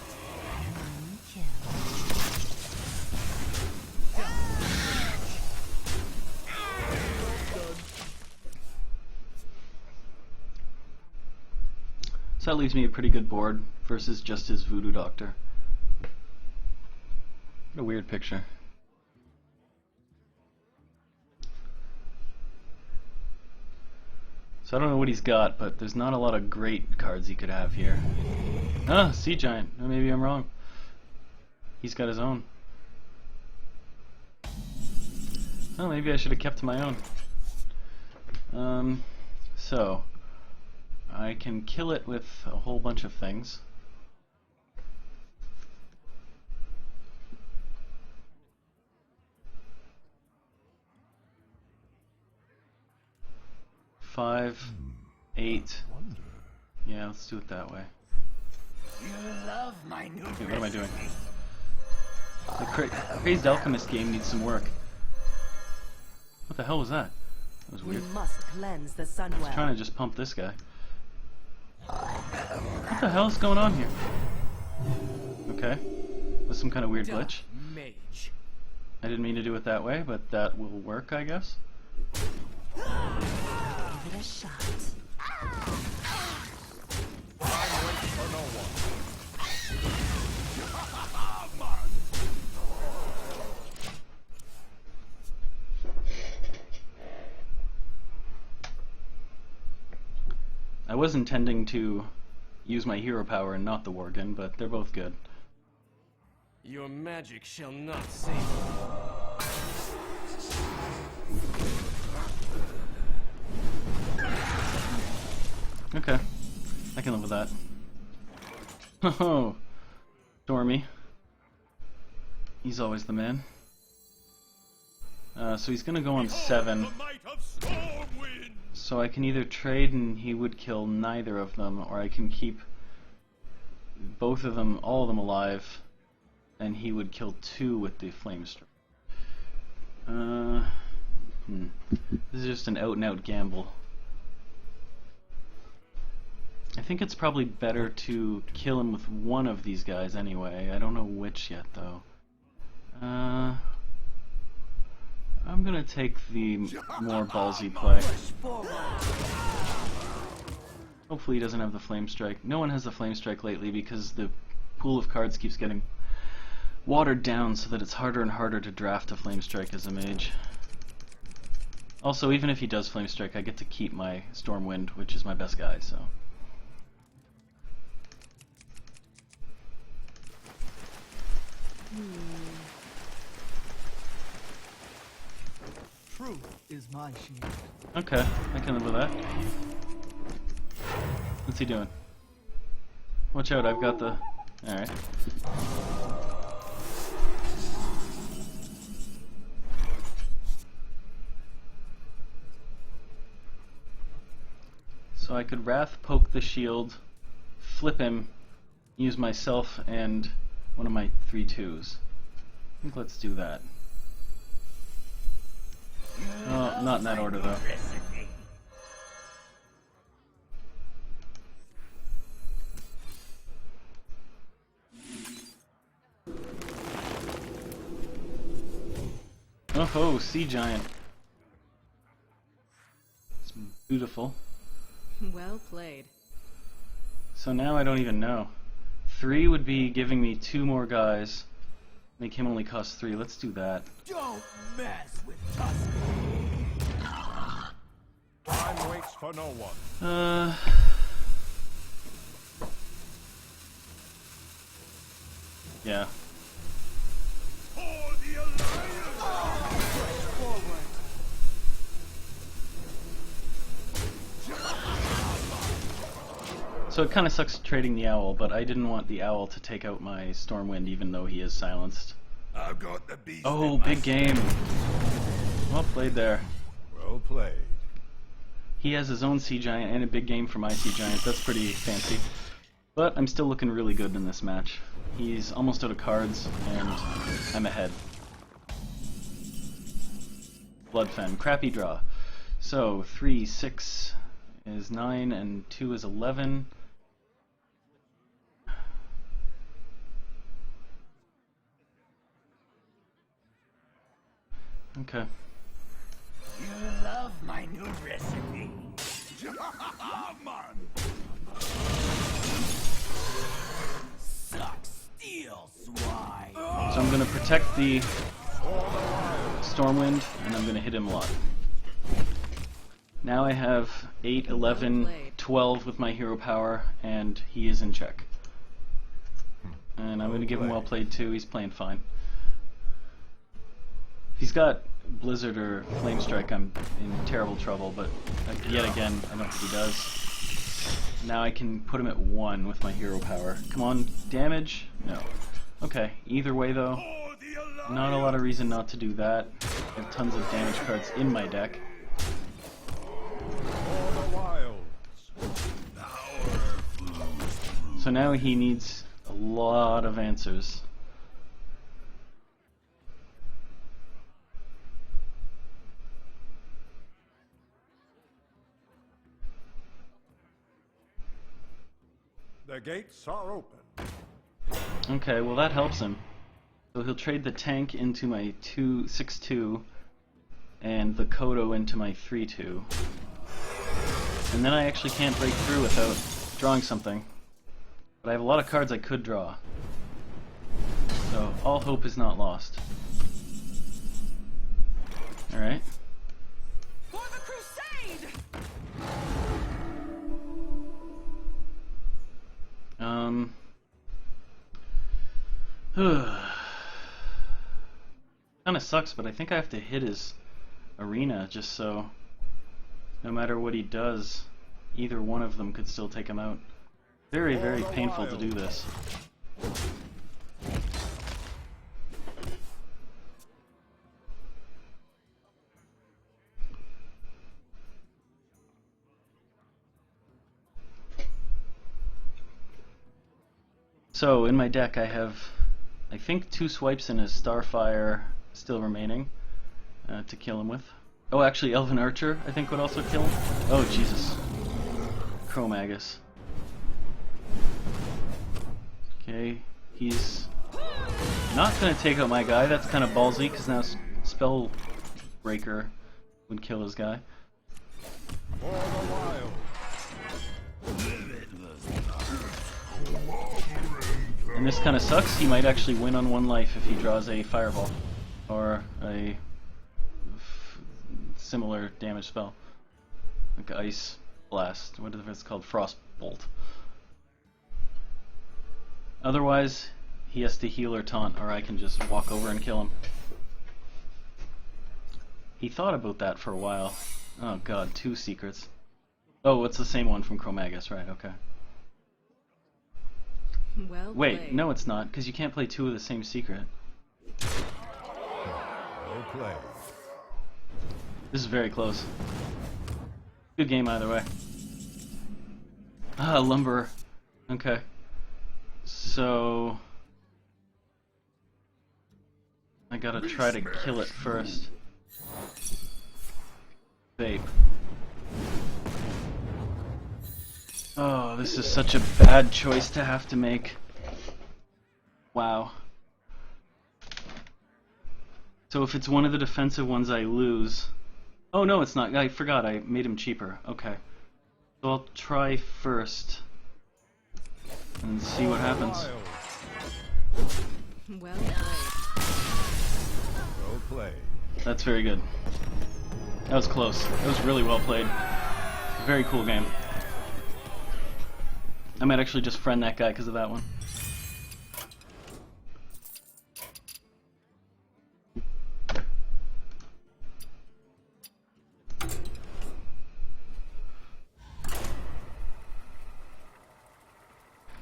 Speaker 5: one kill.
Speaker 1: So that leaves me a pretty good board versus just his Voodoo Doctor. What a weird picture. So I don't know what he's got, but there's not a lot of great cards he could have here. Ah, Sea Giant. Oh, maybe I'm wrong. He's got his own. Oh, maybe I should have kept my own. So I can kill it with a whole bunch of things. Five, 8. Yeah, let's do it that way.
Speaker 4: You love my new
Speaker 1: Okay, what am I doing?
Speaker 4: recipe.
Speaker 1: The Crazed Alchemist game needs some work. What the hell was that? That was
Speaker 5: We
Speaker 1: weird.
Speaker 5: must cleanse the Sunwell.
Speaker 1: Trying to just pump this guy. What the hell is going on here? Okay. There's some kind of weird glitch.
Speaker 6: Mage.
Speaker 1: I didn't mean to do it that way, but that will work, I guess.
Speaker 5: Give it a shot.
Speaker 1: I was intending to use my hero power and not the Worgen, but they're both good.
Speaker 6: Your magic shall not save you.
Speaker 1: Okay. I can live with that. Oh, Stormy. He's always the man. So he's gonna go on 7.
Speaker 3: The might of Stormwind!
Speaker 1: So I can either trade and he would kill neither of them, or I can keep both of them, all of them alive, and he would kill 2 with the flame strike. This is just an out-and-out gamble. I think it's probably better to kill him with one of these guys anyway. I don't know which yet, though. I'm gonna take the more ballsy play. Hopefully he doesn't have the flame strike. No one has the flame strike lately because the pool of cards keeps getting watered down so that it's harder and harder to draft a flame strike as a mage. Also, even if he does flame strike, I get to keep my Stormwind, which is my best guy, so.
Speaker 7: Truth is my shield.
Speaker 1: Okay, I can live with that. What's he doing? Watch out, I've got the... Alright. So I could Wrath poke the shield, flip him, use myself and one of my 3/2s. I think let's do that. Oh, not in that order though.
Speaker 4: Recipe.
Speaker 1: Oh ho, Sea Giant. It's beautiful.
Speaker 2: Well played.
Speaker 1: So now I don't even know. 3 would be giving me 2 more guys. Make him only cost 3. Let's do that.
Speaker 4: Don't mess with us.
Speaker 3: Time waits for no one.
Speaker 1: Yeah.
Speaker 3: For the Alliance!
Speaker 4: Forward.
Speaker 1: So it kind of sucks trading the owl, but I didn't want the owl to take out my Stormwind even though he is silenced.
Speaker 3: I've got the beast.
Speaker 1: Oh,
Speaker 3: in my
Speaker 1: big game. Well played there.
Speaker 3: Well played.
Speaker 1: He has his own Sea Giant and a big game for my Sea Giant. That's pretty fancy. But I'm still looking really good in this match. He's almost out of cards, and I'm ahead. Bloodfen, crappy draw. So 3, 6 is 9, and 2 is 11. Okay.
Speaker 4: You love my new recipe. Suck steel, swine.
Speaker 1: So I'm going to protect the Stormwind, and I'm going to hit him a lot. Now I have 8, 11, 12 with my hero power, and he is in check. And I'm going to give him well played too. He's playing fine. He's got Blizzard or Flame Strike, I'm in terrible trouble, but yet again, I don't think he does. Now I can put him at 1 with my hero power. Come on, damage? No. Okay, either way though, not a lot of reason not to do that. I have tons of damage cards in my deck. So now he needs a lot of answers.
Speaker 3: The gates are open.
Speaker 1: Okay, well that helps him. So he'll trade the tank into my 6/2 and the Kodo into my 3/2. And then I actually can't break through without drawing something. But I have a lot of cards I could draw. So all hope is not lost. Alright.
Speaker 2: For the crusade!
Speaker 1: Kinda sucks, but I think I have to hit his arena just so no matter what he does, either one of them could still take him out. Very, very painful to do this. So, in my deck I have, I think, 2 swipes and a Starfire still remaining to kill him with. Oh, actually, Elven Archer, I think, would also kill him. Oh, Jesus. Chromagus. Okay, he's not going to take out my guy. That's kind of ballsy, because now Spellbreaker would kill his guy. And this kind of sucks. He might actually win on 1 life if he draws a Fireball or a similar damage spell, like Ice Blast, whatever it's called, Frostbolt. Otherwise, he has to heal or taunt, or I can just walk over and kill him. He thought about that for a while. Oh god, 2 secrets. Oh, it's the same one from Chromagus, right? Okay.
Speaker 2: Well
Speaker 1: Wait,
Speaker 2: played.
Speaker 1: no it's not, because you can't play 2 of the same secret.
Speaker 3: Well played.
Speaker 1: This is very close. Good game either way. Ah, Lumberer. Okay. So I gotta try to kill it first. Vape. Oh, this is such a bad choice to have to make. Wow. So if it's one of the defensive ones I lose... Oh no, it's not. I forgot, I made him cheaper. Okay. So I'll try first and see what happens.
Speaker 2: Well played.
Speaker 3: Well played.
Speaker 1: That's very good. That was close. That was really well played. Very cool game. I might actually just friend that guy because of that one.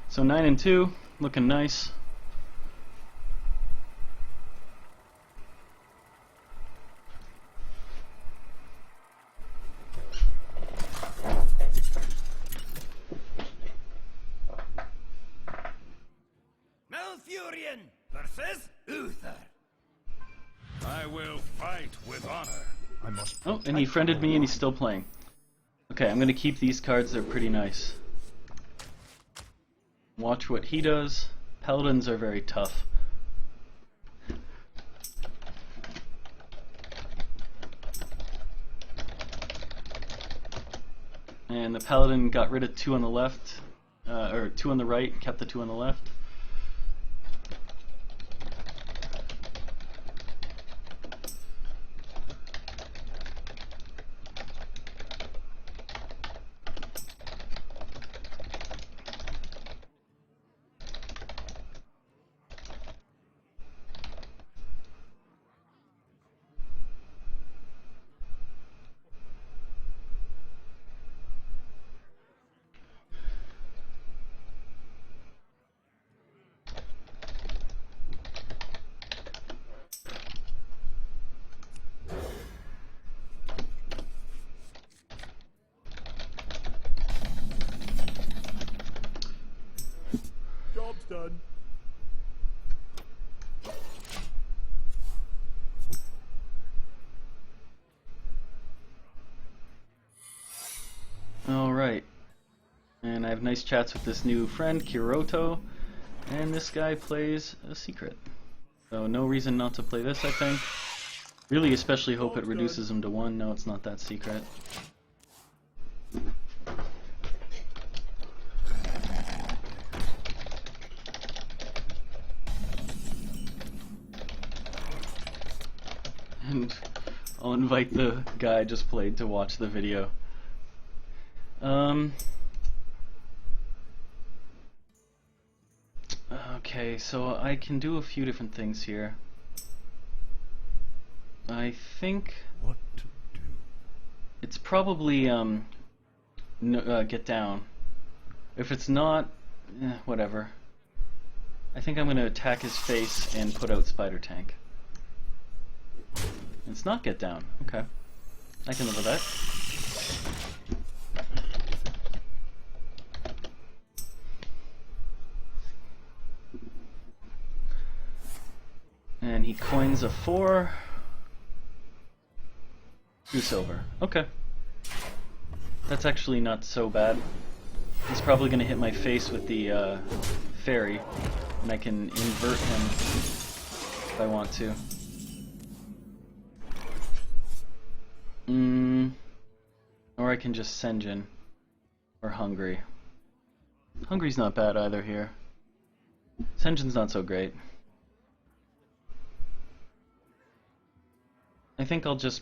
Speaker 1: So 9 and 2, looking nice.
Speaker 4: Malfurion versus Uther.
Speaker 3: I will fight with honor. I must.
Speaker 1: Oh, and he friended me and he's still playing. Okay, I'm gonna keep these cards, they're pretty nice. Watch what he does. Paladins are very tough. And the Paladin got rid of 2 on the left, or 2 on the right, kept the 2 on the left.
Speaker 3: done.
Speaker 1: Alright. And I have nice chats with this new friend, Kiroto, and this guy plays a secret. So no reason not to play this, I think. Really especially hope it reduces him to 1. No, it's not that secret. And I'll invite the guy I just played to watch the video. Okay, so I can do a few different things here. I think
Speaker 3: What to do?
Speaker 1: it's probably get down. If it's not, whatever. I think I'm gonna attack his face and put out Spider Tank. It's not get down. Okay, I can live with that. And he coins a 4. 2 silver. Okay. That's actually not so bad. He's probably going to hit my face with the fairy, and I can invert him if I want to. Or I can just Senjin. Or Hungry. Hungry's not bad either here. Senjin's not so great. I think I'll just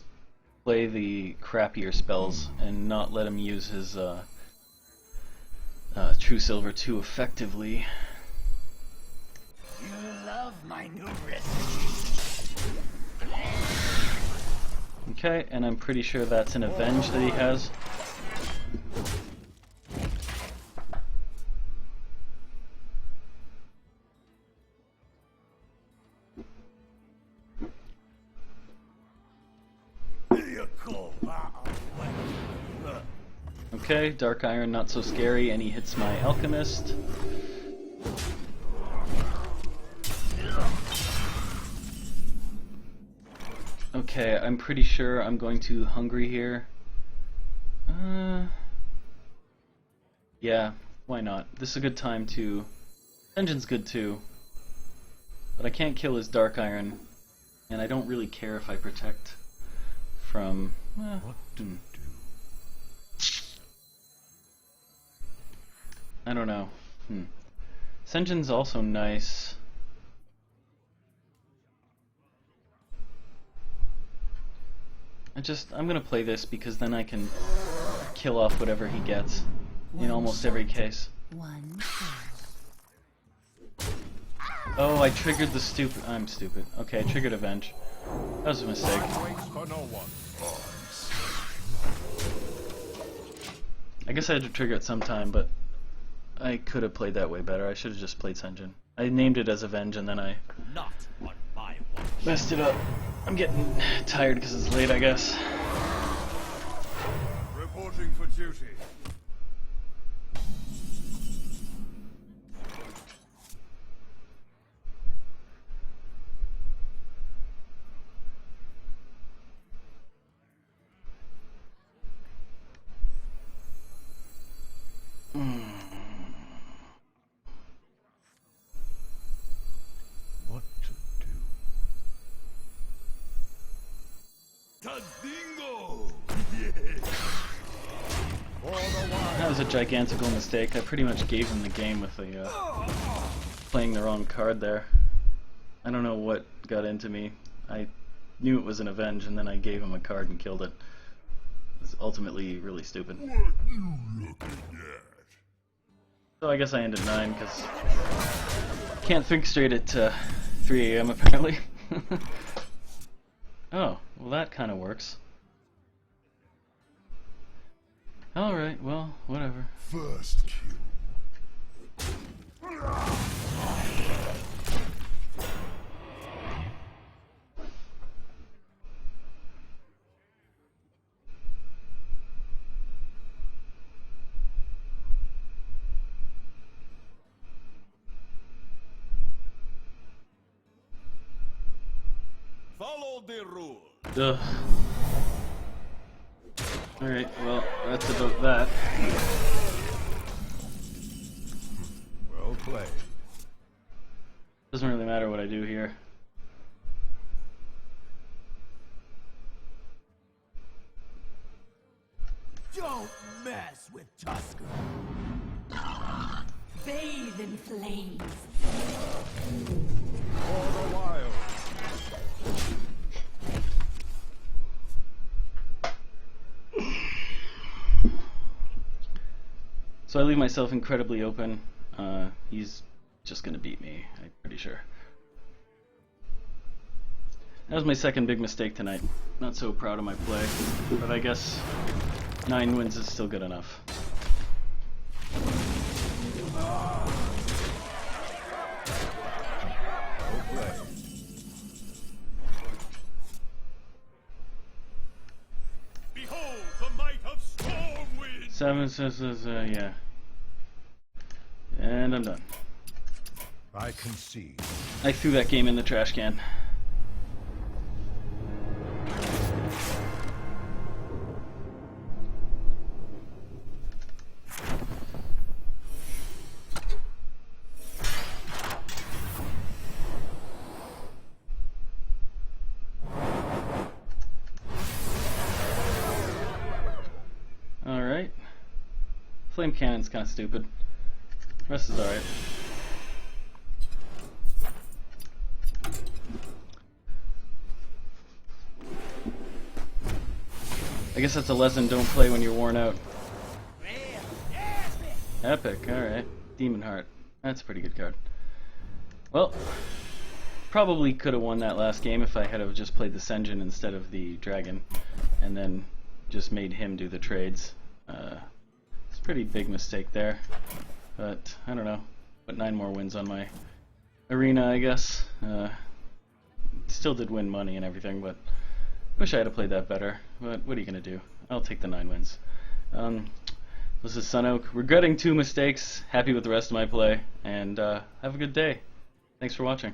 Speaker 1: play the crappier spells and not let him use his True Silver too effectively.
Speaker 4: You love my new recipe.
Speaker 1: Okay, and I'm pretty sure that's an Avenge that he has. Okay, Dark Iron not so scary, and he hits my Alchemist. Okay, I'm pretty sure I'm going to Hungry here. Yeah, why not? This is a good time to... Engine's good too. But I can't kill his Dark Iron, and I don't really care if I protect from...
Speaker 3: What to do?
Speaker 1: I don't know. Senjin's also nice. I'm gonna play this because then I can kill off whatever he gets in almost every case. Oh, I triggered the stupid... I'm stupid. Okay, I triggered Avenge. That was a mistake.
Speaker 3: Waits for no one.
Speaker 1: I guess I had to trigger it sometime, but I could have played that way better. I should have just played Senjin. I named it as Avenge and then I
Speaker 3: Not on my watch.
Speaker 1: messed it up. I'm getting tired because it's late, I guess.
Speaker 3: Reporting for duty. What to do? Tazingo!
Speaker 1: That was a gigantical mistake. I pretty much gave him the game with the playing the wrong card there. I don't know what got into me. I knew it was an Avenge and then I gave him a card and killed it. It was ultimately really stupid.
Speaker 3: What you looking at?
Speaker 1: So I guess I ended 9 because can't think straight at 3 AM apparently. Oh, well that kind of works. Alright, well, whatever.
Speaker 3: First kill. Follow the rules.
Speaker 1: Ugh. Alright, well, that's about that.
Speaker 3: Well played.
Speaker 1: Doesn't really matter what I do here.
Speaker 7: Don't mess with Tusker.
Speaker 4: Bathe in flames.
Speaker 3: For the wild.
Speaker 1: So I leave myself incredibly open. He's just gonna beat me, I'm pretty sure. That was my second big mistake tonight. Not so proud of my play, but I guess 9 wins is still good enough.
Speaker 3: Well played. Behold the might of Stormwind.
Speaker 1: 7 says, yeah. And I'm done.
Speaker 3: I concede.
Speaker 1: I threw that game in the trash can. Alright. Flame cannon's kinda stupid. The rest is alright. I guess that's a lesson, don't play when you're worn out. Epic, alright. Demon Heart. That's a pretty good card. Well, probably could have won that last game if I had have just played the Senjin instead of the Dragon, and then just made him do the trades. It's a pretty big mistake there, but I don't know. Put 9 more wins on my arena, I guess. Still did win money and everything, but wish I had played that better. But what are you gonna do? I'll take the 9 wins. This is Sunoak, regretting 2 mistakes, happy with the rest of my play, and have a good day. Thanks for watching.